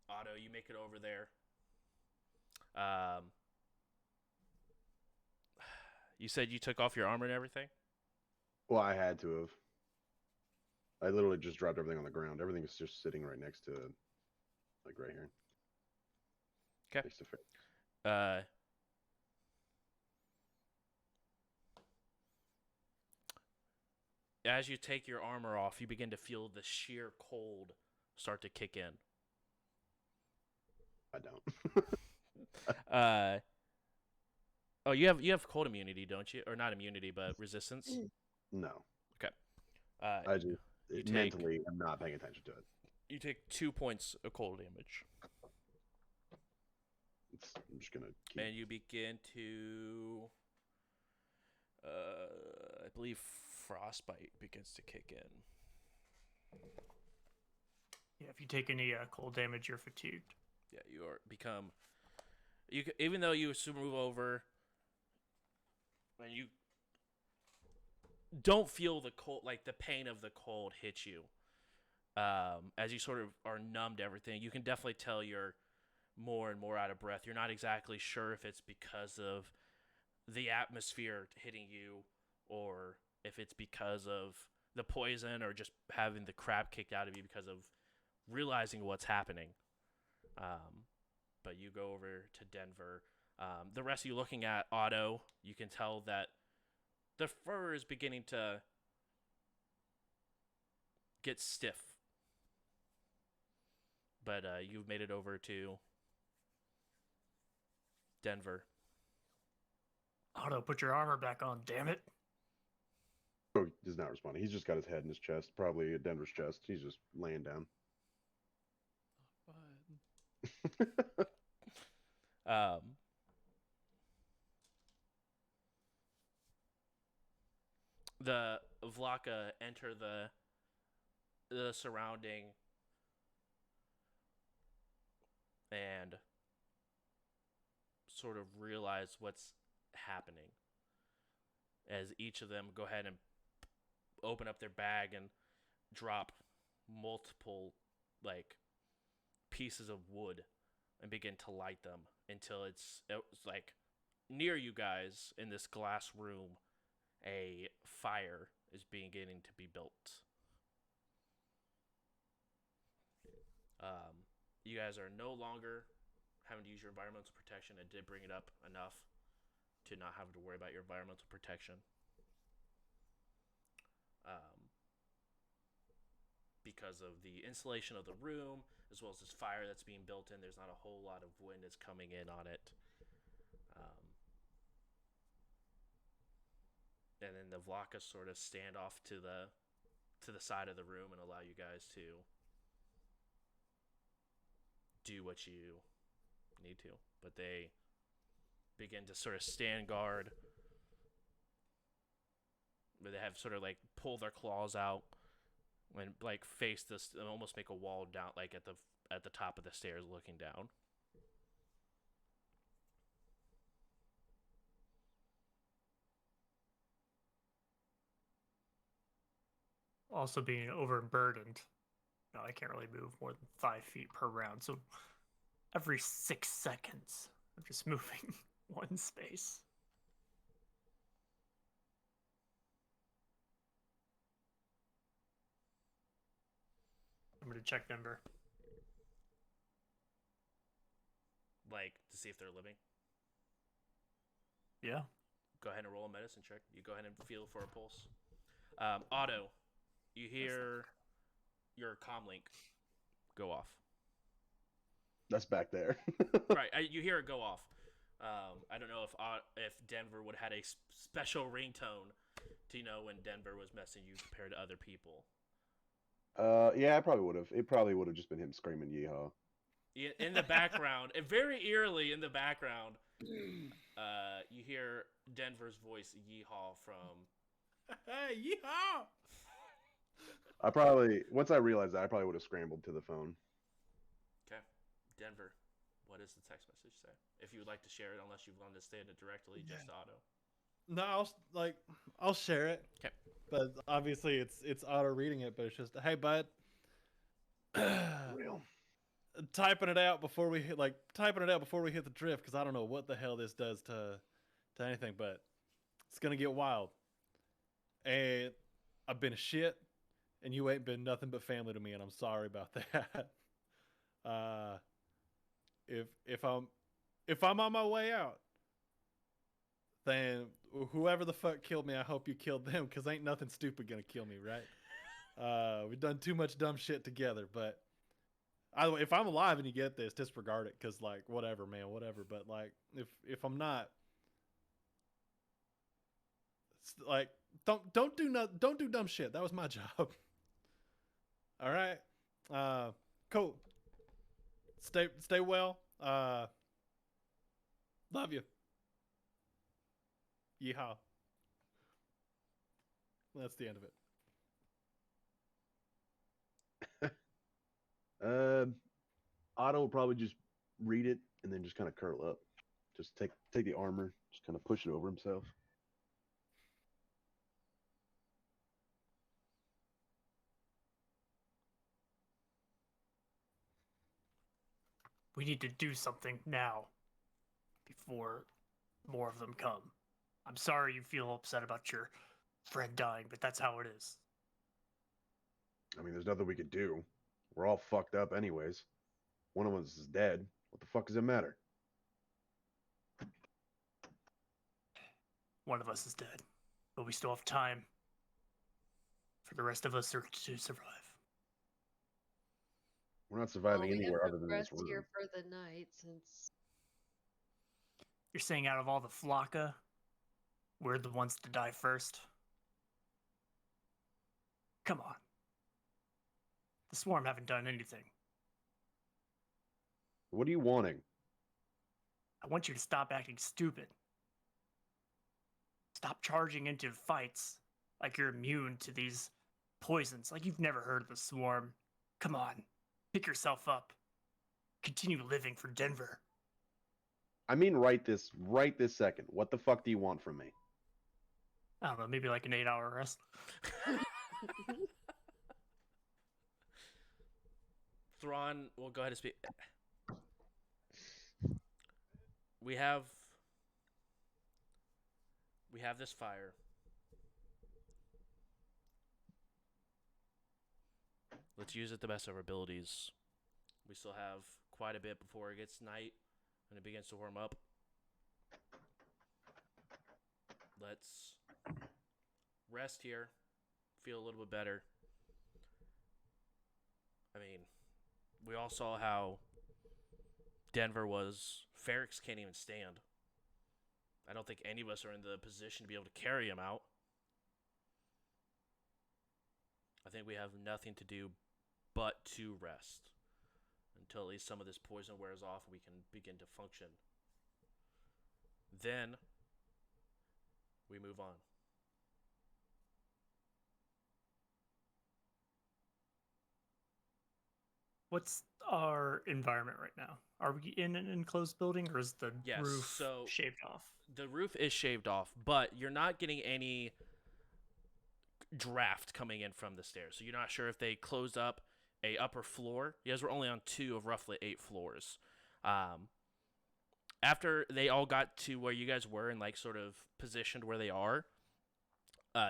Otto, you make it over there. You said you took off your armor and everything? Well, I had to have. I literally just dropped everything on the ground. Everything is just sitting right next to, like right here. Okay. Next to Ferrix. As you take your armor off, you begin to feel the sheer cold start to kick in. I don't. Oh, you have cold immunity, don't you? Or not immunity, but resistance. No, Uh, I just You take- mentally am not paying attention to it. you take 2 points of cold damage, I'm just gonna keep. and you begin to. I believe frostbite begins to kick in. Yeah, if you take any cold damage, you're fatigued. Yeah, you are become. Even though you move over, and you don't feel the cold, like the pain of the cold hit you. As you sort of are numb to everything, you can definitely tell you're more and more out of breath. You're not exactly sure if it's because of the atmosphere hitting you, or if it's because of the poison, or just having the crap kicked out of you because of realizing what's happening. But you go over to Denver. The rest of you looking at Otto, you can tell that the fur is beginning to get stiff. But you've made it over to Denver. Otto, put your armor back on, damn it. Oh, he's not responding. He's just got his head in his chest, probably at Denver's chest. He's just laying down. The Vlaka enter the surrounding and sort of realize what's happening as each of them go ahead and open up their bag and drop multiple like pieces of wood and begin to light them until it's like near you guys in this glass room. A fire is beginning to be built. You guys are no longer having to use your environmental protection. I did bring it up enough to not have to worry about your environmental protection. Because of the insulation of the room, as well as this fire that's being built in, there's not a whole lot of wind that's coming in on it. And then the Vlakas sort of stand off to the side of the room and allow you guys to do what you need to. But they begin to sort of stand guard. But they have sort of like pull their claws out and like face this, and almost make a wall down, like at the top of the stairs, looking down. Also being overburdened. No, I can't really move more than 5 feet per round. So every 6 seconds, I'm just moving one space. I'm going to check Denver. Like, to see if they're living. Yeah. Go ahead and roll a medicine check. You go ahead and feel for a pulse. Otto, you hear your comm link go off. That's back there. Right, you hear it go off. I don't know if Denver would have had a special ringtone to know when Denver was messaging you compared to other people. Yeah, I probably would have. It probably would have just been him screaming "Yeehaw." In the background, and very eerily in the background, you hear Denver's voice "Yeehaw" from. Hey, yeehaw! I probably once I realized that, I probably would have scrambled to the phone. Okay, Denver, what does the text message say? If you would like to share it, unless you want to say it directly, just to Otto. No, I'll share it. Okay. But obviously it's Otto reading it, but it's just, hey bud. Real. Typing it out before we hit the drift, because I don't know what the hell this does to anything, but it's gonna get wild. And I've been a shit, and you ain't been nothing but family to me, and I'm sorry about that. If I'm on my way out, then whoever the fuck killed me, I hope you killed them, because ain't nothing stupid gonna kill me, right? We've done too much dumb shit together, but either way, if I'm alive and you get this, disregard it, because like whatever, man, whatever. But like if I'm not, like don't do dumb shit. That was my job. All right. Cool. Stay well. Love you. Yeehaw. That's the end of it. Otto will probably just read it and then just kind of curl up. Just take the armor, just kind of push it over himself. We need to do something now before more of them come. I'm sorry you feel upset about your friend dying, but that's how it is. I mean, there's nothing we could do. We're all fucked up anyways. One of us is dead. What the fuck does it matter? One of us is dead, but we still have time for the rest of us to survive. We're not surviving we have anywhere to other than this rest room. here for the night since You're saying out of all the Flocka, we're the ones to die first? Come on. The Swarm haven't done anything. What are you wanting? I want you to stop acting stupid. Stop charging into fights like you're immune to these poisons, like you've never heard of the Swarm. Come on, pick yourself up. Continue living for Denver. I mean, right this second. What the fuck do you want from me? I don't know, maybe like an 8-hour rest. Thrawn will go ahead and speak. We have this fire. Let's use it the best of our abilities. We still have quite a bit before it gets night and it begins to warm up. Let's rest here, feel a little bit better. I mean, we all saw how Denver was. Ferrix can't even stand. I don't think any of us are in the position to be able to carry him out. I think we have nothing to do but to rest until at least some of this poison wears off and we can begin to function. Then we move on. What's our environment right now? Are we in an enclosed building, or is the roof shaved off? The roof is shaved off, but you're not getting any draft coming in from the stairs. So you're not sure if they closed up a upper floor. You guys were only on 2 of roughly 8 floors. After they all got to where you guys were and like sort of positioned where they are,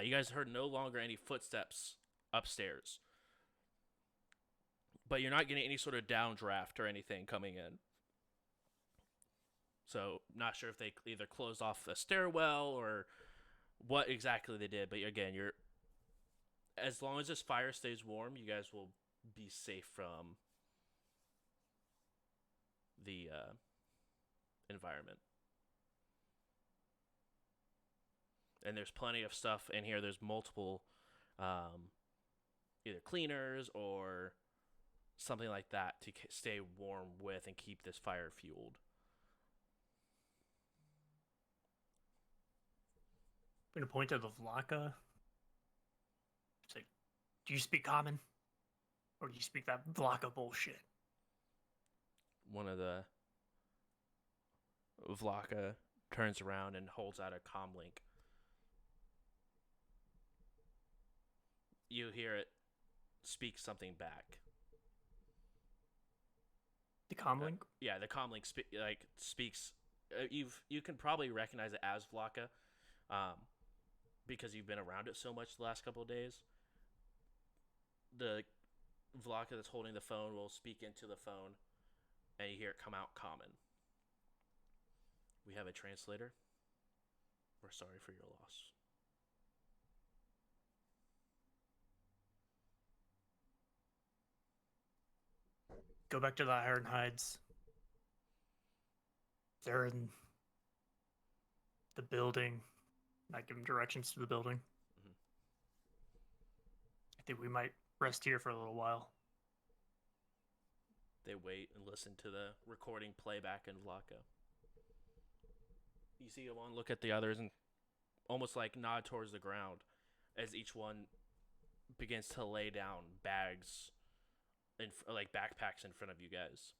you guys heard no longer any footsteps upstairs. But you're not getting any sort of downdraft or anything coming in. So, not sure if they either closed off a stairwell or what exactly they did. But again, as long as this fire stays warm, you guys will be safe from the environment. And there's plenty of stuff in here. There's multiple either cleaners or something like that to stay warm with and keep this fire fueled. I'm going to point to the Vlaka. Say, do you speak common? Or do you speak that Vlaka bullshit? One of the Vlaka turns around and holds out a comlink. You hear it speak something back. The comlink? Yeah, the comlink speaks. You can probably recognize it as Vlaka, because you've been around it so much the last couple of days. The Vlaka that's holding the phone will speak into the phone, and you hear it come out common. We have a translator. We're sorry for your loss. Go back to the Iron Hides. They're in the building. I give them directions to the building. Mm-hmm. I think we might rest here for a little while. They wait and listen to the recording playback in Vlaka. You see one look at the others and almost like nod towards the ground as each one begins to lay down bags, like backpacks in front of you guys.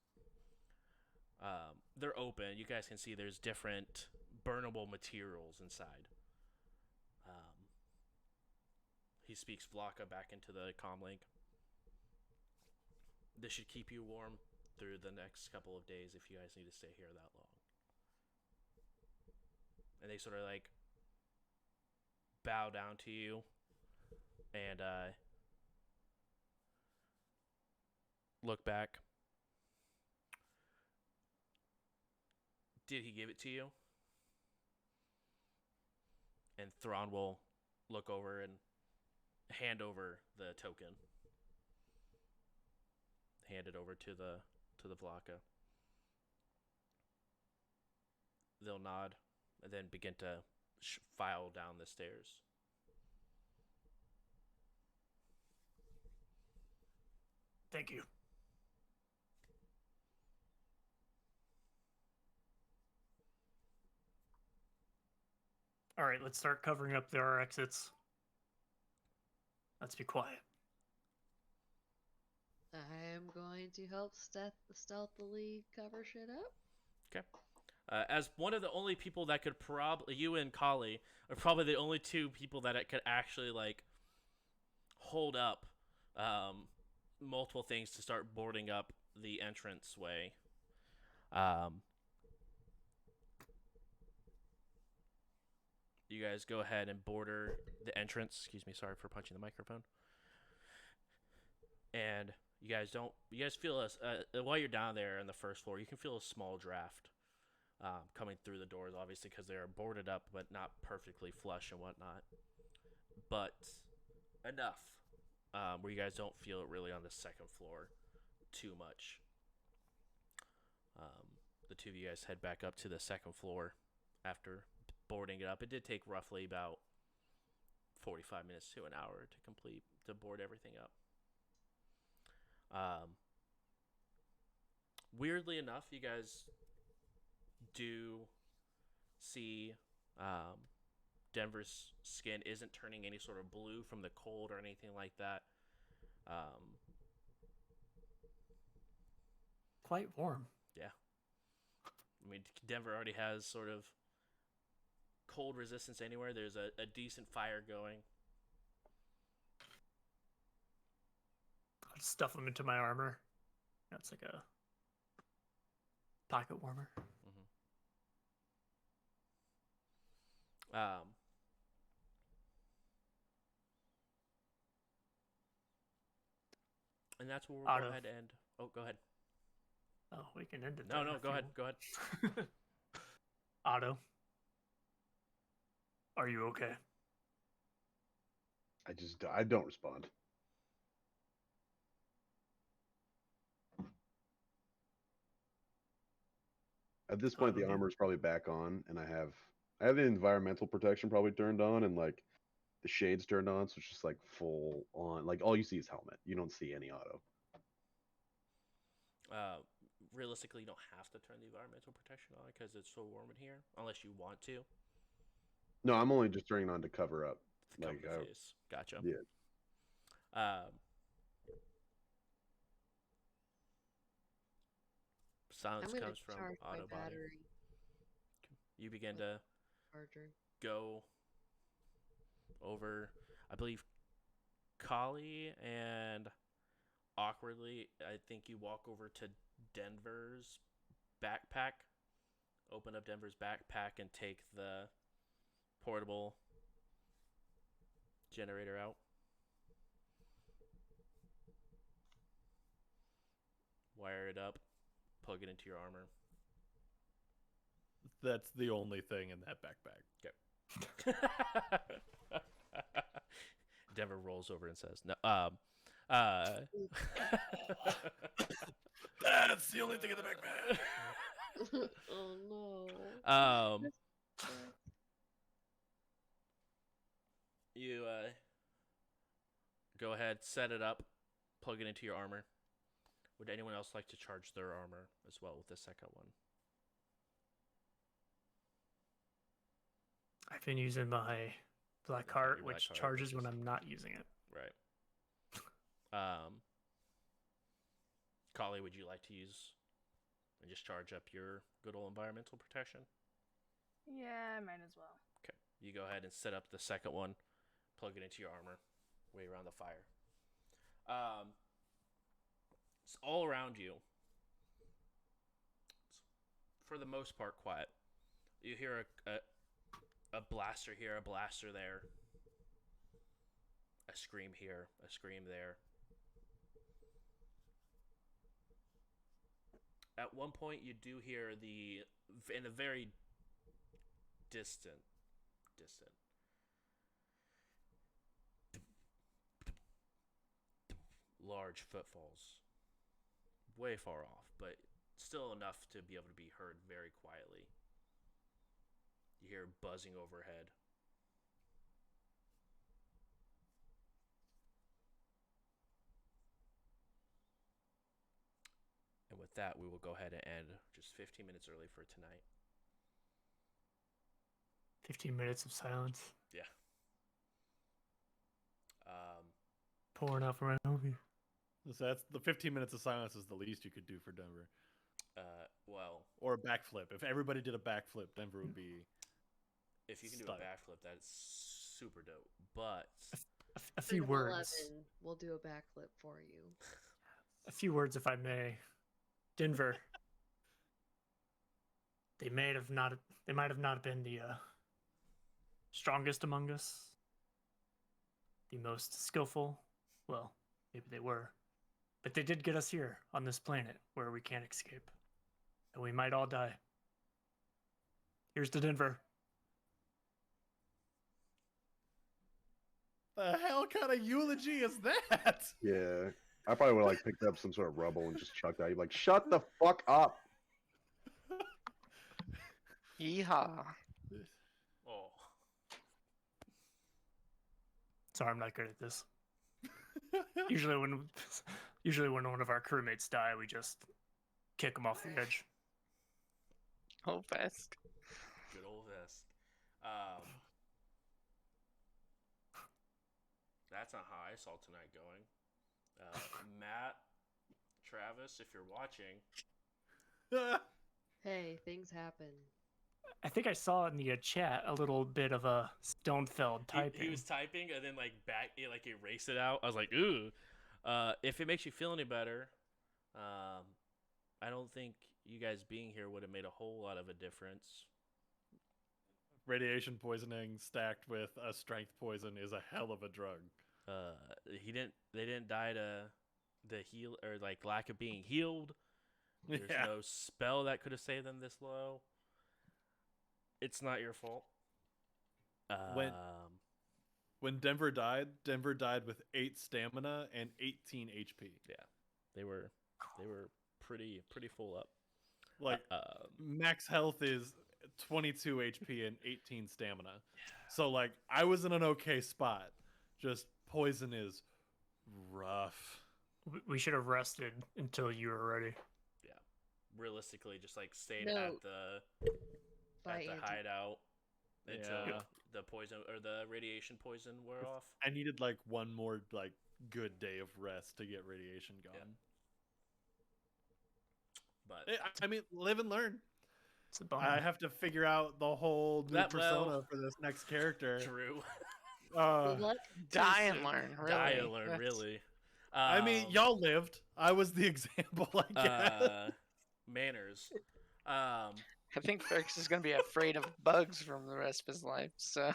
They're open. You guys can see there's different burnable materials inside. He speaks Vlaka back into the comlink. This should keep you warm through the next couple of days if you guys need to stay here that long. And they sort of like bow down to you and look back. Did he give it to you? And Thrawn will look over and hand over the token. Hand it over to the Vlaka. They'll nod and then begin to file down the stairs. Thank you. All right, let's start covering up our exits. Let's be quiet. I am going to help stealthily cover shit up. Okay. As one of the only people that could probably, you and Kali are probably the only two people that it could actually like hold up multiple things to start boarding up the entranceway. You guys go ahead and border the entrance. Excuse me, sorry for punching the microphone. And you guys feel while you're down there on the first floor, you can feel a small draft coming through the doors, obviously, because they're boarded up, but not perfectly flush and whatnot. But enough where you guys don't feel it really on the second floor too much. The two of you guys head back up to the second floor after boarding it up. It did take roughly about 45 minutes to an hour to board everything up. Weirdly enough, you guys do see Denver's skin isn't turning any sort of blue from the cold or anything like that. Quite warm. Yeah. I mean, Denver already has sort of cold resistance anywhere. There's a decent fire going. I'll just stuff them into my armor. That's like a pocket warmer. Mm-hmm. And that's where we'll go ahead and... Oh, go ahead. Oh, we can end it No, there no, if go you ahead. want. Go ahead. Otto, are you okay? I don't respond. At this point, the armor is probably back on, and I have the environmental protection probably turned on, and like the shades turned on, so it's just like full on. Like all you see is helmet. You don't see any auto. Realistically, you don't have to turn the environmental protection on because it's so warm in here, unless you want to. No, I'm only just turning it on to cover up. Cover the face. Gotcha. Yeah. Silence I'm gonna comes from charge my auto body. battery. You begin to Charger. go over, I believe, Kali, and awkwardly, I think you walk over to Denver's backpack, open up Denver's backpack, and take the portable generator out. Wire it up, plug it into your armor. That's the only thing in that backpack. Okay. Denver rolls over and says, "No, That's the only thing in the backpack." Oh no. You go ahead, set it up, plug it into your armor. Would anyone else like to charge their armor as well with the second one? I've been using my Black Okay, Heart, your Black which Heart, charges which when is- I'm not using it. Right. Kali, would you like to use and just charge up your good old environmental protection? Yeah, I might as well. Okay. You go ahead and set up the second one, plug it into your armor, way around the fire. It's all around you. It's, for the most part, quiet. You hear a blaster here, a blaster there, a scream here, a scream there. At one point, you do hear in a very distant, large footfalls, way far off, but still enough to be able to be heard very quietly. You hear buzzing overhead. And with that, we will go ahead and end just 15 minutes early for tonight. 15 minutes of silence. Yeah. Pouring out for my movie. So that's the 15 minutes of silence is the least you could do for Denver. Well, Or a backflip. If everybody did a backflip, Denver would be. if you can do a Stunning. backflip, that's super dope. But A few Freedom words. 11 will do a backflip for you. A few words, if I may. Denver. They might have not been the strongest among us, the most skillful. Well, maybe they were, but they did get us here on this planet where we can't escape, and we might all die. Here's to Denver. The hell kind of eulogy is that? Yeah. I probably would have like picked up some sort of rubble and just chucked out. You'd be like, shut the fuck up. Yeehaw. oh, Sorry, I'm not good at this. Usually when one of our crewmates die, we just kick them off the edge. Oh, fast. good old Vest. That's not how I saw tonight going. Matt, Travis, if you're watching, Hey, things happen. I think I saw in the chat a little bit of a Stonefeld typing. he was typing and then like like erased it out. I was like, ooh. If it makes you feel any better, I don't think you guys being here would have made a whole lot of a difference. Radiation poisoning stacked with a strength poison is a hell of a drug. They didn't die to the heal or like lack of being healed. There's Yeah. no spell that could have saved them this low. It's not your fault. When Denver died with 8 stamina and 18 HP. They were pretty full up. Like max health is 22 HP and 18 stamina. So like I was in an okay spot. Just poison is rough. We should have rested until you were ready. Realistically, just like stayed No. at the By hideout until Yeah. the poison or the radiation poison wore off. I needed like one more like good day of rest to get radiation gone. But I mean, live and learn. It's a bummer. I have to figure out the whole new That- persona well, for this next character. True. Good luck. Die and learn, really. Die and learn, That's- really. I mean, y'all lived. I was the example, I guess. Manners. I think Ferrix is going to be afraid of bugs from the rest of his life, so.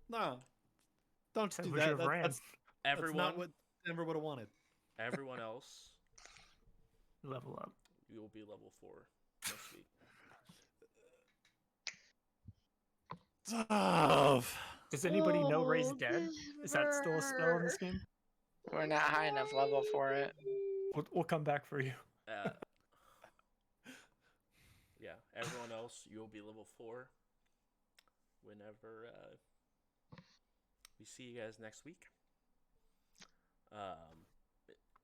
No. Don't Said do we that. should have ran. That's Everyone, not what Denver would have wanted. everyone else, Level up. you will be level 4 next week. Tough. Does anybody know Ray's Oh, dead? Is that still a spell in this Denver. game? We're not high enough level for it. We'll come back for you. Yeah, everyone else, you will be level 4 whenever we see you guys next week.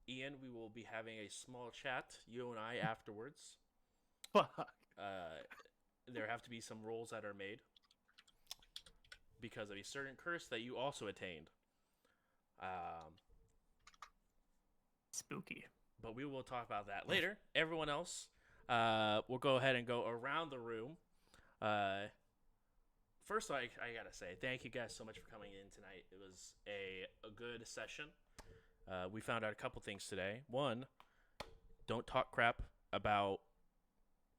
Ian, we will be having a small chat, you and I, afterwards. Fuck. There have to be some rolls that are made because of a certain curse that you also attained. Spooky. But we will talk about that later. Everyone else, we'll go ahead and go around the room. First, I gotta say, thank you guys so much for coming in tonight. It was a good session. We found out a couple things today. One, don't talk crap about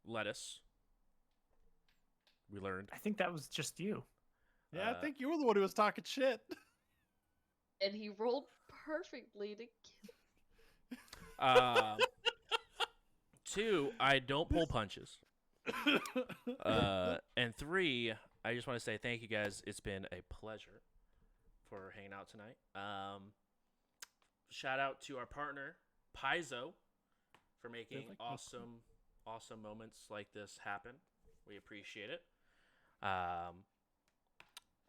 lettuce. We learned. I think that was just you. Yeah, I think you were the one who was talking shit. And he rolled perfectly to Two, I don't pull punches. And three, I just want to say thank you guys. It's been a pleasure for hanging out tonight. Shout out to our partner, Paizo, for making awesome moments like this happen. We appreciate it.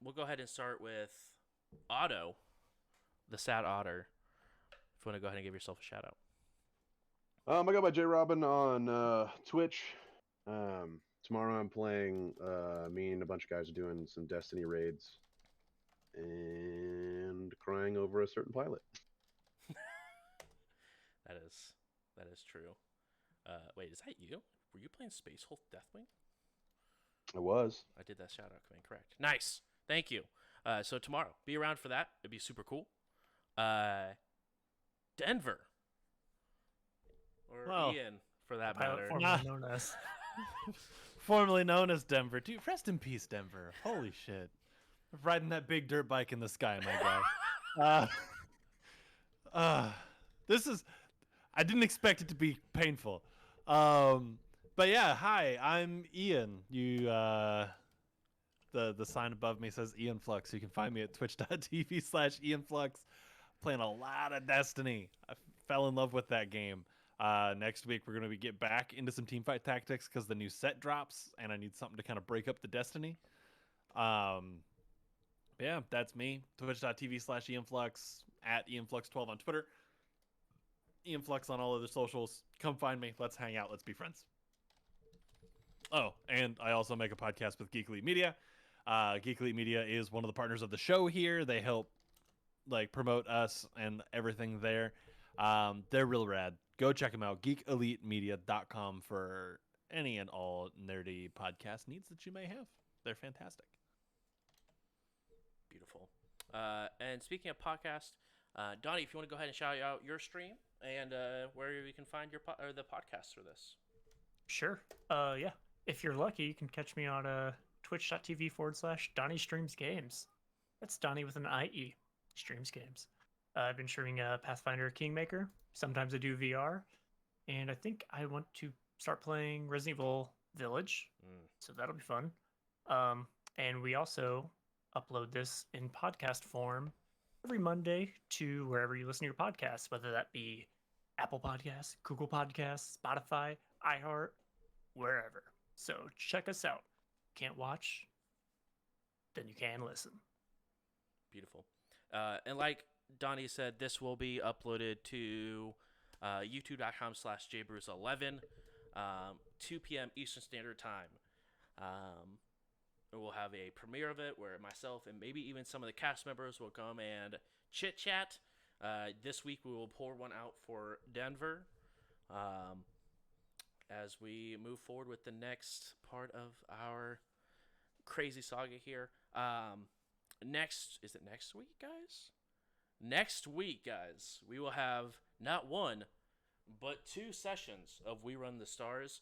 We'll go ahead and start with Otto, the sad otter. If you want to go ahead and give yourself a shout out. I got my J Robin on Twitch. Tomorrow I'm playing. Me and a bunch of guys are doing some Destiny raids, and crying over a certain pilot. That is true. Wait, is that you? Were you playing Space Hulk Deathwing? I was. I did that shout out command correct. Nice. Thank you. So tomorrow, be around for that. It'd be super cool. Denver. Or Well, Ian, for that Pilot matter. formerly known as. Formerly known as Denver. Dude, rest in peace, Denver. Holy shit. Riding that big dirt bike in the sky, my guy. This is... I didn't expect it to be painful. But yeah, hi, I'm Ian. You, the sign above me says Ian Flux. You can find me at twitch.tv/IanFlux. Playing a lot of Destiny. I fell in love with that game. Next week, we're going to get back into some teamfight tactics because the new set drops, and I need something to kind of break up the Destiny. Yeah, that's me. Twitch.tv/IanFlux, at IanFlux12 on Twitter. IanFlux on all other socials. Come find me. Let's hang out. Let's be friends. Oh, and I also make a podcast with Geek Elite Media. Geek Elite Media is one of the partners of the show here. They help promote us and everything there. They're real rad. Go check them out. GeekEliteMedia.com for any and all nerdy podcast needs that you may have. They're fantastic. Beautiful. And speaking of podcast, Donnie, if you want to go ahead and shout out your stream and where you can find your the podcast for this. Sure. Yeah. If you're lucky, you can catch me on twitch.tv/Donnie Streams Games. That's Donnie with an IE. Streams Games. I've been streaming Pathfinder Kingmaker. Sometimes I do VR. And I think I want to start playing Resident Evil Village. So that'll be fun. And we also upload this in podcast form every Monday to wherever you listen to your podcasts, whether that be Apple Podcasts, Google Podcasts, Spotify, iHeart, wherever. So check us out. Can't watch? Then you can listen. Beautiful. And like Donnie said, this will be uploaded to youtube.com/jbruce11, 2 p.m. Eastern Standard Time. We'll have a premiere of it where myself and maybe even some of the cast members will come and chit-chat. This week we will pour one out for Denver as we move forward with the next part of our crazy saga here. Is it next week, guys? Next week, guys, we will have not one, but 2 sessions of We Run the Stars.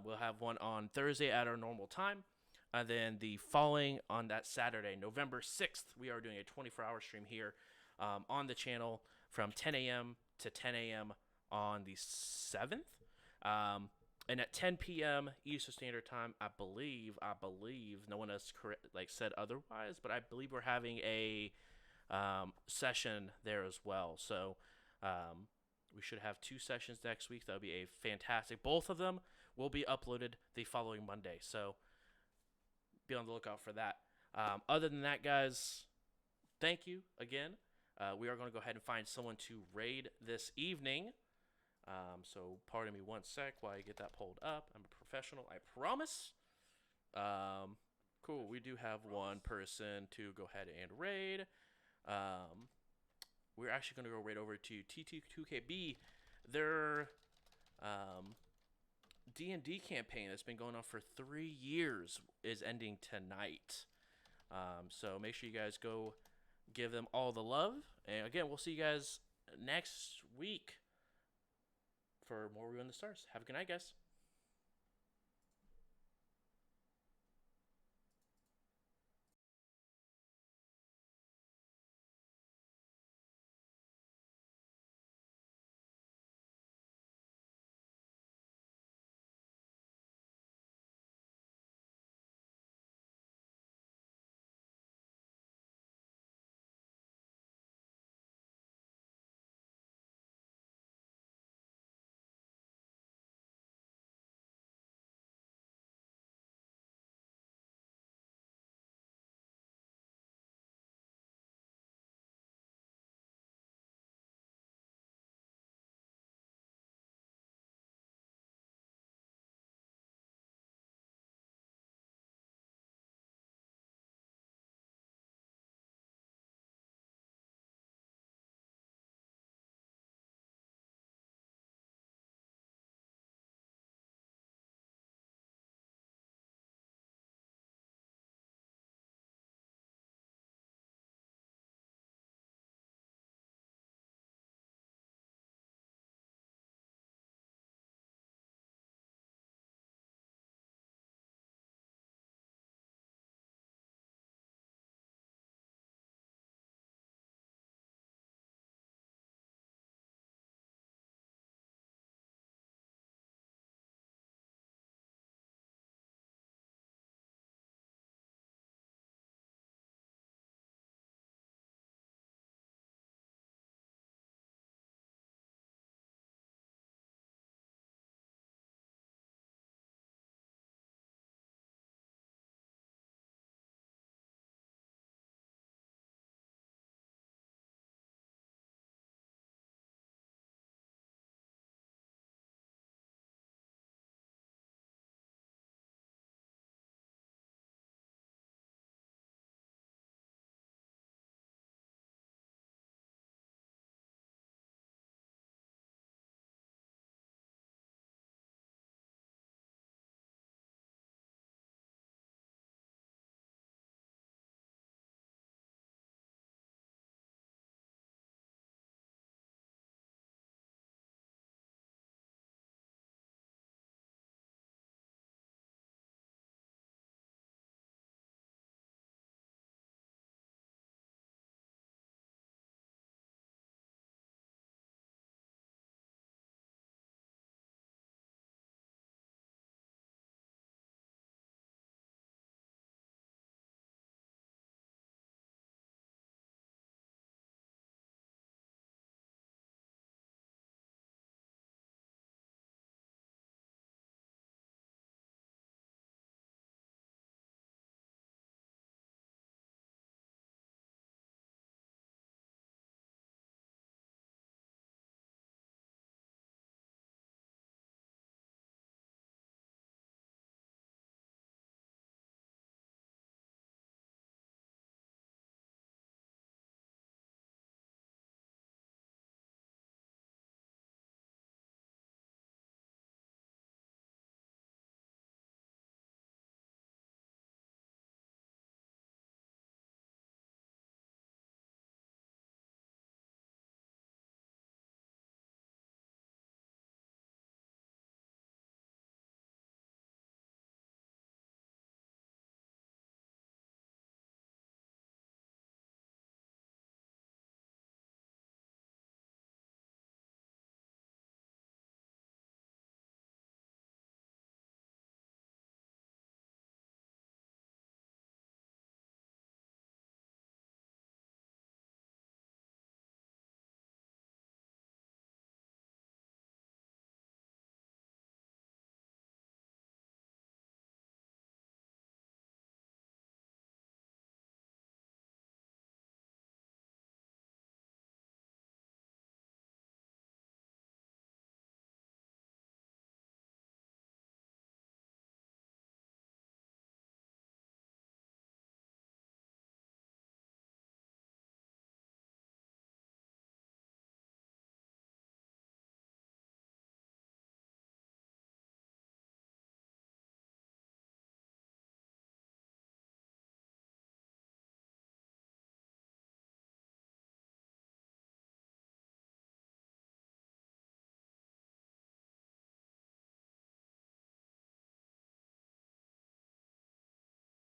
We'll have one on Thursday at our normal time. And then the following on that Saturday, November 6th, we are doing a 24-hour stream here on the channel from 10 a.m. to 10 a.m. on the 7th. And at 10 p.m. Eastern Standard Time, I believe, no one has said otherwise, but I believe we're having a session there as well. So we should have 2 sessions next week. That'll be a fantastic. Both of them will be uploaded the following Monday. So be on the lookout for that. Other than that, guys, thank you again. We are going to go ahead and find someone to raid this evening. So pardon me one sec while I get that pulled up. I'm a professional, I promise. Cool. We do have one person to go ahead and raid. We're actually going to go right over to T2KB. Their D&D campaign that's been going on for 3 years is ending tonight. So make sure you guys go give them all the love. And again, we'll see you guys next week for more Ruin the Stars. Have a good night, guys.